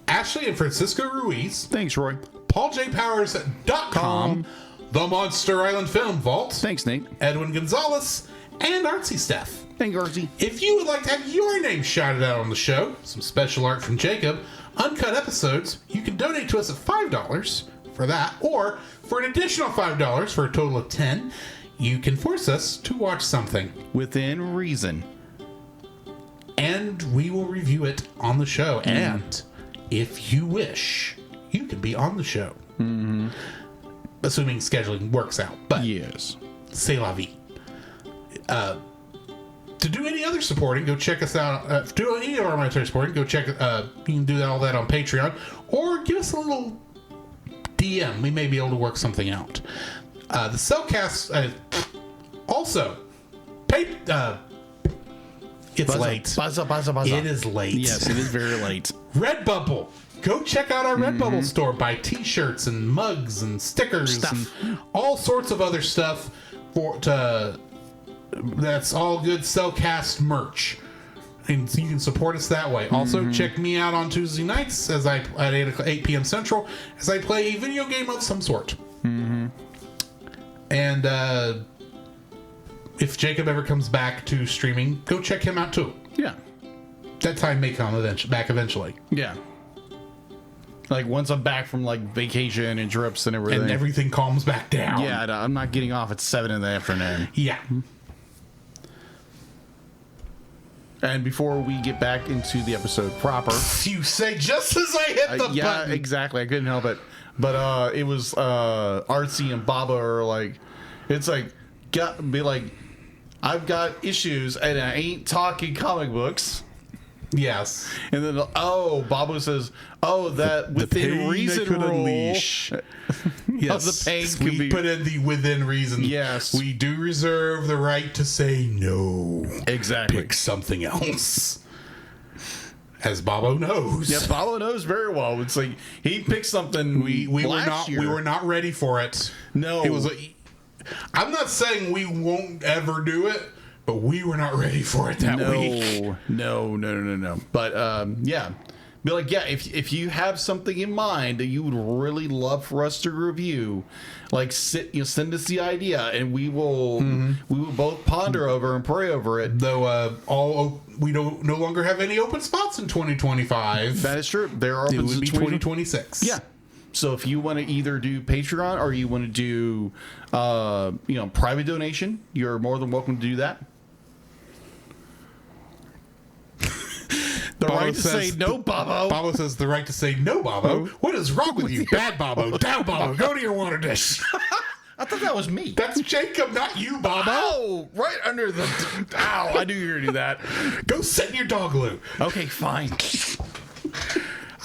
Ashley and Francisco Ruiz, Thanks, Roy. PaulJPowers.com, The Monster Island Film Vault, Thanks, Nate. Edwin Gonzalez, and Artsy Steph. Thank you, Archie. If you would like to have your name shouted out on the show, some special art from Jacob, uncut episodes, you can donate to us at $5 for that, or for an additional $5 for a total of $10, you can force us to watch something. Within reason. And we will review it on the show. And if you wish, you can be on the show. Assuming scheduling works out. But Yes. c'est la vie. To do any other supporting, go check us out. To do any of our monetary supporting, go check. You can do all that on Patreon, or give us a little DM. We may be able to work something out. The Cellcast also. It's late. Buzza. It is late. Yes, it is very late. Redbubble. Go check out our Redbubble store. Buy T-shirts and mugs and stickers and all sorts of other stuff that's all good Cellcast merch. And you can support us that way. Also, check me out on Tuesday nights at 8 p.m. Central as I play a video game of some sort. And if Jacob ever comes back to streaming, go check him out too. Yeah. That time may come back eventually. Yeah. Like once I'm back from like vacation and trips and everything. And everything calms back down. Yeah, I'm not getting off at 7 in the afternoon. Yeah. And before we get back into the episode proper, You say just as I hit the yeah, button. exactly. I couldn't help it. But it was Artsy and Baba are like, it's like, be like, I've got issues and I ain't talking comic books. Yes. And then, Baba says, that within reason rule. Yes. The pain we can be. put in the within reason. Yes. We do reserve the right to say no. Exactly. Pick something else. As Bobo knows. Yeah, Baba knows very well. It's like he picked something. We were not ready for it. No. It was I'm not saying we won't ever do it, but we were not ready for it that week. No. But yeah, be like, yeah, if you have something in mind that you would really love for us to review, like send us the idea, and we will both ponder over and pray over it. Though we don't no longer have any open spots in 2025. That is true. There are It open would be 2026. Yeah. So if you want to either do Patreon or you want to do private donation, you're more than welcome to do that. The right to say no, Bobo. Bobo says the right to say no, Bobo. What is wrong with you? Bad Bobo. Down, Bobo. Go to your water dish. I thought that was me. That's Jacob, not you, Bobo. Oh, right under the... Ow, I knew you were going to do that. Go sit in your dog loo. Okay, fine.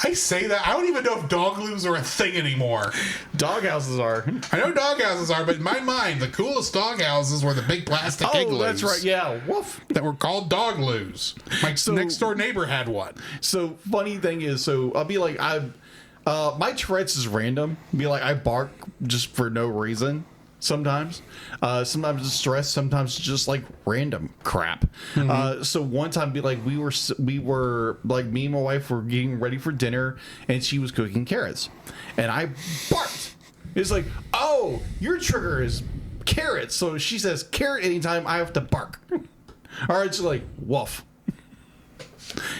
I say that. I don't even know if dog loos are a thing anymore. Doghouses are. I know dog houses are, but in my mind, the coolest dog houses were the big plastic igloos. Oh, that's right. Yeah. Woof. That were called dog loos. My next door neighbor had one. So, funny thing is, I'll be like, my Tourette's is random. Be like, I bark just for no reason. Sometimes it's stress. Sometimes it's just like random crap. So one time, be like, we were like, me and my wife were getting ready for dinner, and she was cooking carrots, and I barked. It's like, oh, your trigger is carrots. So she says carrot anytime, I have to bark. All right, so like woof.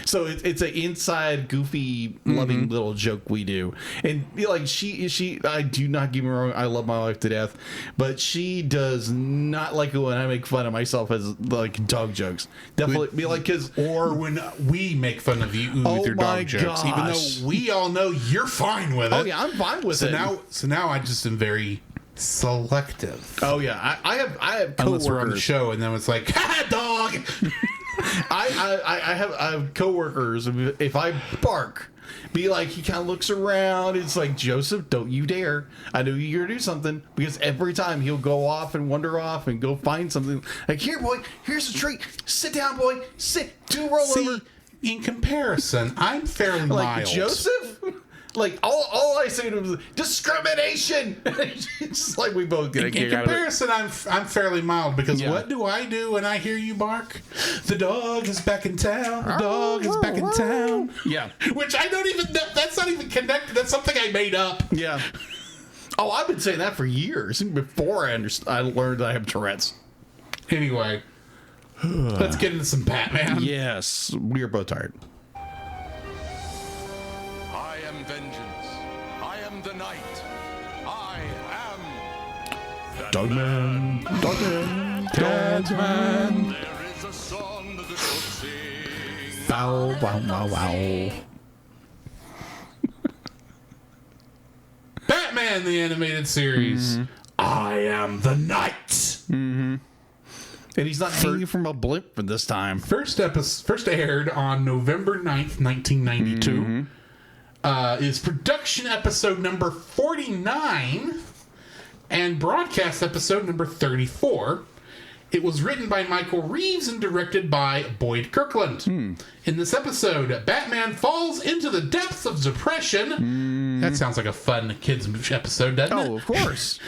So it's an inside goofy loving little joke we do, and like she I do not get me wrong, I love my wife to death, but she does not like it when I make fun of myself as like dog jokes. Definitely be like, or when we make fun of you with your dog jokes, even though we all know you're fine with it. Oh yeah, I'm fine with it. So now I just am very selective. Oh yeah, I have coworkers. Unless we're on the show, and then it's like, ha, dog. I have coworkers. If I bark, be like, he kind of looks around. It's like, Joseph, don't you dare! I know you're gonna do something, because every time he'll go off and wander off and go find something. Like, here, boy, here's a treat. Sit down, boy. Sit. Do a rollover. In comparison, I'm fairly Like mild. Joseph. Like all I say to him is discrimination. It's just like we both get a kick In out of it. comparison, I'm fairly mild, because what do I do when I hear you bark? The dog is back in town. The dog is back in town. Yeah. Which I don't even know. That's not even connected. That's something I made up. Yeah. Oh, I've been saying that for years, before I learned I have Tourette's. Anyway, let's get into some Batman. Yes, we are both tired. I am vengeance. I am the night. I am Dogman. There is a song that the cook sings. Bow, wow, wow, wow. Batman the Animated Series. I am the Knight. And he's not hanging from a blimp for this time. First aired on November 9th, 1992. Is production episode number 49 and broadcast episode number 34. It was written by Michael Reeves and directed by Boyd Kirkland. In this episode, Batman falls into the depths of depression. That sounds like a fun kids episode, doesn't it? Oh, of course.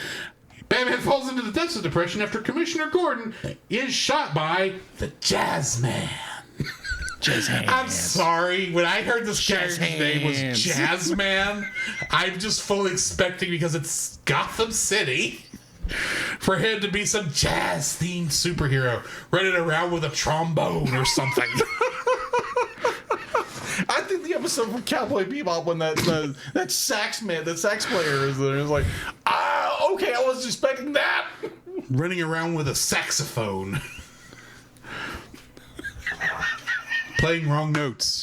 Batman falls into the depths of depression after Commissioner Gordon is shot by the Jazzman. I'm sorry. When I heard this character's name was Jazzman, I'm just fully expecting, because it's Gotham City, for him to be some jazz-themed superhero running around with a trombone or something. I think the episode from Cowboy Bebop, when that sax player is there, is like, okay, I wasn't expecting that. Running around with a saxophone. Playing wrong notes.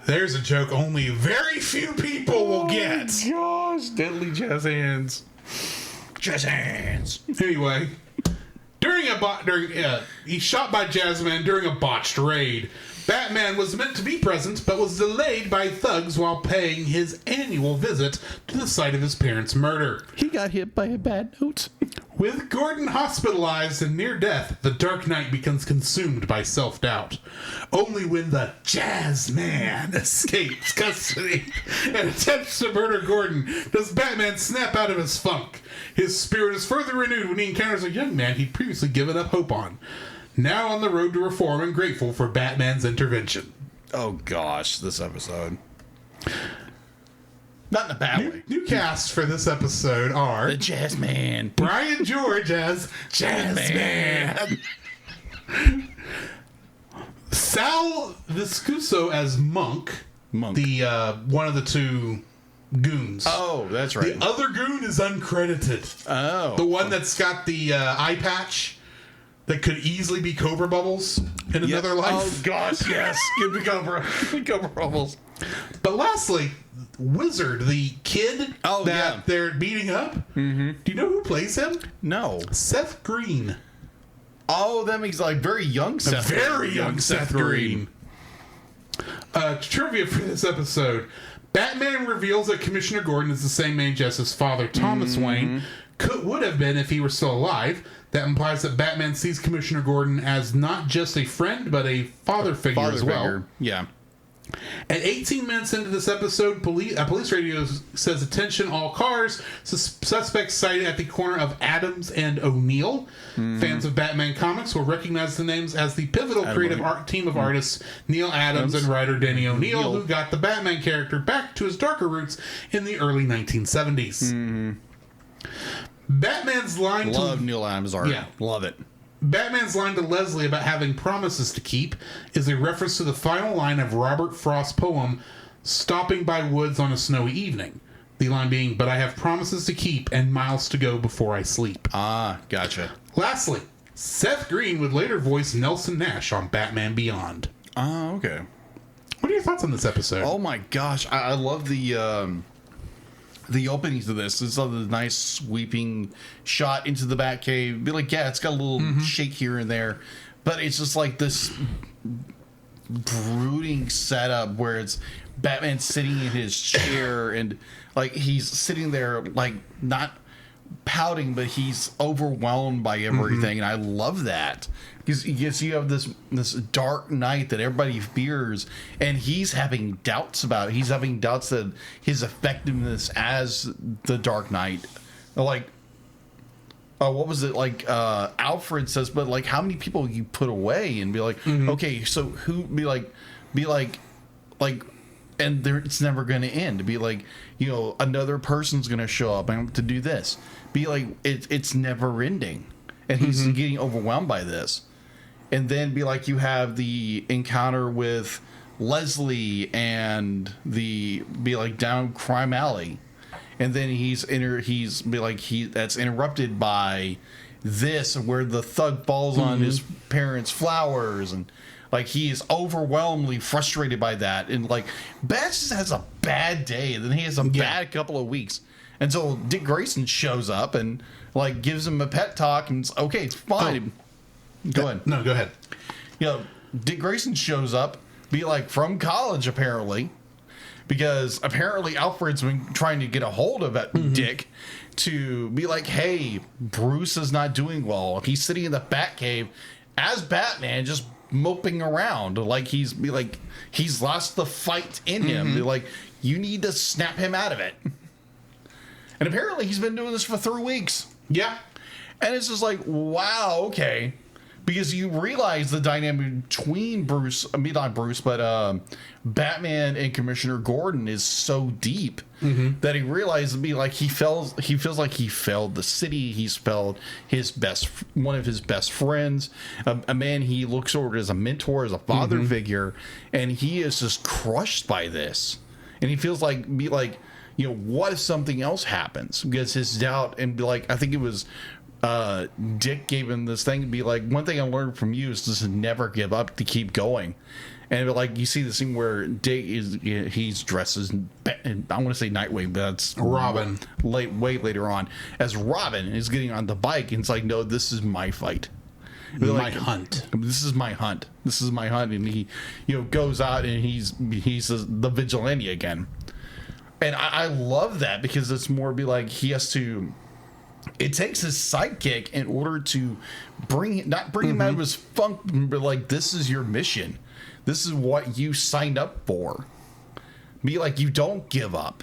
There's a joke only very few people will get. Gosh, deadly jazz hands. Jazz hands. Anyway, he's shot by Jazzman during a botched raid. Batman was meant to be present, but was delayed by thugs while paying his annual visit to the site of his parents' murder. He got hit by a bad note. With Gordon hospitalized and near death, the Dark Knight becomes consumed by self-doubt. Only when the Jazzman escapes custody and attempts to murder Gordon does Batman snap out of his funk. His spirit is further renewed when he encounters a young man he'd previously given up hope on. Now on the road to reform and grateful for Batman's intervention. Oh gosh, this episode. Not in a bad way. New cast for this episode are The Jazzman. Brian George as Jazzman. Sal Viscuso as Monk. The one of the two goons. Oh, that's right. The other goon is uncredited. Oh. The one that's got the eye patch that could easily be Cobra Bubbles in another life. Oh gosh, yes. Give me Cobra. Give me Cobra Bubbles. But lastly, Wizard, the kid that they're beating up. Mm-hmm. Do you know who plays him? No. Seth Green. Oh, that makes like very young Seth. Very young Seth Green. Trivia for this episode. Batman reveals that Commissioner Gordon is the same age as his father, Thomas Wayne. Would have been if he were still alive. That implies that Batman sees Commissioner Gordon as not just a friend, but a father figure as well. Yeah. At 18 minutes into this episode, police radio says, "Attention all cars. Suspects sighted at the corner of Adams and O'Neill." Fans of Batman comics will recognize the names as the pivotal creative team of artists Neil Adams and writer Denny O'Neill, who got the Batman character back to his darker roots in the early 1970s. Batman's line Love Neil Adams' art. Yeah. Love it. Batman's line to Leslie about having promises to keep is a reference to the final line of Robert Frost's poem, Stopping by Woods on a Snowy Evening. The line being, "But I have promises to keep and miles to go before I sleep." Ah, gotcha. Lastly, Seth Green would later voice Nelson Nash on Batman Beyond. Oh, okay. What are your thoughts on this episode? Oh my gosh, I love the openings of this. It's a nice sweeping shot into the Batcave. Be like, yeah, it's got a little shake here and there, but it's just like this brooding setup where it's Batman sitting in his chair and like he's sitting there like not pouting, but he's overwhelmed by everything, and I love that because you have this dark night that everybody fears, and he's having doubts about it. He's having doubts that his effectiveness as the Dark Knight, like what was it like? Alfred says, but like how many people you put away, and be like, okay, so who? Be like, and there, it's never going to end. Be like, you know, another person's going to show up and to do this. Be like, it's never ending, and he's getting overwhelmed by this. And then be like, you have the encounter with Leslie and be like down crime alley, and then that's interrupted by this where the thug falls on his parents' flowers, and like he is overwhelmingly frustrated by that, and like Bat just has a bad day, and then he has a bad couple of weeks. And so Dick Grayson shows up and like gives him a pep talk, and it's okay, it's fine. Go ahead. No, go ahead. You know, Dick Grayson shows up, be like from college apparently, because apparently Alfred's been trying to get a hold of Dick to be like, hey, Bruce is not doing well. He's sitting in the Batcave as Batman, just moping around like he's lost the fight in him. Be like, you need to snap him out of it. And apparently he's been doing this for 3 weeks. Yeah. And it's just like, wow, okay. Because you realize the dynamic between Batman and Commissioner Gordon is so deep that he realizes he feels like he failed the city. He's failed one of his best friends, a man he looks over as a mentor, as a father figure, and he is just crushed by this. And he feels like, you know, what if something else happens? Because his doubt, and I think it was Dick gave him this thing to be like, one thing I learned from you is just to never give up, to keep going. And like you see the scene where Dick he's dressed as, and I want to say Nightwing, but that's Robin. Way later on, as Robin is getting on the bike, and it's like, no, this is my fight. My hunt. This is my hunt. This is my hunt, and he, goes out and he's the vigilante again. And I love that because it's more be like he has to. It takes his sidekick in order to bring him out of his funk, but like, this is your mission. This is what you signed up for. Be like, you don't give up.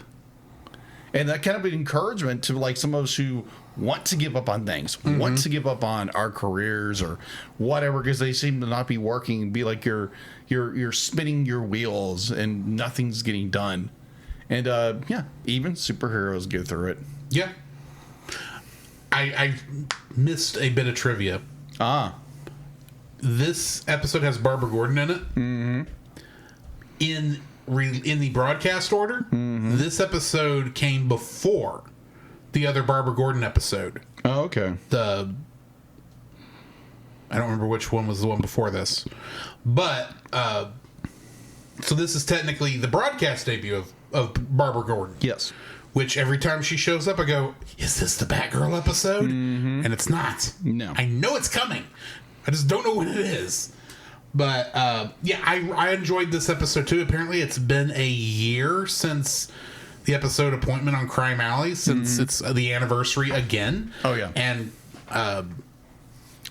And that kind of an encouragement to like some of us who want to give up on things, want to give up on our careers or whatever, because they seem to not be working. Be like you're spinning your wheels and nothing's getting done. And even superheroes go through it. Yeah. I missed a bit of trivia. This episode has Barbara Gordon in it. Mm-hmm. In the broadcast order, this episode came before the other Barbara Gordon episode. Oh, okay. I don't remember which one was the one before this. But, so this is technically the broadcast debut of Barbara Gordon. Yes. Which every time she shows up, I go, is this the Batgirl episode? Mm-hmm. And it's not. No. I know it's coming. I just don't know when it is. But, I enjoyed this episode too. Apparently, it's been a year since the episode Appointment on Crime Alley, since it's the anniversary again. Oh, yeah. And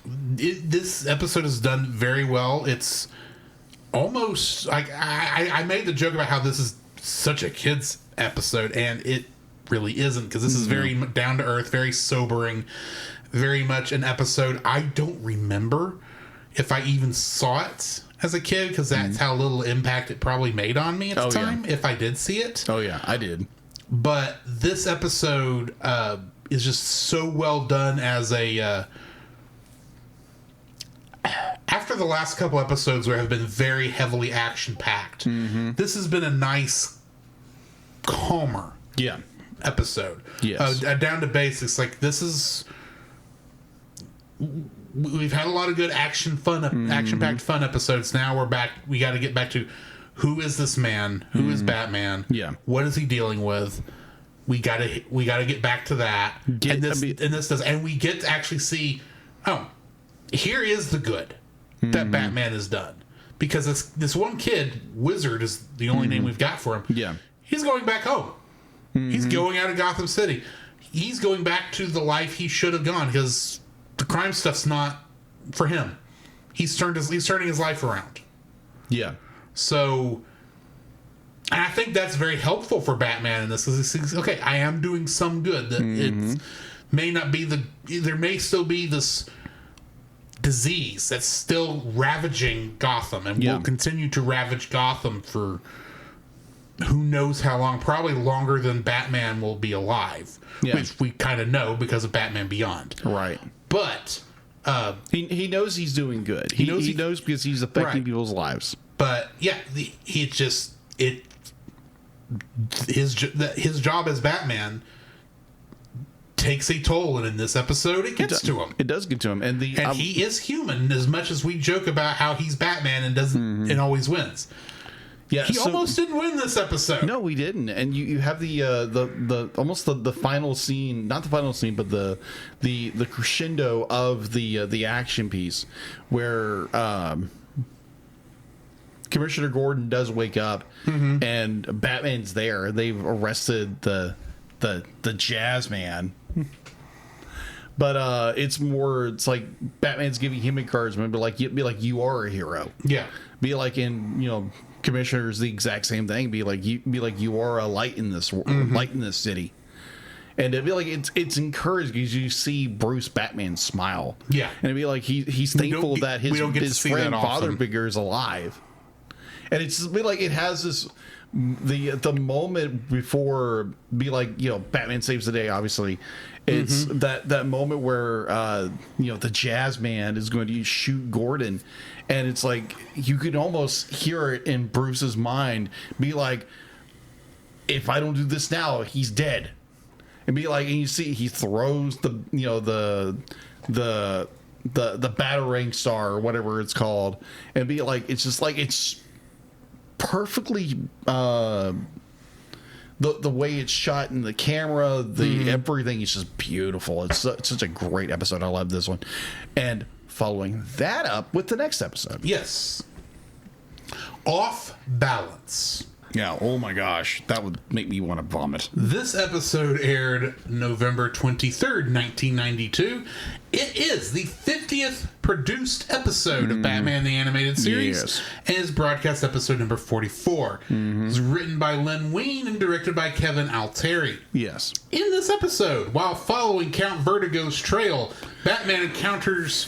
this episode is done very well. It's almost like I made the joke about how this is such a kid's episode, and it really isn't, because this is very down to earth, very sobering, very much an episode I don't remember if I even saw it as a kid, because that's how little impact it probably made on me at the time, if I did see it. Oh yeah, I did. But this episode is just so well done as a after the last couple episodes where have been very heavily action packed, this has been a nice, calmer episode. Yes. Down to basics. Like, this is, we've had a lot of good action packed fun episodes. Now we're back. We got to get back to, who is this man? Who is Batman? Yeah. What is he dealing with? We gotta get back to that. And we get to actually see, here is the good that Batman has done. Because this one kid, Wizard is the only name we've got for him. Yeah. He's going back home. He's going out of Gotham City. He's going back to the life he should have gone, because the crime stuff's not for him. He's turning his life around. Yeah. So, and I think that's very helpful for Batman in this, because he thinks, okay, I am doing some good. That it may not be there may still be this disease that's still ravaging Gotham, and will continue to ravage Gotham for who knows how long, probably longer than Batman will be alive, which we kind of know because of Batman Beyond. Right. But he knows he's doing good. He knows because he's affecting people's lives. But his job as Batman takes a toll, and in this episode it gets to him. It does get to him, and he is human, as much as we joke about how he's Batman and doesn't and always wins. Yeah, he almost didn't win this episode. No, we didn't. And you have the almost the final scene, not the final scene, but the crescendo of the action piece where Commissioner Gordon does wake up and Batman's there. They've arrested the jazz man. But it's like Batman's giving him encouragement, but be like you are a hero. Yeah. Be like in Commissioner's the exact same thing. Be like you are a light in this light in this city. And it'd be like it's encouraged because you see Bruce Batman smile. Yeah. And it'd be like he's thankful that his friend father figure is alive. And it's be like it has this the moment before be like Batman saves the day, obviously. It's that moment where the jazz man is going to shoot Gordon, and it's like you could almost hear it in Bruce's mind be like, if I don't do this now, he's dead. and be like, and you see he throws the batarang star or whatever it's called, and be like, it's just like it's perfectly the way it's shot in the camera, everything is just beautiful. It's such a great episode. I love this one. And following that up with the next episode. Yes. Off Balance. Yeah, oh my gosh. That would make me want to vomit. This episode aired November 23rd, 1992. It is the 50th produced episode of Batman the Animated Series, Yes. and is broadcast episode number 44. It was written by Len Wein and directed by Kevin Altieri. Yes. In this episode, while following Count Vertigo's trail, Batman comes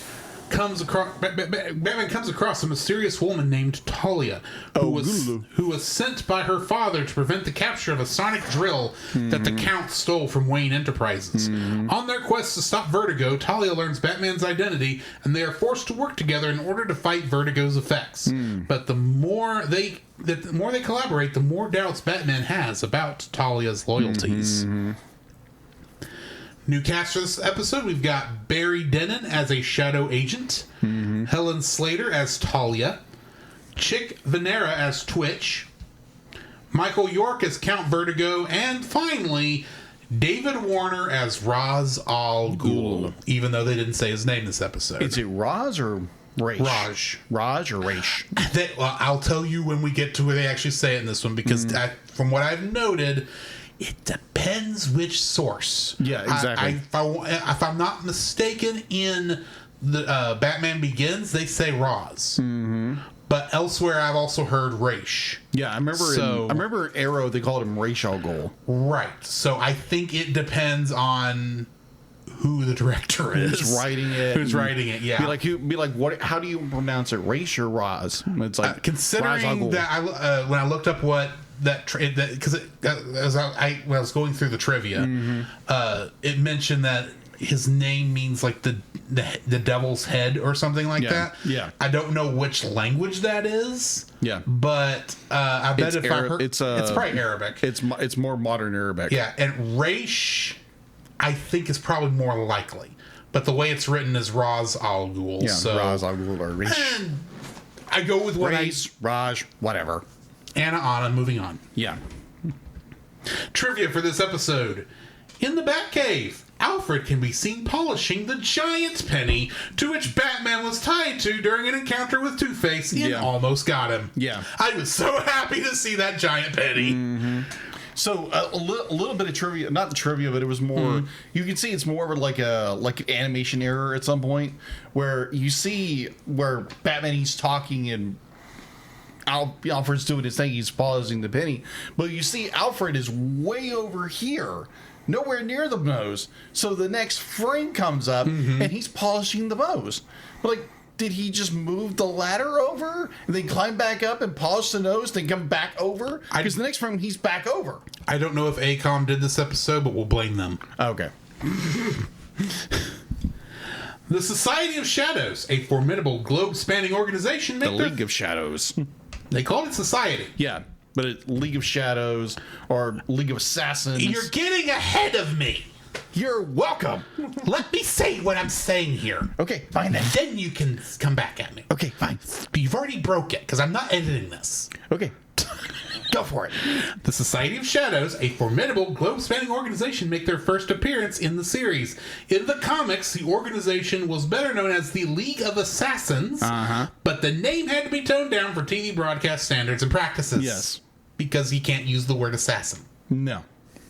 across a mysterious woman named Talia, who was sent by her father to prevent the capture of a sonic drill that the Count stole from Wayne Enterprises. On their quest to stop Vertigo, Talia learns Batman's identity, and they are forced to work together in order to fight Vertigo's effects. But the more they collaborate, the more doubts Batman has about Talia's loyalties. New cast for this episode, we've got Barry Denon as a shadow agent, Helen Slater as Talia, Chick Venera as Twitch, Michael York as Count Vertigo, and finally, David Warner as Ra's al Ghul, even though they didn't say his name this episode. Is it Roz or Raish? Raj. Raj or Raish? Well, I'll tell you when we get to where they actually say it in this one, because from what I've noted, it depends which source. Yeah, exactly. If I'm not mistaken, in the Batman Begins, they say Roz. But elsewhere, I've also heard Raish. Yeah, I remember Arrow, they called him Raish al Ghul. Right. So I think it depends on who the director is. Who's writing it. Who's writing it, yeah. Be like, what? How do you pronounce it? Raish or Roz? It's like considering that when I looked up what because when I was going through the trivia, it mentioned that his name means like the devil's head or something like that. Yeah. I don't know which language that is. Yeah. But I bet I heard it's probably Arabic. It's more modern Arabic. Yeah, and Raish, I think, is probably more likely. But the way it's written is Ra's al Ghul. Yeah, so Ra's al Ghul or Raish. I go with what Raj, whatever. Anna, moving on. Yeah. Trivia for this episode. In the Batcave, Alfred can be seen polishing the giant penny to which Batman was tied to during an encounter with Two-Face and almost got him. Yeah. I was so happy to see that giant penny. So a little bit of trivia, not the trivia, but it was more. You can see it's more of like an animation error at some point where you see where Batman he's talking and Alfred's doing his thing, he's polishing the penny, but you see Alfred is way over here, nowhere near the nose. So the next frame comes up and he's polishing the nose. Like, did he just move the ladder over and then climb back up and polish the nose, then come back over? Because the next frame he's back over. I don't know if ACOM did this episode, but we'll blame them. Okay. The Society of Shadows, a formidable globe-spanning organization. The League of Shadows. They called it Society. Yeah, but it's League of Shadows or League of Assassins. You're getting ahead of me. You're welcome. Let me say what I'm saying here. Okay, fine then. Then you can come back at me. Okay, fine. You've already broke it, because I'm not editing this. Okay. Go for it. The Society of Shadows, a formidable globe-spanning organization, make their first appearance in the series. In the comics, the organization was better known as the League of Assassins, but the name had to be toned down for TV broadcast standards and practices. Yes. Because you can't use the word assassin. No.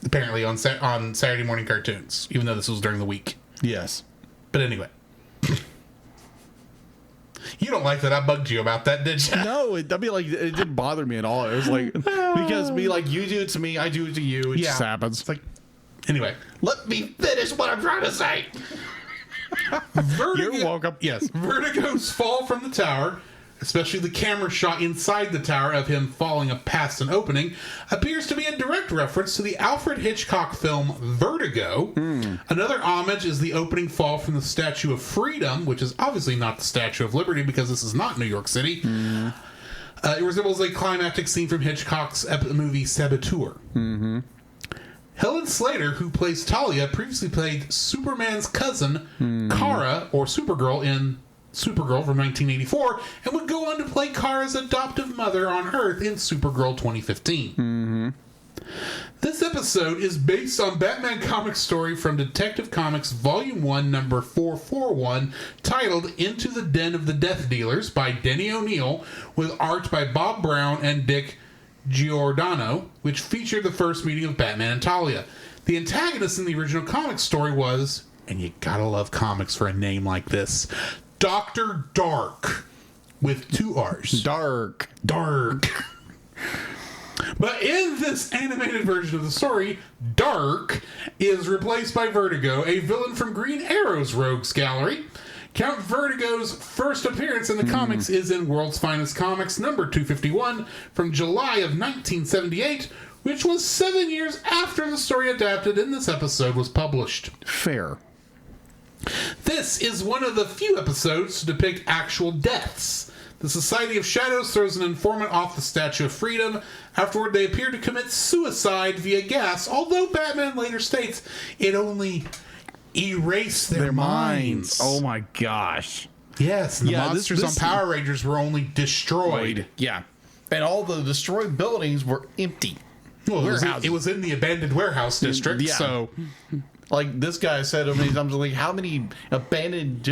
Apparently on Saturday morning cartoons, even though this was during the week. Yes. But anyway. You don't like that I bugged you about that, did you? No, it didn't bother me at all. It was like, because you do it to me, I do it to you. It just happens. It's like, anyway, let me finish what I'm trying to say. You're welcome. Yes. Vertigo's fall from the tower, especially the camera shot inside the tower of him falling past an opening, appears to be a direct reference to the Alfred Hitchcock film Vertigo. Another homage is the opening fall from the Statue of Freedom, which is obviously not the Statue of Liberty because this is not New York City. It resembles a climactic scene from Hitchcock's movie Saboteur. Helen Slater, who plays Talia, previously played Superman's cousin, Kara, or Supergirl, in Supergirl from 1984, and would go on to play Kara's adoptive mother on Earth in Supergirl 2015. This episode is based on Batman comic story from Detective Comics Volume 1, number 441, titled Into the Den of the Death Dealers by Denny O'Neil, with art by Bob Brown and Dick Giordano, which featured the first meeting of Batman and Talia. The antagonist in the original comic story was, and you gotta love comics for a name like this, Dr. Dark, with 2 R's. Dark. But in this animated version of the story, Dark is replaced by Vertigo, a villain from Green Arrow's Rogues Gallery. Count Vertigo's first appearance in the comics is in World's Finest Comics number 251 from July of 1978, which was 7 years after the story adapted in this episode was published. Fair. This is one of the few episodes to depict actual deaths. The Society of Shadows throws an informant off the Statue of Freedom. Afterward, they appear to commit suicide via gas, although Batman later states it only erased their minds. Oh my gosh. Yes, and the monsters this on Power Rangers were only destroyed. Yeah. And all the destroyed buildings were empty. Well, it was in the abandoned warehouse district, Yeah. so... Like this guy said so many times, like, how many abandoned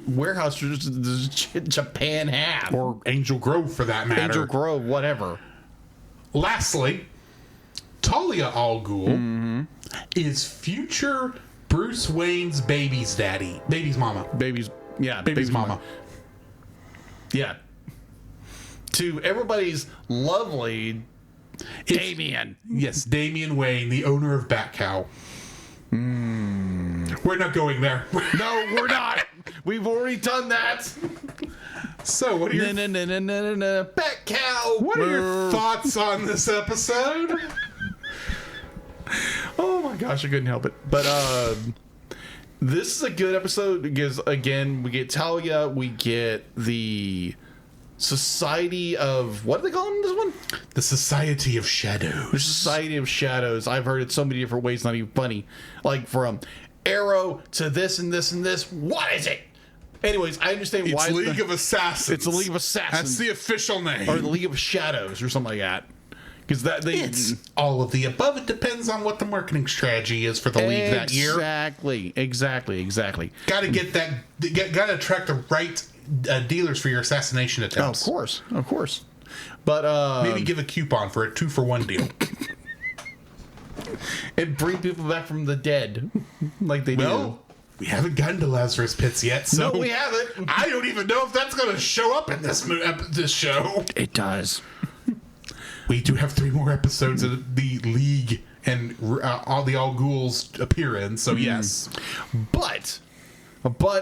warehouses does Japan have? Or Angel Grove, for that matter. Angel Grove, whatever. Lastly, Talia Al Ghul is future Bruce Wayne's baby's mama. Baby's mama. Yeah. To everybody's lovely Damian. Yes, Damian Wayne, the owner of Bat Cow. We're not going there. No, we're not. We've already done that. So, what are your Bat Cow. What are your thoughts on this episode? Oh my gosh, I couldn't help it. But this is a good episode because, again, we get Talia, we get the Society of, what do they call them in this one? The Society of Shadows. The Society of Shadows. I've heard it so many different ways, not even funny. Like from Arrow to this and this and this. What is it? Anyways, I understand why. It's League of Assassins. It's the League of Assassins. That's the official name. Or the League of Shadows or something like that. Because it's all of the above. It depends on what the marketing strategy is for the league that year. Exactly. Got to get that. Got to attract the right dealers for your assassination attempts. Of course. But maybe give a coupon for a 2-for-1 deal. And bring people back from the dead, like they do. We haven't gotten to Lazarus Pits yet, so no, we haven't. I don't even know if that's going to show up in this show. It does. We do have 3 more episodes of the League and all the Al Ghul's appear in, so yes. But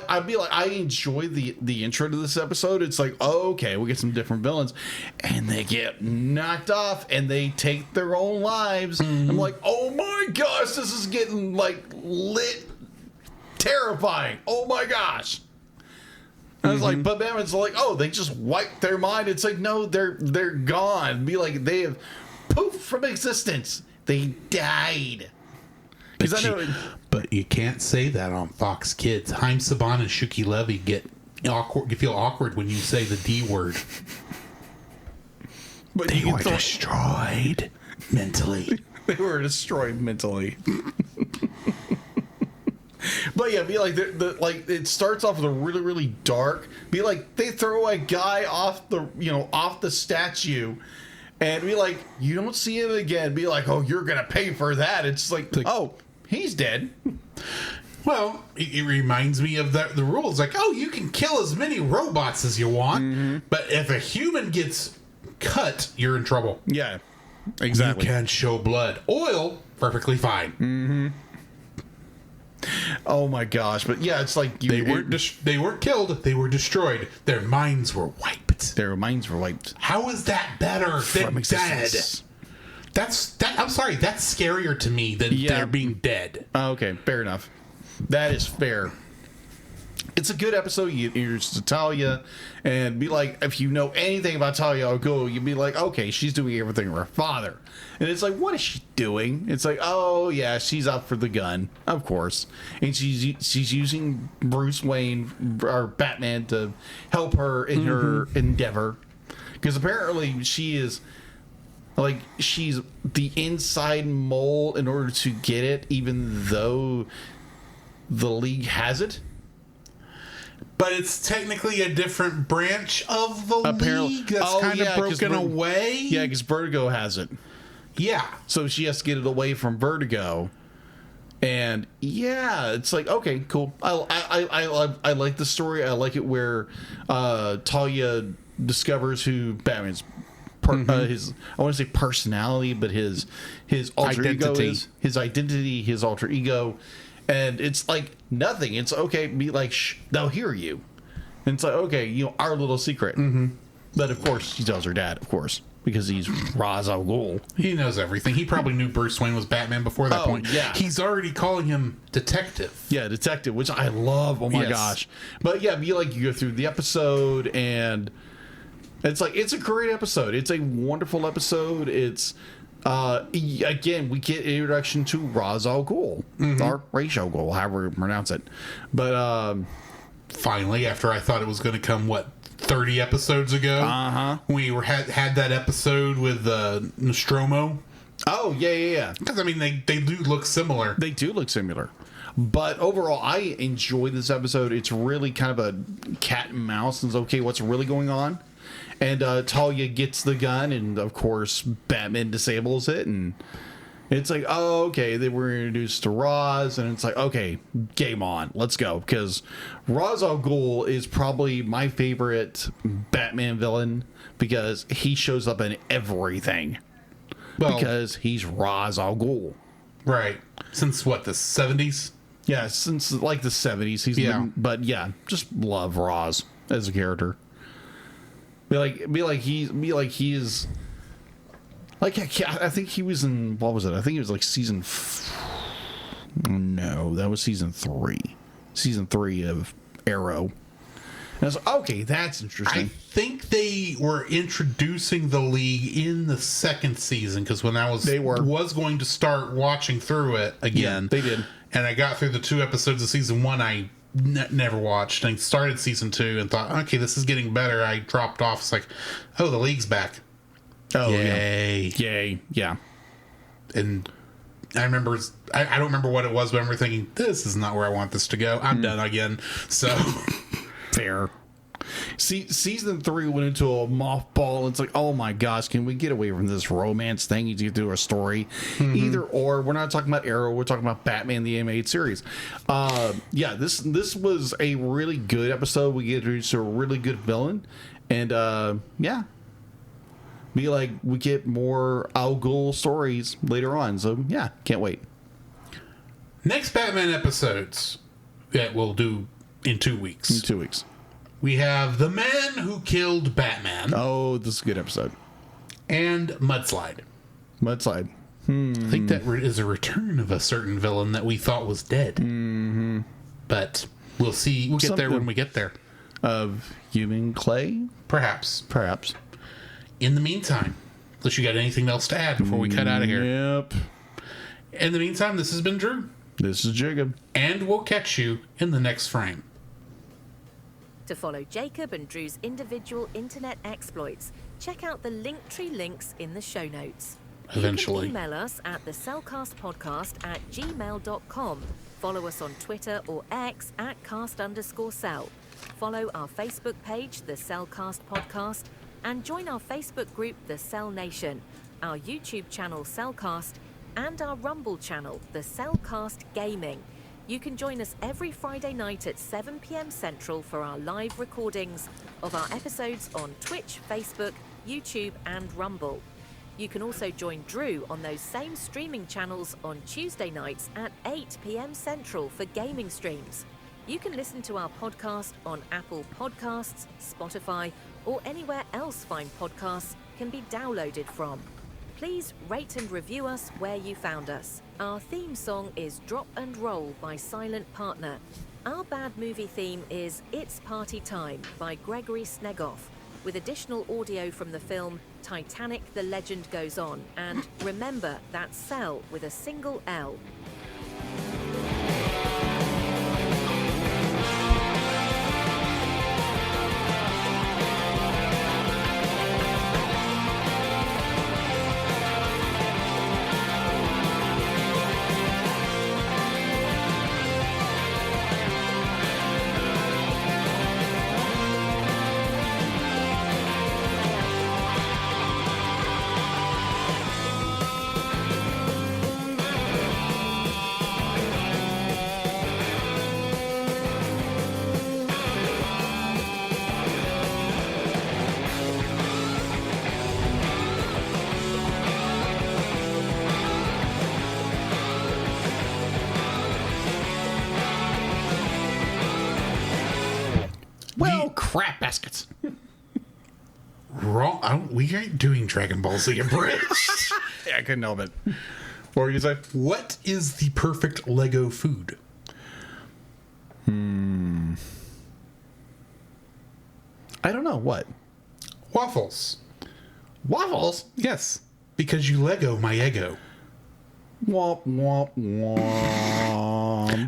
I'd be like, I enjoy the intro to this episode. It's like, oh, okay, we get some different villains, and they get knocked off, and they take their own lives. I'm like, oh my gosh, this is getting like lit, terrifying. Oh my gosh. I was like, but Batman's like, oh, they just wiped their mind. It's like, no, they're gone. Be like, they have poofed from existence. They died. But you can't say that on Fox Kids. Haim Saban and Shuki Levy get awkward. You feel awkward when you say the D word. But they were destroyed mentally. They were destroyed mentally. But yeah, be like, like it starts off with a really, really dark. Be like, they throw a guy off the statue, and be like, you don't see him again. Be like, oh, you're gonna pay for that. It's like oh, he's dead. Well, it reminds me of the rules. Like, oh, you can kill as many robots as you want, but if a human gets cut, you're in trouble. Yeah, exactly. You can't show blood. Oil, perfectly fine. Oh my gosh! But yeah, it's like they weren't killed. They were destroyed. Their minds were wiped. How is that better than dead? I'm sorry. That's scarier to me than they're being dead. Okay, fair enough. That is fair. it's a good episode. You introduce to Talia, and be like, if you know anything about Talia al Ghul, you'd be like, okay, she's doing everything for her father. And it's like, what is she doing? It's like, oh yeah, she's out for the gun, of course, and she's using Bruce Wayne or Batman to help her in her endeavor, because apparently she is. Like, she's the inside mole in order to get it, even though the League has it. But it's technically a different branch of the League that's kind of broken away. Yeah, because Vertigo has it. Yeah. So she has to get it away from Vertigo. And, yeah, it's like, okay, cool. I like the story. I like it where Talia discovers who Batman's his, I want to say personality, but his alter ego is, his identity, his alter ego, and it's like nothing. It's okay, be like, shh, they'll hear you, and it's like, okay, you know, our little secret. But of course, she tells her dad, of course, because he's Ra's al Ghul. He knows everything. He probably knew Bruce Wayne was Batman before that point. Yeah, he's already calling him detective. Yeah, detective, which I love. Oh my gosh! But yeah, be like, you go through the episode and. It's like, it's a great episode. It's a wonderful episode. It's again, we get introduction to Ra's al Ghul, or Ra's al Ghul, however you pronounce it. But finally, after I thought it was going to come, 30 episodes ago, we had that episode with Nostromo. Oh yeah. Because I mean, they do look similar. They do look similar. But overall, I enjoyed this episode. It's really kind of a cat and mouse. And it's okay, what's really going on? And Talia gets the gun, and of course, Batman disables it. And it's like, oh, okay, they were introduced to Ra's, and it's like, okay, game on, let's go. Because Ra's al Ghul is probably my favorite Batman villain, because he shows up in everything. Well, because he's Ra's al Ghul. Right. Since what, the 70s? Yeah, since like the 70s. He's but yeah, just love Ra's as a character. Be like he is like, I think he was in, what was it? I think it was like no, that was season 3 of Arrow. And I was like, okay, that's interesting. I think they were introducing the League in the second season, because when I was going to start watching through it again, they did, and I got through the 2 episodes of season 1. I never watched, and started season 2 and thought, okay, this is getting better. I dropped off. It's like, oh, the League's back. Oh, yay. Yeah. And I remember, I don't remember what it was, but I remember thinking, this is not where I want this to go. I'm done again. So fair. See, season 3 went into a mothball, and it's like, oh my gosh, can we get away from this romance thing? You need to do a story. Either or. We're not talking about Arrow, we're talking about Batman the animated series. Yeah, this was a really good episode. We get introduced to a really good villain, and yeah, be like, we get more Al Ghul stories later on. So yeah, can't wait. Next Batman episodes that we'll do in 2 weeks. In 2 weeks. We have The Man Who Killed Batman. Oh, this is a good episode. And Mudslide. Mudslide. I think that is a return of a certain villain that we thought was dead. But we'll see. We'll get there when we get there. Of Human Clay? Perhaps. In the meantime, unless you got anything else to add before we cut out of here. Yep. In the meantime, this has been Drew. This is Jacob. And we'll catch you in the next frame. To follow Jacob and Drew's individual internet exploits, check out the Linktree links in the show notes. Eventually. You can email us at thecellcastpodcast@gmail.com. Follow us on Twitter or X at @cast_cell. Follow our Facebook page, The Cellcast Podcast, and join our Facebook group, The Cell Nation, our YouTube channel, Cellcast, and our Rumble channel, The Cellcast Gaming. You can join us every Friday night at 7 p.m. Central for our live recordings of our episodes on Twitch, Facebook, YouTube, and Rumble. You can also join Drew on those same streaming channels on Tuesday nights at 8 p.m. Central for gaming streams. You can listen to our podcast on Apple Podcasts, Spotify, or anywhere else fine podcasts can be downloaded from. Please rate and review us where you found us. Our theme song is Drop and Roll by Silent Partner. Our bad movie theme is It's Party Time by Gregory Snegoff, with additional audio from the film Titanic: The Legend Goes On, and remember, that's Cell with a single L. Well, crap baskets. Wrong. We ain't doing Dragon Ball Z Abridged. Yeah, I couldn't help it. What were you gonna say? What is the perfect Lego food? I don't know. What? Waffles. Waffles? Yes, because you Lego my ego. Womp, womp, womp.